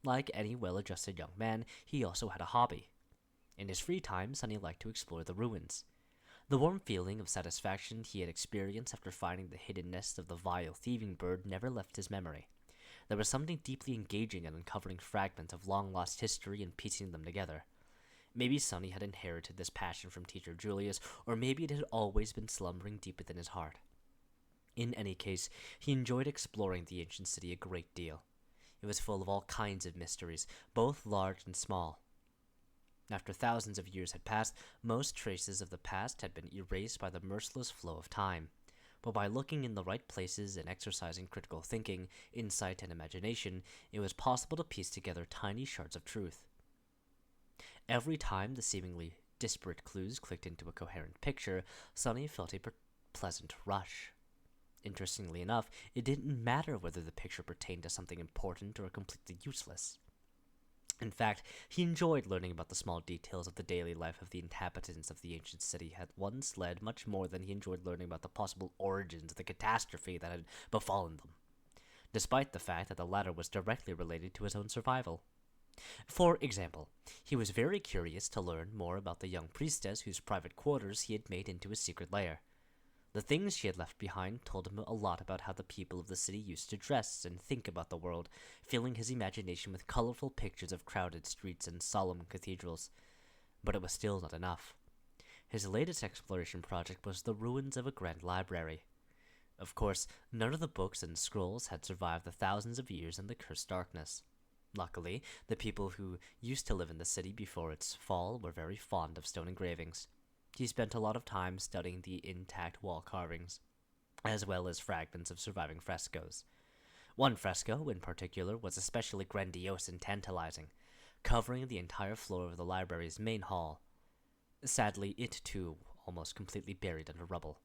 Like any well-adjusted young man, he also had a hobby. In his free time, Sonny liked to explore the ruins. The warm feeling of satisfaction he had experienced after finding the hidden nest of the vile thieving bird never left his memory. There was something deeply engaging in uncovering fragments of long-lost history and piecing them together. Maybe Sonny had inherited this passion from teacher Julius, or maybe it had always been slumbering deep within his heart. In any case, he enjoyed exploring the ancient city a great deal. It was full of all kinds of mysteries, both large and small. After thousands of years had passed, most traces of the past had been erased by the merciless flow of time. But by looking in the right places and exercising critical thinking, insight, and imagination, it was possible to piece together tiny shards of truth. Every time the seemingly disparate clues clicked into a coherent picture, Sonny felt a pleasant rush. Interestingly enough, it didn't matter whether the picture pertained to something important or completely useless. In fact, he enjoyed learning about the small details of the daily life of the inhabitants of the ancient city had once led much more than he enjoyed learning about the possible origins of the catastrophe that had befallen them, despite the fact that the latter was directly related to his own survival. For example, he was very curious to learn more about the young priestess whose private quarters he had made into a secret lair. The things she had left behind told him a lot about how the people of the city used to dress and think about the world, filling his imagination with colorful pictures of crowded streets and solemn cathedrals. But it was still not enough. His latest exploration project was the ruins of a grand library. Of course, none of the books and scrolls had survived the thousands of years in the cursed darkness. Luckily, the people who used to live in the city before its fall were very fond of stone engravings. He spent a lot of time studying the intact wall carvings, as well as fragments of surviving frescoes. One fresco, in particular, was especially grandiose and tantalizing, covering the entire floor of the library's main hall. Sadly, it too almost completely buried under rubble.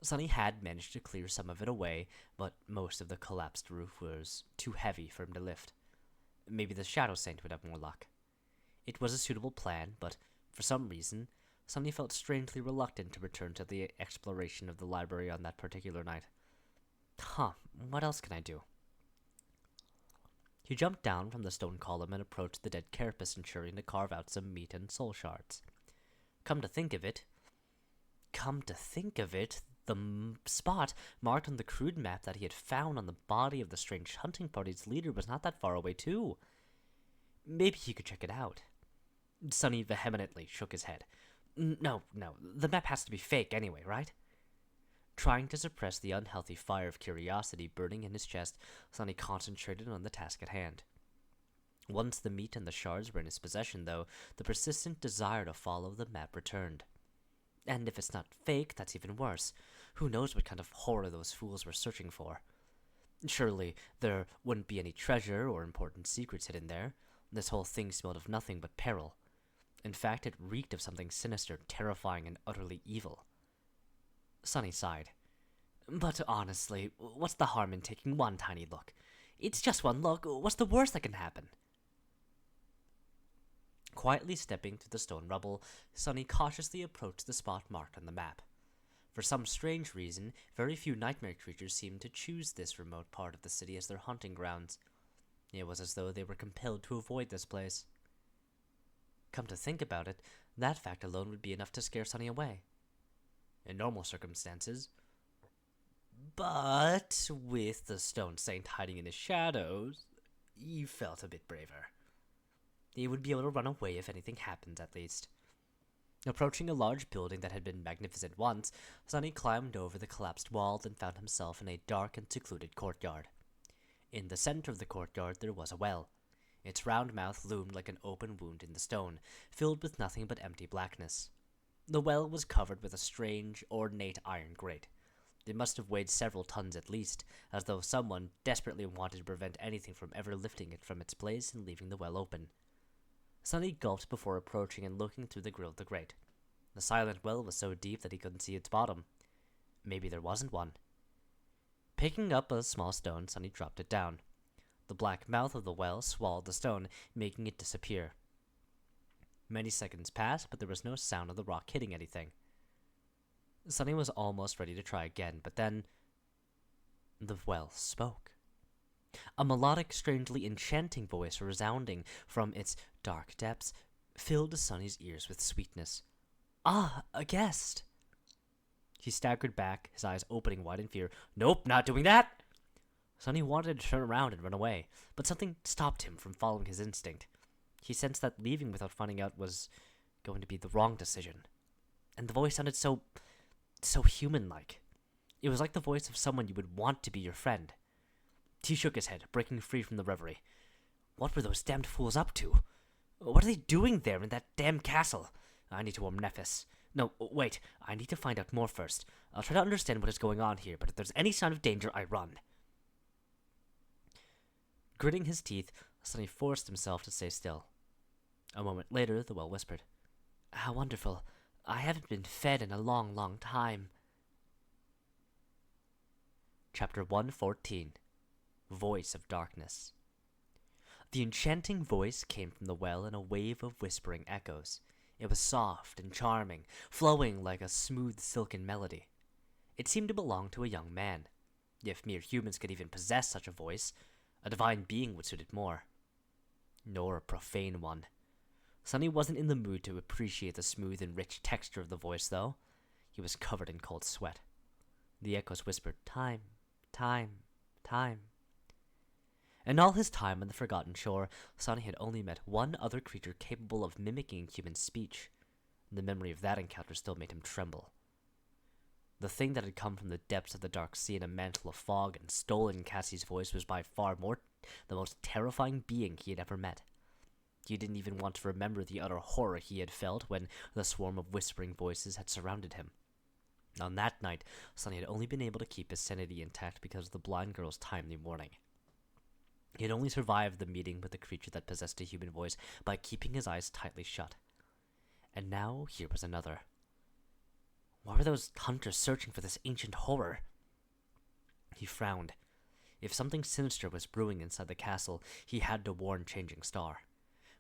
Sonny had managed to clear some of it away, but most of the collapsed roof was too heavy for him to lift. Maybe the Shadow Saint would have more luck. It was a suitable plan, but for some reason, Sonny felt strangely reluctant to return to the exploration of the library on that particular night. What else can I do? He jumped down from the stone column and approached the dead Carapace Centurion to carve out some meat and soul shards. Come to think of it, the spot marked on the crude map that he had found on the body of the strange hunting party's leader was not that far away, too. Maybe he could check it out. Sonny vehemently shook his head. No, the map has to be fake anyway, right? Trying to suppress the unhealthy fire of curiosity burning in his chest, Sonny concentrated on the task at hand. Once the meat and the shards were in his possession, though, the persistent desire to follow the map returned. And if it's not fake, that's even worse. Who knows what kind of horror those fools were searching for? Surely there wouldn't be any treasure or important secrets hidden there. This whole thing smelled of nothing but peril. In fact, it reeked of something sinister, terrifying, and utterly evil. Sonny sighed. But honestly, what's the harm in taking one tiny look? It's just one look. What's the worst that can happen? Quietly stepping through the stone rubble, Sonny cautiously approached the spot marked on the map. For some strange reason, very few nightmare creatures seemed to choose this remote part of the city as their hunting grounds. It was as though they were compelled to avoid this place. Come to think about it, that fact alone would be enough to scare Sunny away. In normal circumstances. But with the stone saint hiding in the shadows, he felt a bit braver. He would be able to run away if anything happened, at least. Approaching a large building that had been magnificent once, Sunny climbed over the collapsed wall and found himself in a dark and secluded courtyard. In the center of the courtyard there was a well. Its round mouth loomed like an open wound in the stone, filled with nothing but empty blackness. The well was covered with a strange, ornate iron grate. It must have weighed several tons at least, as though someone desperately wanted to prevent anything from ever lifting it from its place and leaving the well open. Sunny gulped before approaching and looking through the grill of the grate. The silent well was so deep that he couldn't see its bottom. Maybe there wasn't one. Picking up a small stone, Sunny dropped it down. The black mouth of the well swallowed the stone, making it disappear. Many seconds passed, but there was no sound of the rock hitting anything. Sunny was almost ready to try again, but then the well spoke. A melodic, strangely enchanting voice resounding from its dark depths filled Sunny's ears with sweetness. "Ah, a guest!" He staggered back, his eyes opening wide in fear. "Nope, not doing that!" Sunny wanted to turn around and run away, but something stopped him from following his instinct. He sensed that leaving without finding out was going to be the wrong decision. And the voice sounded so human-like. It was like the voice of someone you would want to be your friend. He shook his head, breaking free from the reverie. What were those damned fools up to? What are they doing there in that damn castle? I need to warn Nephis. No, wait, I need to find out more first. I'll try to understand what is going on here, but if there's any sign of danger, I run. Gritting his teeth, Sunny forced himself to stay still. A moment later, the well whispered, "How wonderful. I haven't been fed in a long, long time." Chapter 114. Voice of Darkness. The enchanting voice came from the well in a wave of whispering echoes. It was soft and charming, flowing like a smooth silken melody. It seemed to belong to a young man. If mere humans could even possess such a voice, a divine being would suit it more. Nor a profane one. Sunny wasn't in the mood to appreciate the smooth and rich texture of the voice, though. He was covered in cold sweat. The echoes whispered, "Time, time, time." In all his time on the Forgotten Shore, Sunny had only met one other creature capable of mimicking human speech. The memory of that encounter still made him tremble. The thing that had come from the depths of the dark sea in a mantle of fog and stolen Cassie's voice was by far the most terrifying being he had ever met. He didn't even want to remember the utter horror he had felt when the swarm of whispering voices had surrounded him. On that night, Sunny had only been able to keep his sanity intact because of the blind girl's timely warning. He had only survived the meeting with the creature that possessed a human voice by keeping his eyes tightly shut. And now here was another. Why were those hunters searching for this ancient horror? He frowned. If something sinister was brewing inside the castle, he had to warn Changing Star.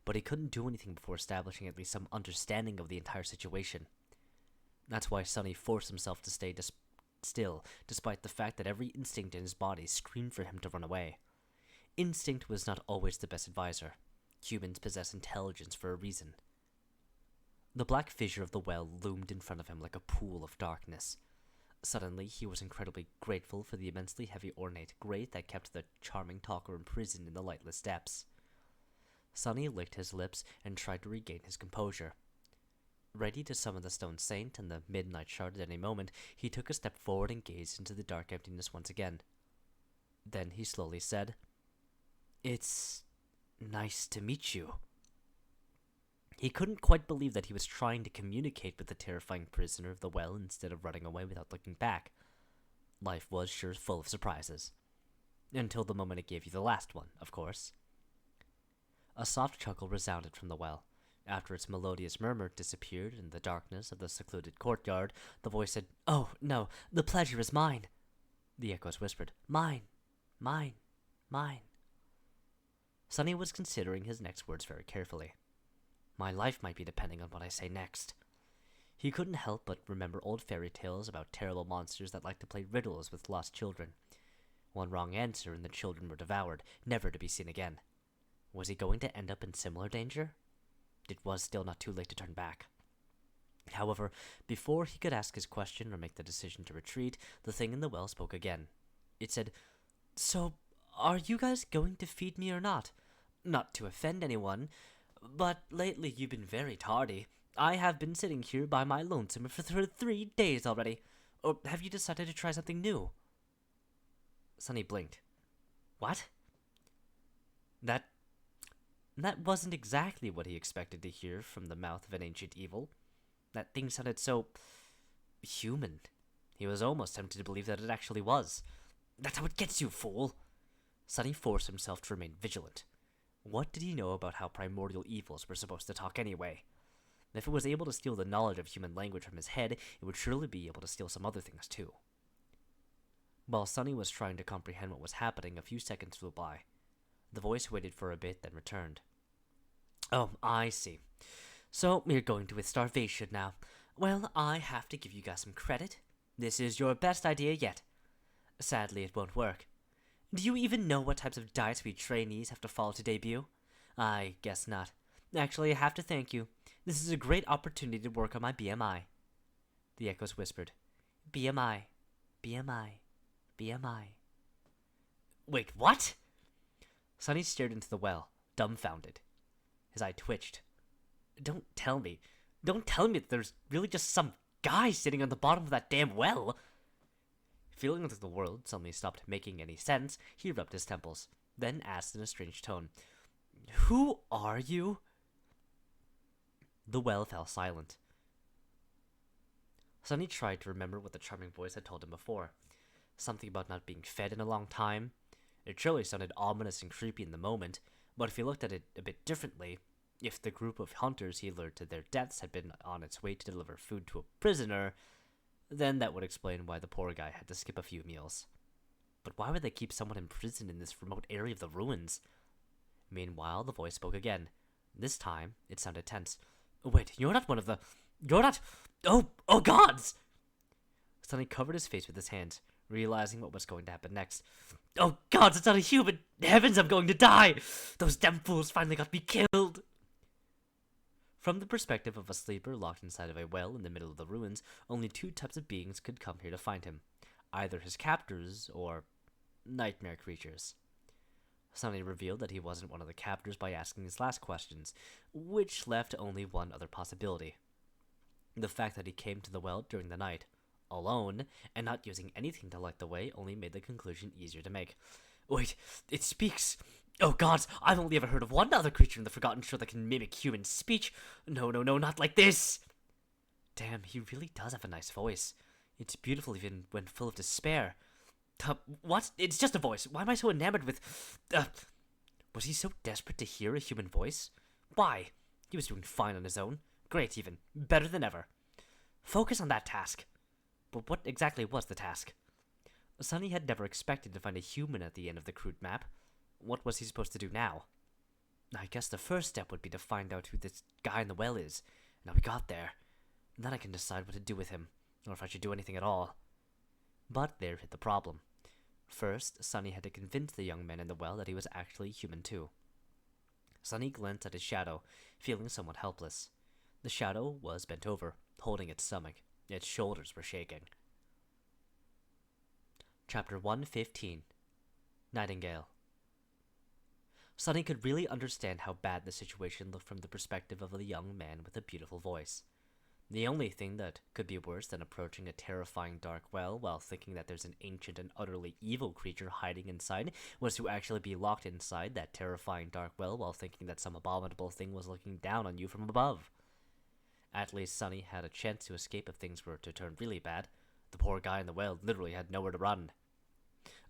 But he couldn't do anything before establishing at least some understanding of the entire situation. That's why Sunny forced himself to stay still, despite the fact that every instinct in his body screamed for him to run away. Instinct was not always the best advisor. Humans possess intelligence for a reason. The black fissure of the well loomed in front of him like a pool of darkness. Suddenly, he was incredibly grateful for the immensely heavy ornate grate that kept the charming talker imprisoned in the lightless depths. Sunny licked his lips and tried to regain his composure. Ready to summon the stone saint and the midnight shard at any moment, he took a step forward and gazed into the dark emptiness once again. Then he slowly said, "It's nice to meet you." He couldn't quite believe that he was trying to communicate with the terrifying prisoner of the well instead of running away without looking back. Life was sure full of surprises. Until the moment it gave you the last one, of course. A soft chuckle resounded from the well. After its melodious murmur disappeared in the darkness of the secluded courtyard, the voice said, "Oh, no, the pleasure is mine." The echoes whispered, "Mine, mine, mine." Sunny was considering his next words very carefully. My life might be depending on what I say next. He couldn't help but remember old fairy tales about terrible monsters that liked to play riddles with lost children. One wrong answer and the children were devoured, never to be seen again. Was he going to end up in similar danger? It was still not too late to turn back. However, before he could ask his question or make the decision to retreat, the thing in the well spoke again. It said, "So, are you guys going to feed me or not? Not to offend anyone, but lately you've been very tardy. I have been sitting here by my lonesome for 3 days already. Or have you decided to try something new?" Sunny blinked. What? That wasn't exactly what he expected to hear from the mouth of an ancient evil. That thing sounded so human. He was almost tempted to believe that it actually was. "That's how it gets you, fool!" Sunny forced himself to remain vigilant. What did he know about how primordial evils were supposed to talk anyway? If it was able to steal the knowledge of human language from his head, it would surely be able to steal some other things too. While Sunny was trying to comprehend what was happening, a few seconds flew by. The voice waited for a bit, then returned. "Oh, I see. So, you're going to with starvation now. Well, I have to give you guys some credit. This is your best idea yet. Sadly, it won't work. Do you even know what types of diets we trainees have to follow to debut? I guess not. Actually, I have to thank you. This is a great opportunity to work on my BMI. The echoes whispered. BMI. BMI. BMI. Wait, what? Sunny stared into the well, dumbfounded. His eye twitched. Don't tell me that there's really just some guy sitting on the bottom of that damn well. Feeling that the world suddenly stopped making any sense, he rubbed his temples, then asked in a strange tone, "Who are you?" The well fell silent. Sunny tried to remember what the charming voice had told him before. Something about not being fed in a long time. It surely sounded ominous and creepy in the moment, but if he looked at it a bit differently, if the group of hunters he lured to their deaths had been on its way to deliver food to a prisoner, then that would explain why the poor guy had to skip a few meals. But why would they keep someone imprisoned in this remote area of the ruins? Meanwhile, the voice spoke again. This time, it sounded tense. Wait, you're not one of the... You're not... Oh gods! Sunny covered his face with his hands, realizing what was going to happen next. Oh gods, it's not a human! Heavens, I'm going to die! Those damn fools finally got me killed! From the perspective of a sleeper locked inside of a well in the middle of the ruins, only two types of beings could come here to find him. Either his captors, or nightmare creatures. Sunny revealed that he wasn't one of the captors by asking his last questions, which left only one other possibility. The fact that he came to the well during the night, alone, and not using anything to light the way only made the conclusion easier to make. Wait, it speaks! Oh gods, I've only ever heard of one other creature in the Forgotten Shore that can mimic human speech. No, not like this! Damn, he really does have a nice voice. It's beautiful even when full of despair. What? It's just a voice. Why am I so enamored with... Was he so desperate to hear a human voice? Why? He was doing fine on his own. Great, even. Better than ever. Focus on that task. But what exactly was the task? Sunny had never expected to find a human at the end of the crude map. What was he supposed to do now? I guess the first step would be to find out who this guy in the well is. Now we got there. Then I can decide what to do with him, or if I should do anything at all. But there hit the problem. First, Sunny had to convince the young man in the well that he was actually human too. Sunny glanced at his shadow, feeling somewhat helpless. The shadow was bent over, holding its stomach. Its shoulders were shaking. Chapter 115. Nightingale. Sunny could really understand how bad the situation looked from the perspective of a young man with a beautiful voice. The only thing that could be worse than approaching a terrifying dark well while thinking that there's an ancient and utterly evil creature hiding inside was to actually be locked inside that terrifying dark well while thinking that some abominable thing was looking down on you from above. At least Sunny had a chance to escape if things were to turn really bad. The poor guy in the well literally had nowhere to run.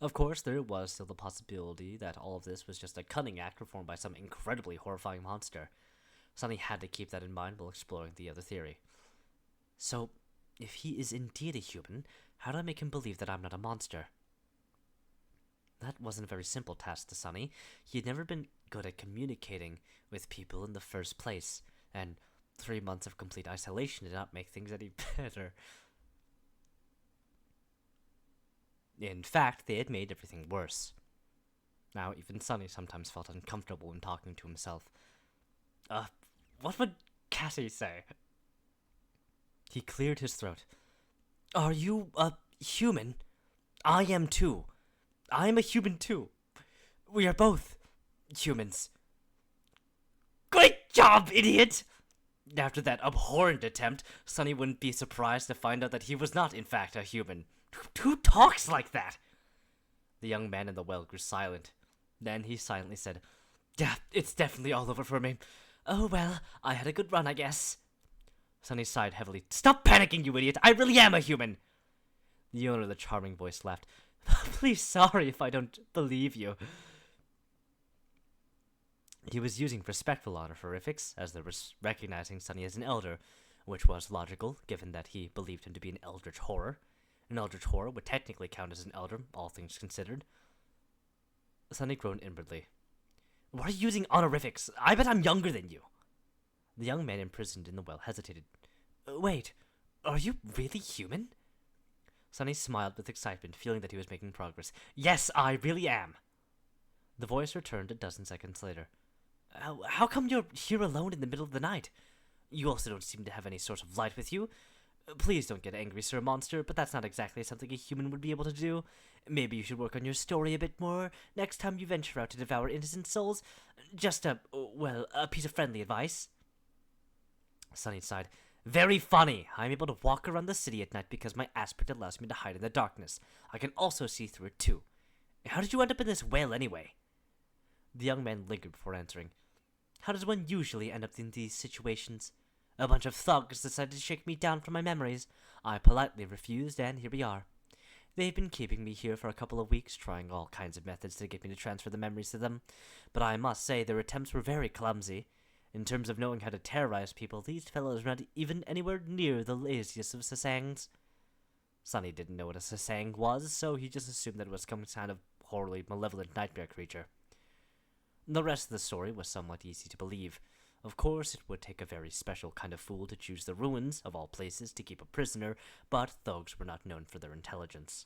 Of course, there was still the possibility that all of this was just a cunning act performed by some incredibly horrifying monster. Sunny had to keep that in mind while exploring the other theory. So, if he is indeed a human, how do I make him believe that I'm not a monster? That wasn't a very simple task to Sunny. He had never been good at communicating with people in the first place, and 3 months of complete isolation did not make things any better. In fact, they had made everything worse. Now, even Sunny sometimes felt uncomfortable when talking to himself. What would Cassie say? He cleared his throat. Are you a human? I am too. I am a human too. We are both humans. Great job, idiot! After that abhorrent attempt, Sunny wouldn't be surprised to find out that he was not, in fact, a human. Who talks like that? The young man in the well grew silent. Then he silently said, Yeah, it's definitely all over for me. Oh well, I had a good run, I guess. Sunny sighed heavily. Stop panicking, you idiot! I really am a human! The owner of the charming voice laughed. Please, sorry if I don't believe you. He was using respectful honorifics, as they were recognizing Sunny as an elder, which was logical, given that he believed him to be an eldritch horror. An eldritch horror would technically count as an elder, all things considered. Sunny groaned inwardly. Why are you using honorifics? I bet I'm younger than you. The young man imprisoned in the well hesitated. Wait, are you really human? Sunny smiled with excitement, feeling that he was making progress. Yes, I really am. The voice returned a dozen seconds later. How come you're here alone in the middle of the night? You also don't seem to have any source of light with you. Please don't get angry, Sir Monster, but that's not exactly something a human would be able to do. Maybe you should work on your story a bit more next time you venture out to devour innocent souls. Just a piece of friendly advice. Sunny sighed. Very funny. I'm able to walk around the city at night because my aspect allows me to hide in the darkness. I can also see through it too. How did you end up in this well anyway? The young man lingered before answering. How does one usually end up in these situations? A bunch of thugs decided to shake me down from my memories. I politely refused, and here we are. They've been keeping me here for a couple of weeks, trying all kinds of methods to get me to transfer the memories to them. But I must say their attempts were very clumsy. In terms of knowing how to terrorize people, these fellows were not even anywhere near the laziest of Sasangs. Sunny didn't know what a Sasang was, so he just assumed that it was some kind of horribly malevolent nightmare creature. The rest of the story was somewhat easy to believe. Of course, it would take a very special kind of fool to choose the ruins, of all places, to keep a prisoner, but thugs were not known for their intelligence.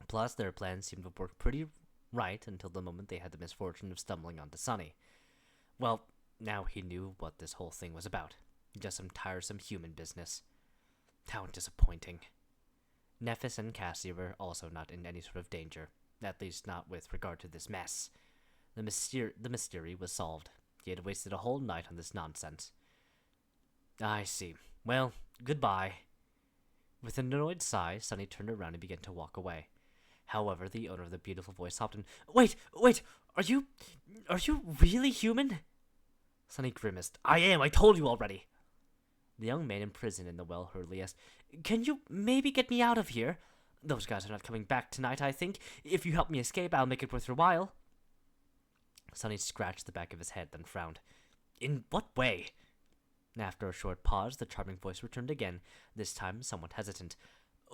Plus, their plans seemed to have worked pretty right until the moment they had the misfortune of stumbling onto Sunny. Well, now he knew what this whole thing was about. Just some tiresome human business. How disappointing. Nephis and Cassie were also not in any sort of danger, at least not with regard to this mess. The mystery was solved. He had wasted a whole night on this nonsense. I see. Well, goodbye. With an annoyed sigh, Sunny turned around and began to walk away. However, the owner of the beautiful voice stopped him. Wait, are you really human? Sunny grimaced. I am, I told you already. The young man imprisoned in the well hurriedly asked, Can you maybe get me out of here? Those guys are not coming back tonight, I think. If you help me escape, I'll make it worth your while. Sunny scratched the back of his head, then frowned. In what way? After a short pause, the charming voice returned again, this time somewhat hesitant.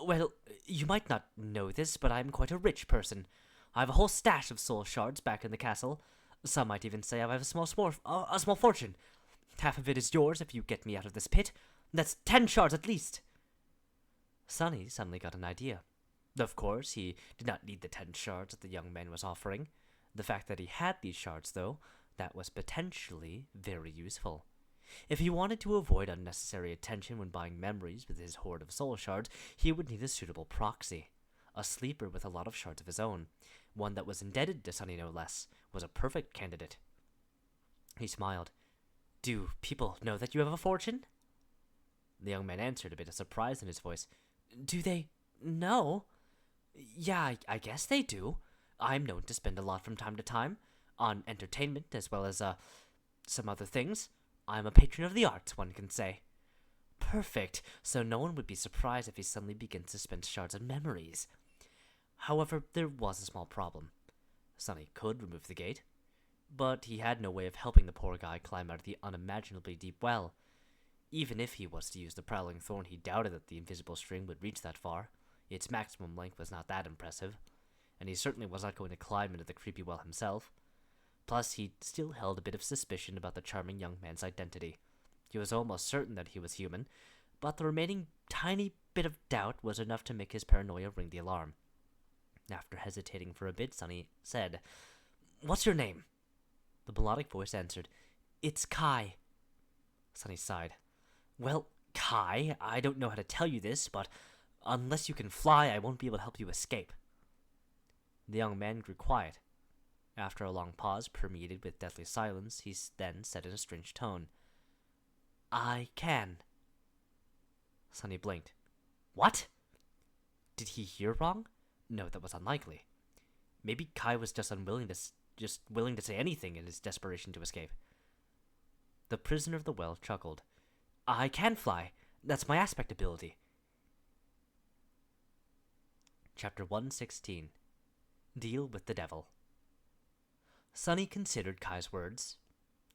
Well, you might not know this, but I'm quite a rich person. I have a whole stash of soul shards back in the castle. Some might even say I have a small fortune. Half of it is yours if you get me out of this pit. That's 10 shards at least. Sunny suddenly got an idea. Of course, he did not need the 10 shards that the young man was offering. The fact that he had these shards, though, that was potentially very useful. If he wanted to avoid unnecessary attention when buying memories with his hoard of soul shards, he would need a suitable proxy. A sleeper with a lot of shards of his own, one that was indebted to Sunny no less, was a perfect candidate. He smiled. Do people know that you have a fortune? The young man answered, a bit of surprise in his voice. Do they know? Yeah, I guess they do. I'm known to spend a lot from time to time, on entertainment as well as, some other things. I'm a patron of the arts, one can say. Perfect, so no one would be surprised if he suddenly begins to spend shards of memories. However, there was a small problem. Sunny could remove the gate, but he had no way of helping the poor guy climb out of the unimaginably deep well. Even if he was to use the prowling thorn, he doubted that the invisible string would reach that far. Its maximum length was not that impressive, and he certainly was not going to climb into the creepy well himself. Plus, he still held a bit of suspicion about the charming young man's identity. He was almost certain that he was human, but the remaining tiny bit of doubt was enough to make his paranoia ring the alarm. After hesitating for a bit, Sonny said, "What's your name?" The melodic voice answered, "It's Kai." Sonny sighed. "Well, Kai, I don't know how to tell you this, but unless you can fly, I won't be able to help you escape." The young man grew quiet. After a long pause, permeated with deathly silence, he then said in a strange tone, "I can." Sonny blinked. "What?" Did he hear wrong? No, that was unlikely. Maybe Kai was just willing to say anything in his desperation to escape. The prisoner of the well chuckled. "I can fly. That's my aspect ability." Chapter 116. Deal with the Devil. Sonny considered Kai's words.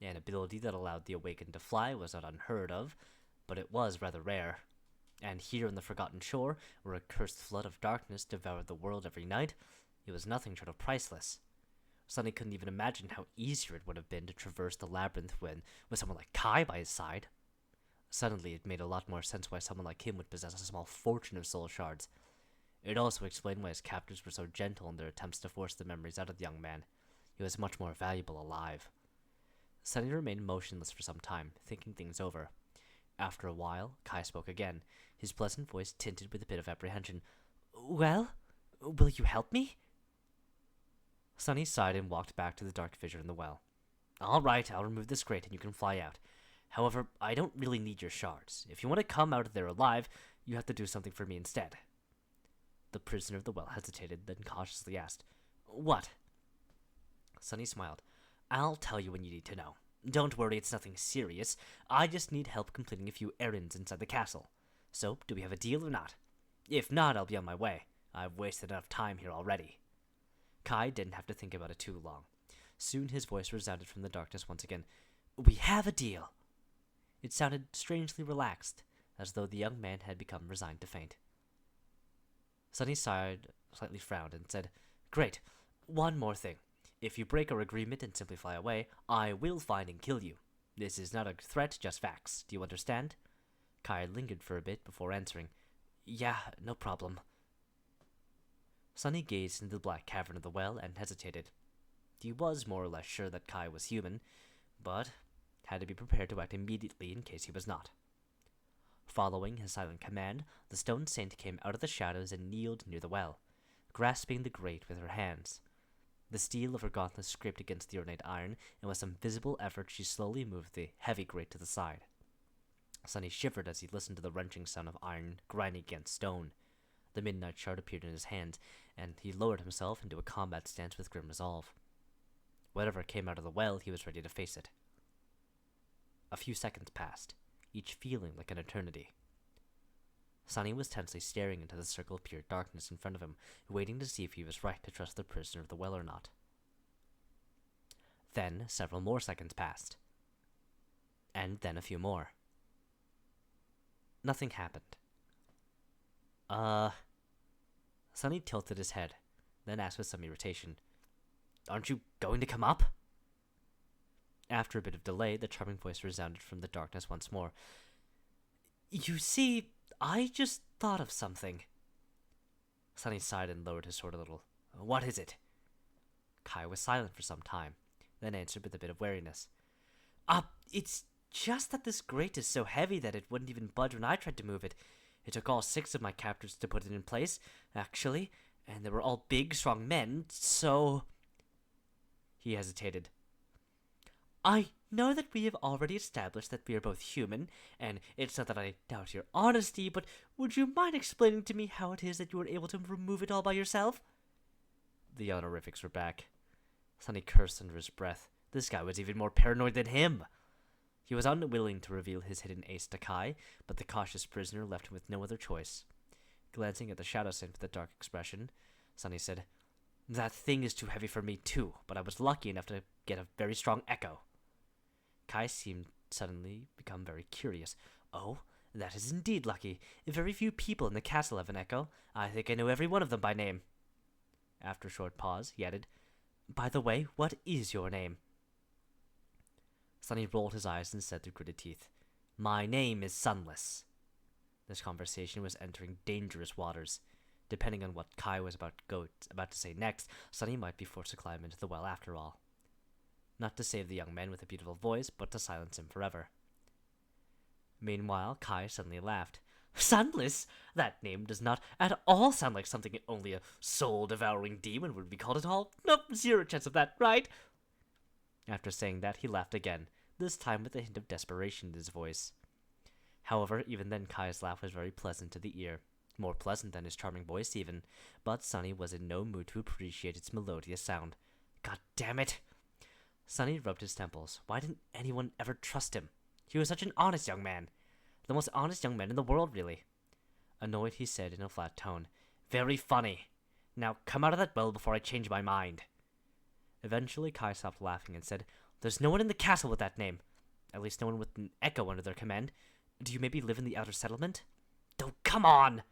An ability that allowed the awakened to fly was not unheard of, but it was rather rare. And here on the Forgotten Shore, where a cursed flood of darkness devoured the world every night, it was nothing short of priceless. Sonny couldn't even imagine how easier it would have been to traverse the labyrinth with someone like Kai by his side. Suddenly, it made a lot more sense why someone like him would possess a small fortune of soul shards. It also explained why his captors were so gentle in their attempts to force the memories out of the young man. He was much more valuable alive. Sonny remained motionless for some time, thinking things over. After a while, Kai spoke again, his pleasant voice tinted with a bit of apprehension. "Well, will you help me?" Sonny sighed and walked back to the dark fissure in the well. "All right, I'll remove this grate and you can fly out. However, I don't really need your shards. If you want to come out of there alive, you have to do something for me instead." The prisoner of the well hesitated, then cautiously asked, "What?" Sonny smiled. "I'll tell you when you need to know. Don't worry, it's nothing serious. I just need help completing a few errands inside the castle. So, do we have a deal or not? If not, I'll be on my way. I've wasted enough time here already." Kai didn't have to think about it too long. Soon his voice resounded from the darkness once again. "We have a deal." It sounded strangely relaxed, as though the young man had become resigned to faint. Sonny sighed, slightly frowned, and said, "Great. One more thing. If you break our agreement and simply fly away, I will find and kill you. This is not a threat, just facts. Do you understand?" Kai lingered for a bit before answering, "Yeah, no problem." Sonny gazed into the black cavern of the well and hesitated. He was more or less sure that Kai was human, but had to be prepared to act immediately in case he was not. Following his silent command, the stone saint came out of the shadows and kneeled near the well, grasping the grate with her hands. The steel of her gauntlets scraped against the ornate iron, and with some visible effort she slowly moved the heavy grate to the side. Sonny shivered as he listened to the wrenching sound of iron grinding against stone. The midnight shard appeared in his hand, and he lowered himself into a combat stance with grim resolve. Whatever came out of the well, he was ready to face it. A few seconds passed, each feeling like an eternity. Sonny was tensely staring into the circle of pure darkness in front of him, waiting to see if he was right to trust the prisoner of the well or not. Then several more seconds passed. And then a few more. Nothing happened. Sonny tilted his head, then asked with some irritation, "Aren't you going to come up?" After a bit of delay, the charming voice resounded from the darkness once more. "You see, I just thought of something." Sonny sighed and lowered his sword a little. "What is it?" Kai was silent for some time, then answered with a bit of wariness. It's just that this grate is so heavy that it wouldn't even budge when I tried to move it. It took all 6 of my captors to put it in place, actually, and they were all big, strong men, so..." He hesitated. "I know that we have already established that we are both human, and it's not that I doubt your honesty, but would you mind explaining to me how it is that you were able to remove it all by yourself?" The honorifics were back. Sonny cursed under his breath. This guy was even more paranoid than him. He was unwilling to reveal his hidden ace to Kai, but the cautious prisoner left him with no other choice. Glancing at the shadow saint with a dark expression, Sonny said, "That thing is too heavy for me too, but I was lucky enough to get a very strong echo." Kai seemed suddenly become very curious. "Oh, that is indeed lucky. Very few people in the castle have an echo. I think I know every one of them by name." After a short pause, he added, "By the way, what is your name?" Sonny rolled his eyes and said through gritted teeth, My name is Sunless. This conversation was entering dangerous waters. Depending on what Kai was about to say next, Sunny might be forced to climb into the well after all. Not to save the young man with a beautiful voice, but to silence him forever. Meanwhile, Kai suddenly laughed. Sunless? That name does not at all sound like something only a soul-devouring demon would be called at all. Nope, zero chance of that, right? After saying that, he laughed again, this time with a hint of desperation in his voice. However, even then Kai's laugh was very pleasant to the ear, more pleasant than his charming voice even, but Sunny was in no mood to appreciate its melodious sound. God damn it! Sunny rubbed his temples. Why didn't anyone ever trust him? He was such an honest young man. The most honest young man in the world, really. Annoyed, he said in a flat tone, Very funny. Now come out of that well before I change my mind. Eventually, Kai stopped laughing and said, There's no one in the castle with that name. At least no one with an echo under their command. Do you maybe live in the outer settlement? Don't come on!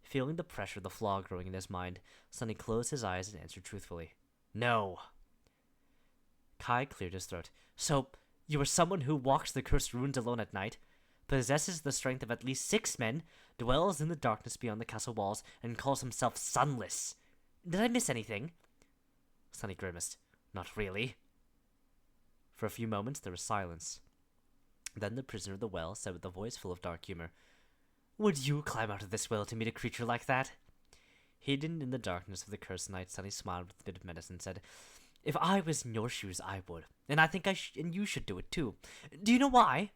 Feeling the pressure of the flaw growing in his mind, Sunny closed his eyes and answered truthfully, No. Kai cleared his throat. So, you are someone who walks the cursed ruins alone at night, possesses the strength of at least 6 men, dwells in the darkness beyond the castle walls, and calls himself Sunless. Did I miss anything? Sunny grimaced. Not really. For a few moments there was silence. Then the prisoner of the well said with a voice full of dark humor, Would you climb out of this well to meet a creature like that? Hidden in the darkness of the cursed night, Sunny smiled with a bit of menace and said, If I was in your shoes, I would. And I think and you should do it too. Do you know why?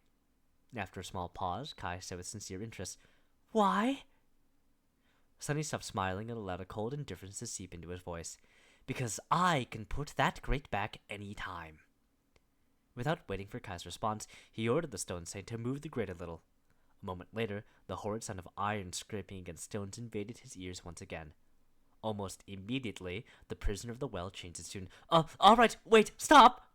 After a small pause, Kai said with sincere interest, Why? Sunny stopped smiling and allowed a cold indifference to seep into his voice. Because I can put that grate back any time. Without waiting for Kai's response, he ordered the stone saint to move the grate a little. A moment later, the horrid sound of iron scraping against stones invaded his ears once again. Almost immediately, the prisoner of the well changed its tune. All right, wait, stop!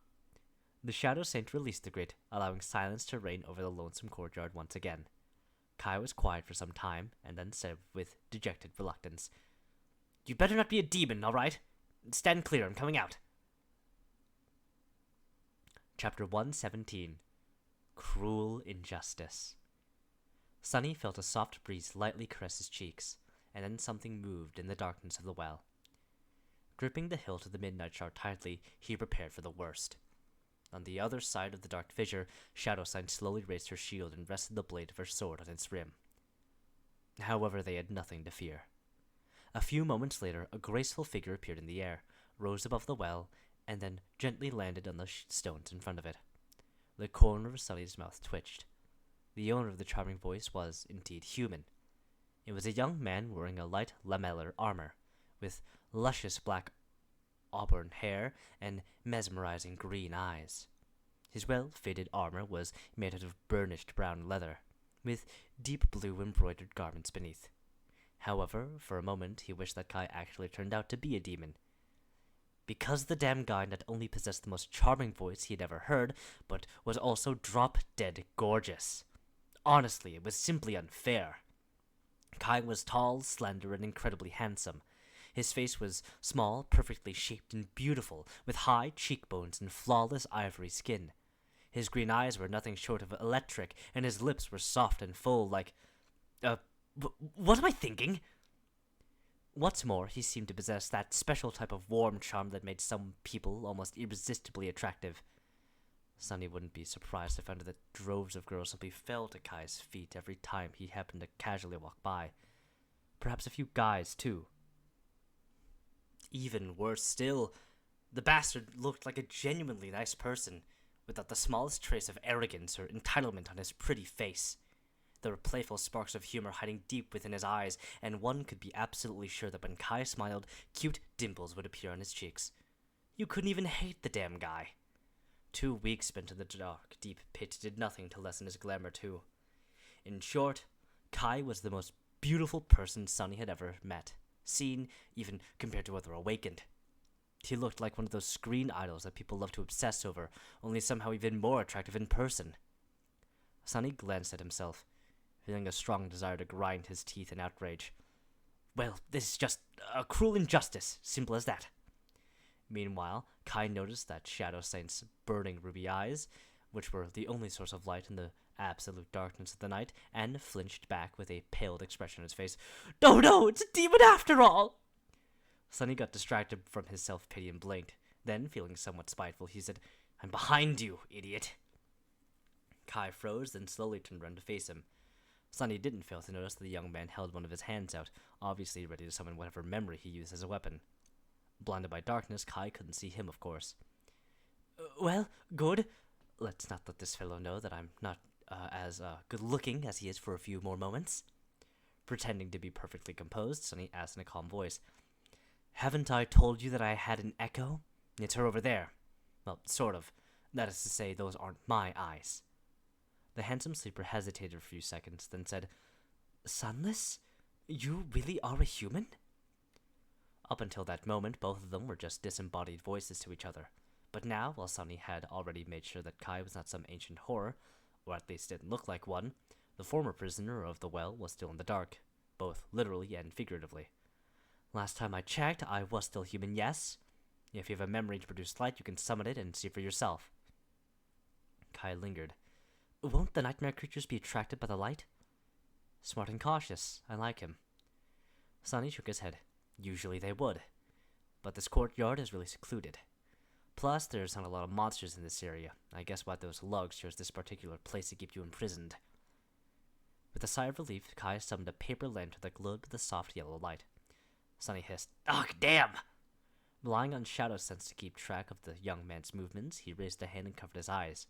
The Shadow Saint released the grate, allowing silence to reign over the lonesome courtyard once again. Kai was quiet for some time, and then said with dejected reluctance, You'd better not be a demon, all right? Stand clear, I'm coming out. Chapter 117. Cruel Injustice. Sunny felt a soft breeze lightly caress his cheeks, and then something moved in the darkness of the well. Gripping the hilt of the midnight shard tightly, he prepared for the worst. On the other side of the dark fissure, Shadowsign slowly raised her shield and rested the blade of her sword on its rim. However, they had nothing to fear. A few moments later, a graceful figure appeared in the air, rose above the well, and then gently landed on the stones in front of it. The corner of Sunny's mouth twitched. The owner of the charming voice was, indeed, human. It was a young man wearing a light lamellar armor, with luscious black auburn hair and mesmerizing green eyes. His well-fitted armor was made out of burnished brown leather, with deep blue embroidered garments beneath. However, for a moment he wished that Kai actually turned out to be a demon. Because the damn guy not only possessed the most charming voice he had ever heard, but was also drop-dead gorgeous. Honestly, it was simply unfair. Kai was tall, slender, and incredibly handsome. His face was small, perfectly shaped and beautiful, with high cheekbones and flawless ivory skin. His green eyes were nothing short of electric, and his lips were soft and full like... what am I thinking? What's more, he seemed to possess that special type of warm charm that made some people almost irresistibly attractive. Sunny wouldn't be surprised to find that droves of girls simply fell to Kai's feet every time he happened to casually walk by. Perhaps a few guys, too. Even worse still, the bastard looked like a genuinely nice person, without the smallest trace of arrogance or entitlement on his pretty face. There were playful sparks of humor hiding deep within his eyes, and one could be absolutely sure that when Kai smiled, cute dimples would appear on his cheeks. You couldn't even hate the damn guy. 2 weeks spent in the dark, deep pit did nothing to lessen his glamour too. In short, Kai was the most beautiful person Sunny had ever met, seen, even compared to other awakened. He looked like one of those screen idols that people love to obsess over, only somehow even more attractive in person. Sunny glanced at himself, feeling a strong desire to grind his teeth in outrage. Well, this is just a cruel injustice, simple as that. Meanwhile, Kai noticed that Shadow Saint's burning ruby eyes, which were the only source of light in the absolute darkness of the night and flinched back with a paled expression on his face. "No, no, it's a demon after all!" Sunny got distracted from his self-pity and blinked. Then, feeling somewhat spiteful, he said, "I'm behind you, idiot." Kai froze, then slowly turned around to face him. Sunny didn't fail to notice that the young man held one of his hands out, obviously ready to summon whatever memory he used as a weapon. Blinded by darkness, Kai couldn't see him, of course. "Well, good. Let's not let this fellow know that I'm not as good-looking as he is for a few more moments." Pretending to be perfectly composed, Sunny asked in a calm voice, "Haven't I told you that I had an echo? It's her over there. Well, sort of. That is to say, those aren't my eyes." The handsome sleeper hesitated for a few seconds, then said, "Sunless? You really are a human?" Up until that moment, both of them were just disembodied voices to each other. But now, while Sunny had already made sure that Kai was not some ancient horror, or at least didn't look like one, the former prisoner of the well was still in the dark, both literally and figuratively. "Last time I checked, I was still human, yes? If you have a memory to produce light, you can summon it and see for yourself." Kai lingered. "Won't the nightmare creatures be attracted by the light?" "Smart and cautious. I like him." Sunny shook his head. "Usually they would. But this courtyard is really secluded. Plus, there's not a lot of monsters in this area. I guess why those lugs chose this particular place to keep you imprisoned." With a sigh of relief, Kai summoned a paper lantern that glowed with a soft yellow light. Sunny hissed, "Ugh, damn!" Relying on shadow sense to keep track of the young man's movements, he raised a hand and covered his eyes.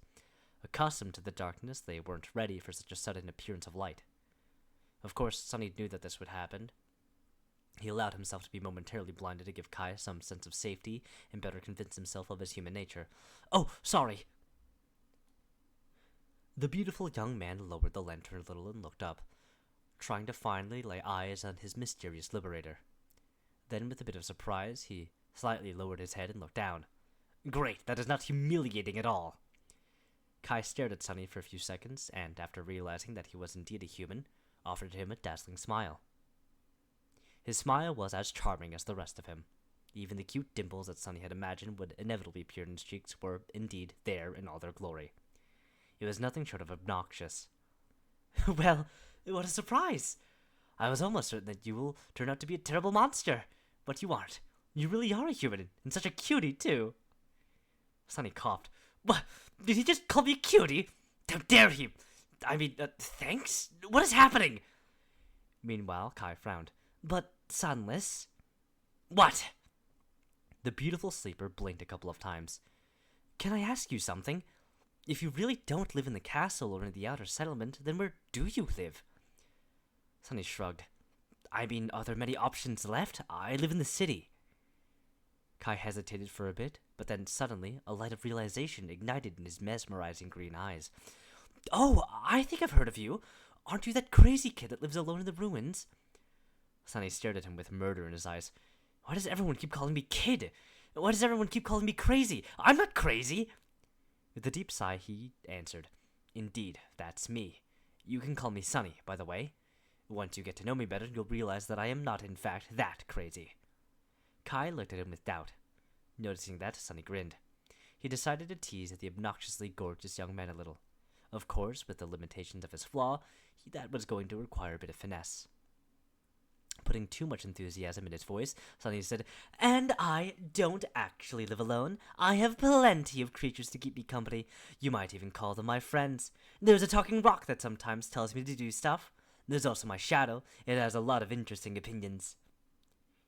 Accustomed to the darkness, they weren't ready for such a sudden appearance of light. Of course, Sunny knew that this would happen. He allowed himself to be momentarily blinded to give Kai some sense of safety and better convince himself of his human nature. "Oh, sorry!" The beautiful young man lowered the lantern a little and looked up, trying to finally lay eyes on his mysterious liberator. Then, with a bit of surprise, he slightly lowered his head and looked down. "Great, that is not humiliating at all." Kai stared at Sunny for a few seconds, and after realizing that he was indeed a human, offered him a dazzling smile. His smile was as charming as the rest of him. Even the cute dimples that Sunny had imagined would inevitably appear in his cheeks were indeed there in all their glory. It was nothing short of obnoxious. "Well, what a surprise! I was almost certain that you will turn out to be a terrible monster, but you aren't. You really are a human, and such a cutie, too." Sunny coughed. "What? Did he just call me a cutie? How dare he? I mean, thanks? What is happening?" Meanwhile, Kai frowned. "But, Sunless?" "What?" The beautiful sleeper blinked a couple of times. "Can I ask you something? If you really don't live in the castle or in the outer settlement, then where do you live?" Sunny shrugged. "I mean, are there many options left? I live in the city." Kai hesitated for a bit, but then suddenly a light of realization ignited in his mesmerizing green eyes. "Oh, I think I've heard of you. Aren't you that crazy kid that lives alone in the ruins?" Sunny stared at him with murder in his eyes. "Why does everyone keep calling me kid? Why does everyone keep calling me crazy? I'm not crazy!" With a deep sigh, he answered, "Indeed, that's me. You can call me Sunny, by the way. Once you get to know me better, you'll realize that I am not, in fact, that crazy." Kai looked at him with doubt. Noticing that, Sunny grinned. He decided to tease the obnoxiously gorgeous young man a little. Of course, with the limitations of his flaw, that was going to require a bit of finesse. Putting too much enthusiasm in his voice, Sunny said, "And I don't actually live alone. I have plenty of creatures to keep me company. You might even call them my friends. There's a talking rock that sometimes tells me to do stuff. There's also my shadow. It has a lot of interesting opinions."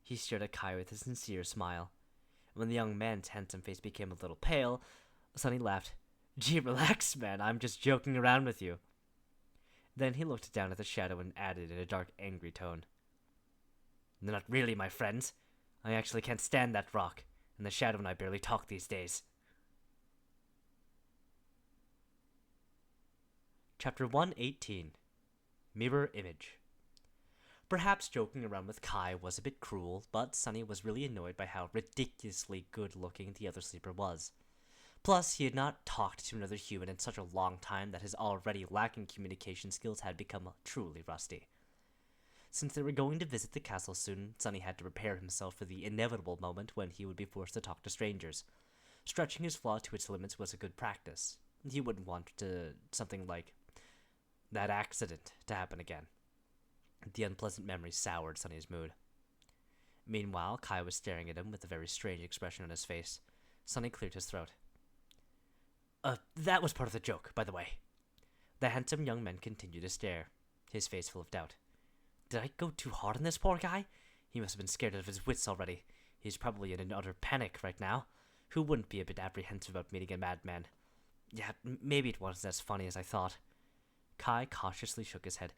He stared at Kai with a sincere smile. When the young man's handsome face became a little pale, Sunny laughed. "Gee, relax, man. I'm just joking around with you." Then he looked down at the shadow and added in a dark, angry tone, "They're not really my friends. I actually can't stand that rock, and the shadow and I barely talk these days." Chapter 118. Mirror Image. Perhaps joking around with Kai was a bit cruel, but Sunny was really annoyed by how ridiculously good-looking the other sleeper was. Plus, he had not talked to another human in such a long time that his already lacking communication skills had become truly rusty. Since they were going to visit the castle soon, Sunny had to prepare himself for the inevitable moment when he would be forced to talk to strangers. Stretching his flaw to its limits was a good practice. He wouldn't want to something like That accident to happen again. The unpleasant memory soured Sunny's mood. Meanwhile, Kai was staring at him with a very strange expression on his face. Sunny cleared his throat. That was part of the joke, by the way. The handsome young man continued to stare, his face full of doubt. Did I go too hard on this poor guy? He must have been scared out of his wits already. He's probably in an utter panic right now. Who wouldn't be a bit apprehensive about meeting a madman? Yeah, maybe it wasn't as funny as I thought. Kai cautiously shook his head.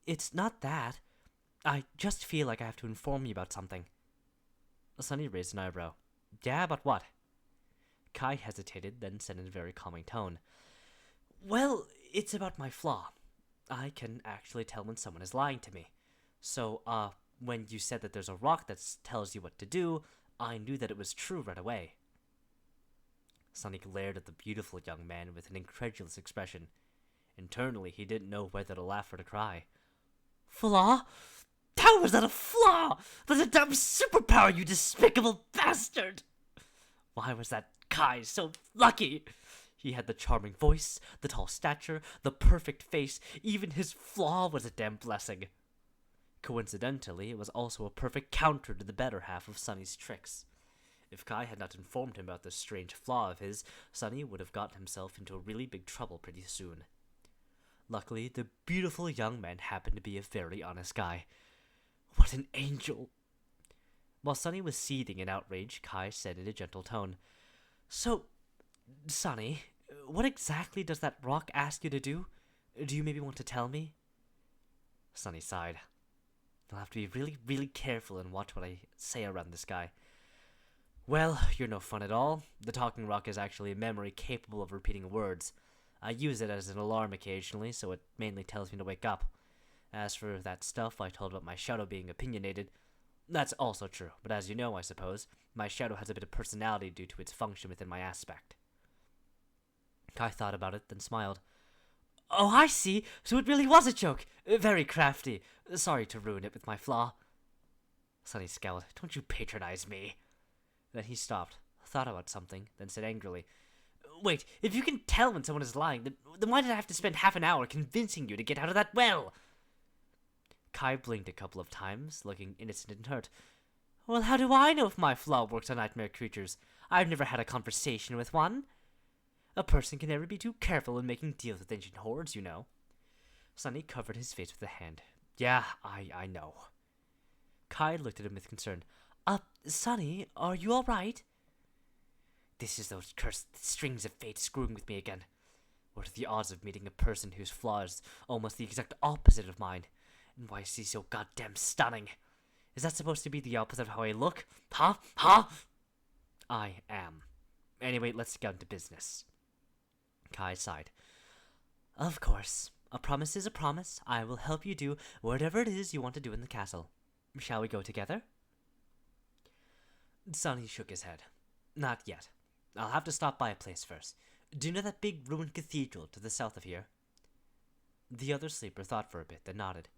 It's not that. I just feel like I have to inform you about something. Sunny raised an eyebrow. Yeah, but what? Kai hesitated, then said in a very calming tone. Well, it's about my flaw. I can actually tell when someone is lying to me. So, when you said that there's a rock that tells you what to do, I knew that it was true right away. Sunny glared at the beautiful young man with an incredulous expression. Internally, he didn't know whether to laugh or to cry. Flaw? How was that a flaw? That's a damn superpower, you despicable bastard! Why was that Kai so lucky? He had the charming voice, the tall stature, the perfect face. Even his flaw was a damn blessing. Coincidentally, it was also a perfect counter to the better half of Sunny's tricks. If Kai had not informed him about this strange flaw of his, Sunny would have gotten himself into a really big trouble pretty soon. Luckily, the beautiful young man happened to be a very honest guy. What an angel! While Sunny was seething in outrage, Kai said in a gentle tone, So, Sunny, what exactly does that rock ask you to do? Do you maybe want to tell me? Sunny sighed. I'll have to be really, really careful and watch what I say around this guy. Well, you're no fun at all. The talking rock is actually a memory capable of repeating words. I use it as an alarm occasionally, so it mainly tells me to wake up. As for that stuff I told about my shadow being opinionated, that's also true, but as you know, I suppose, my shadow has a bit of personality due to its function within my aspect. Kai thought about it, then smiled. Oh, I see, so it really was a joke. Very crafty. Sorry to ruin it with my flaw. Sunny scowled. Don't you patronize me. Then he stopped, thought about something, then said angrily, Wait, if you can tell when someone is lying, then why did I have to spend half an hour convincing you to get out of that well? Kai blinked a couple of times, looking innocent and hurt. Well, how do I know if my flaw works on nightmare creatures? I've never had a conversation with one. A person can never be too careful when making deals with ancient hordes, you know. Sunny covered his face with a hand. Yeah, I know. Kai looked at him with concern. Sunny, are you all right? This is those cursed strings of fate screwing with me again. What are the odds of meeting a person whose flaw is almost the exact opposite of mine? And why is he so goddamn stunning? Is that supposed to be the opposite of how I look? Huh? I am. Anyway, let's get into business. Kai sighed. Of course. A promise is a promise. I will help you do whatever it is you want to do in the castle. Shall we go together? Sunny shook his head. Not yet. I'll have to stop by a place first. Do you know that big ruined cathedral to the south of here? The other sleeper thought for a bit, then nodded.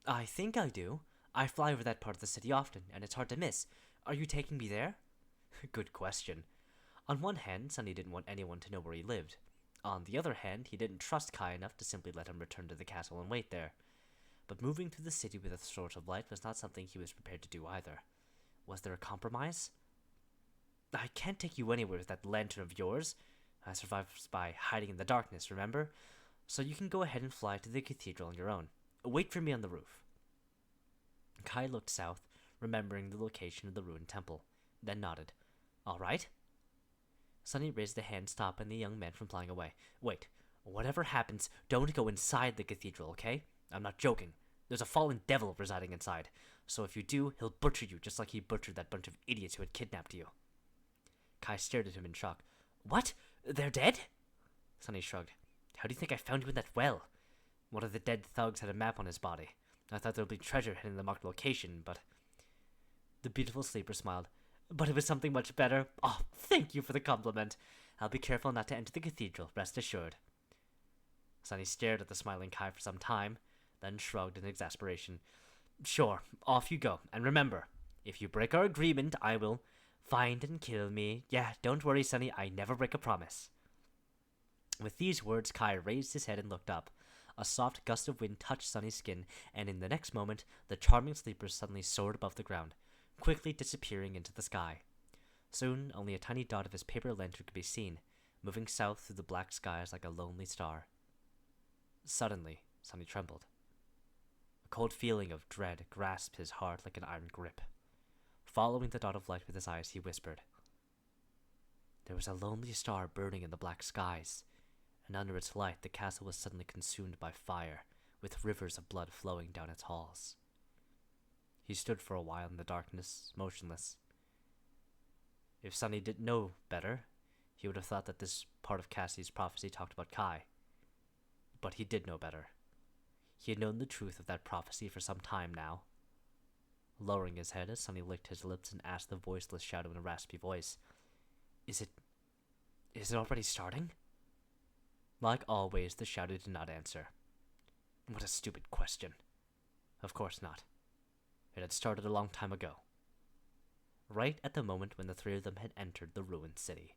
I think I do. I fly over that part of the city often, and it's hard to miss. Are you taking me there? Good question. On one hand, Sunny didn't want anyone to know where he lived. On the other hand, he didn't trust Kai enough to simply let him return to the castle and wait there. But moving through the city with a source of light was not something he was prepared to do either. Was there a compromise? I can't take you anywhere with that lantern of yours. I survived by hiding in the darkness, remember? So you can go ahead and fly to the cathedral on your own. Wait for me on the roof. Kai looked south, remembering the location of the ruined temple, then nodded. All right. Sunny raised a hand, stopping the young man from flying away. Wait, whatever happens, don't go inside the cathedral, okay? I'm not joking. There's a fallen devil residing inside, so if you do, he'll butcher you just like he butchered that bunch of idiots who had kidnapped you. Kai stared at him in shock. What? They're dead? Sunny shrugged. How do you think I found you in that well? One of the dead thugs had a map on his body. I thought there would be treasure hidden in the marked location, but... The beautiful sleeper smiled. But it was something much better. Oh, thank you for the compliment. I'll be careful not to enter the cathedral, rest assured. Sunny stared at the smiling Kai for some time, then shrugged in exasperation. Sure, off you go. And remember, if you break our agreement, I will find and kill me. Yeah, don't worry, Sunny, I never break a promise. With these words, Kai raised his head and looked up. A soft gust of wind touched Sunny's skin, and in the next moment, the charming sleeper suddenly soared above the ground, quickly disappearing into the sky. Soon, only a tiny dot of his paper lantern could be seen, moving south through the black skies like a lonely star. Suddenly, Sunny trembled. A cold feeling of dread grasped his heart like an iron grip. Following the dot of light with his eyes, he whispered, "There was a lonely star burning in the black skies, and under its light the castle was suddenly consumed by fire, with rivers of blood flowing down its halls." He stood for a while in the darkness, motionless. If Sunny didn't know better, he would have thought that this part of Cassie's prophecy talked about Kai. But he did know better. He had known the truth of that prophecy for some time now. Lowering his head as Sunny licked his lips and asked the voiceless shadow in a raspy voice, Is it already starting?" Like always, the shadow did not answer. What a stupid question. Of course not. It had started a long time ago. Right at the moment when the three of them had entered the ruined city.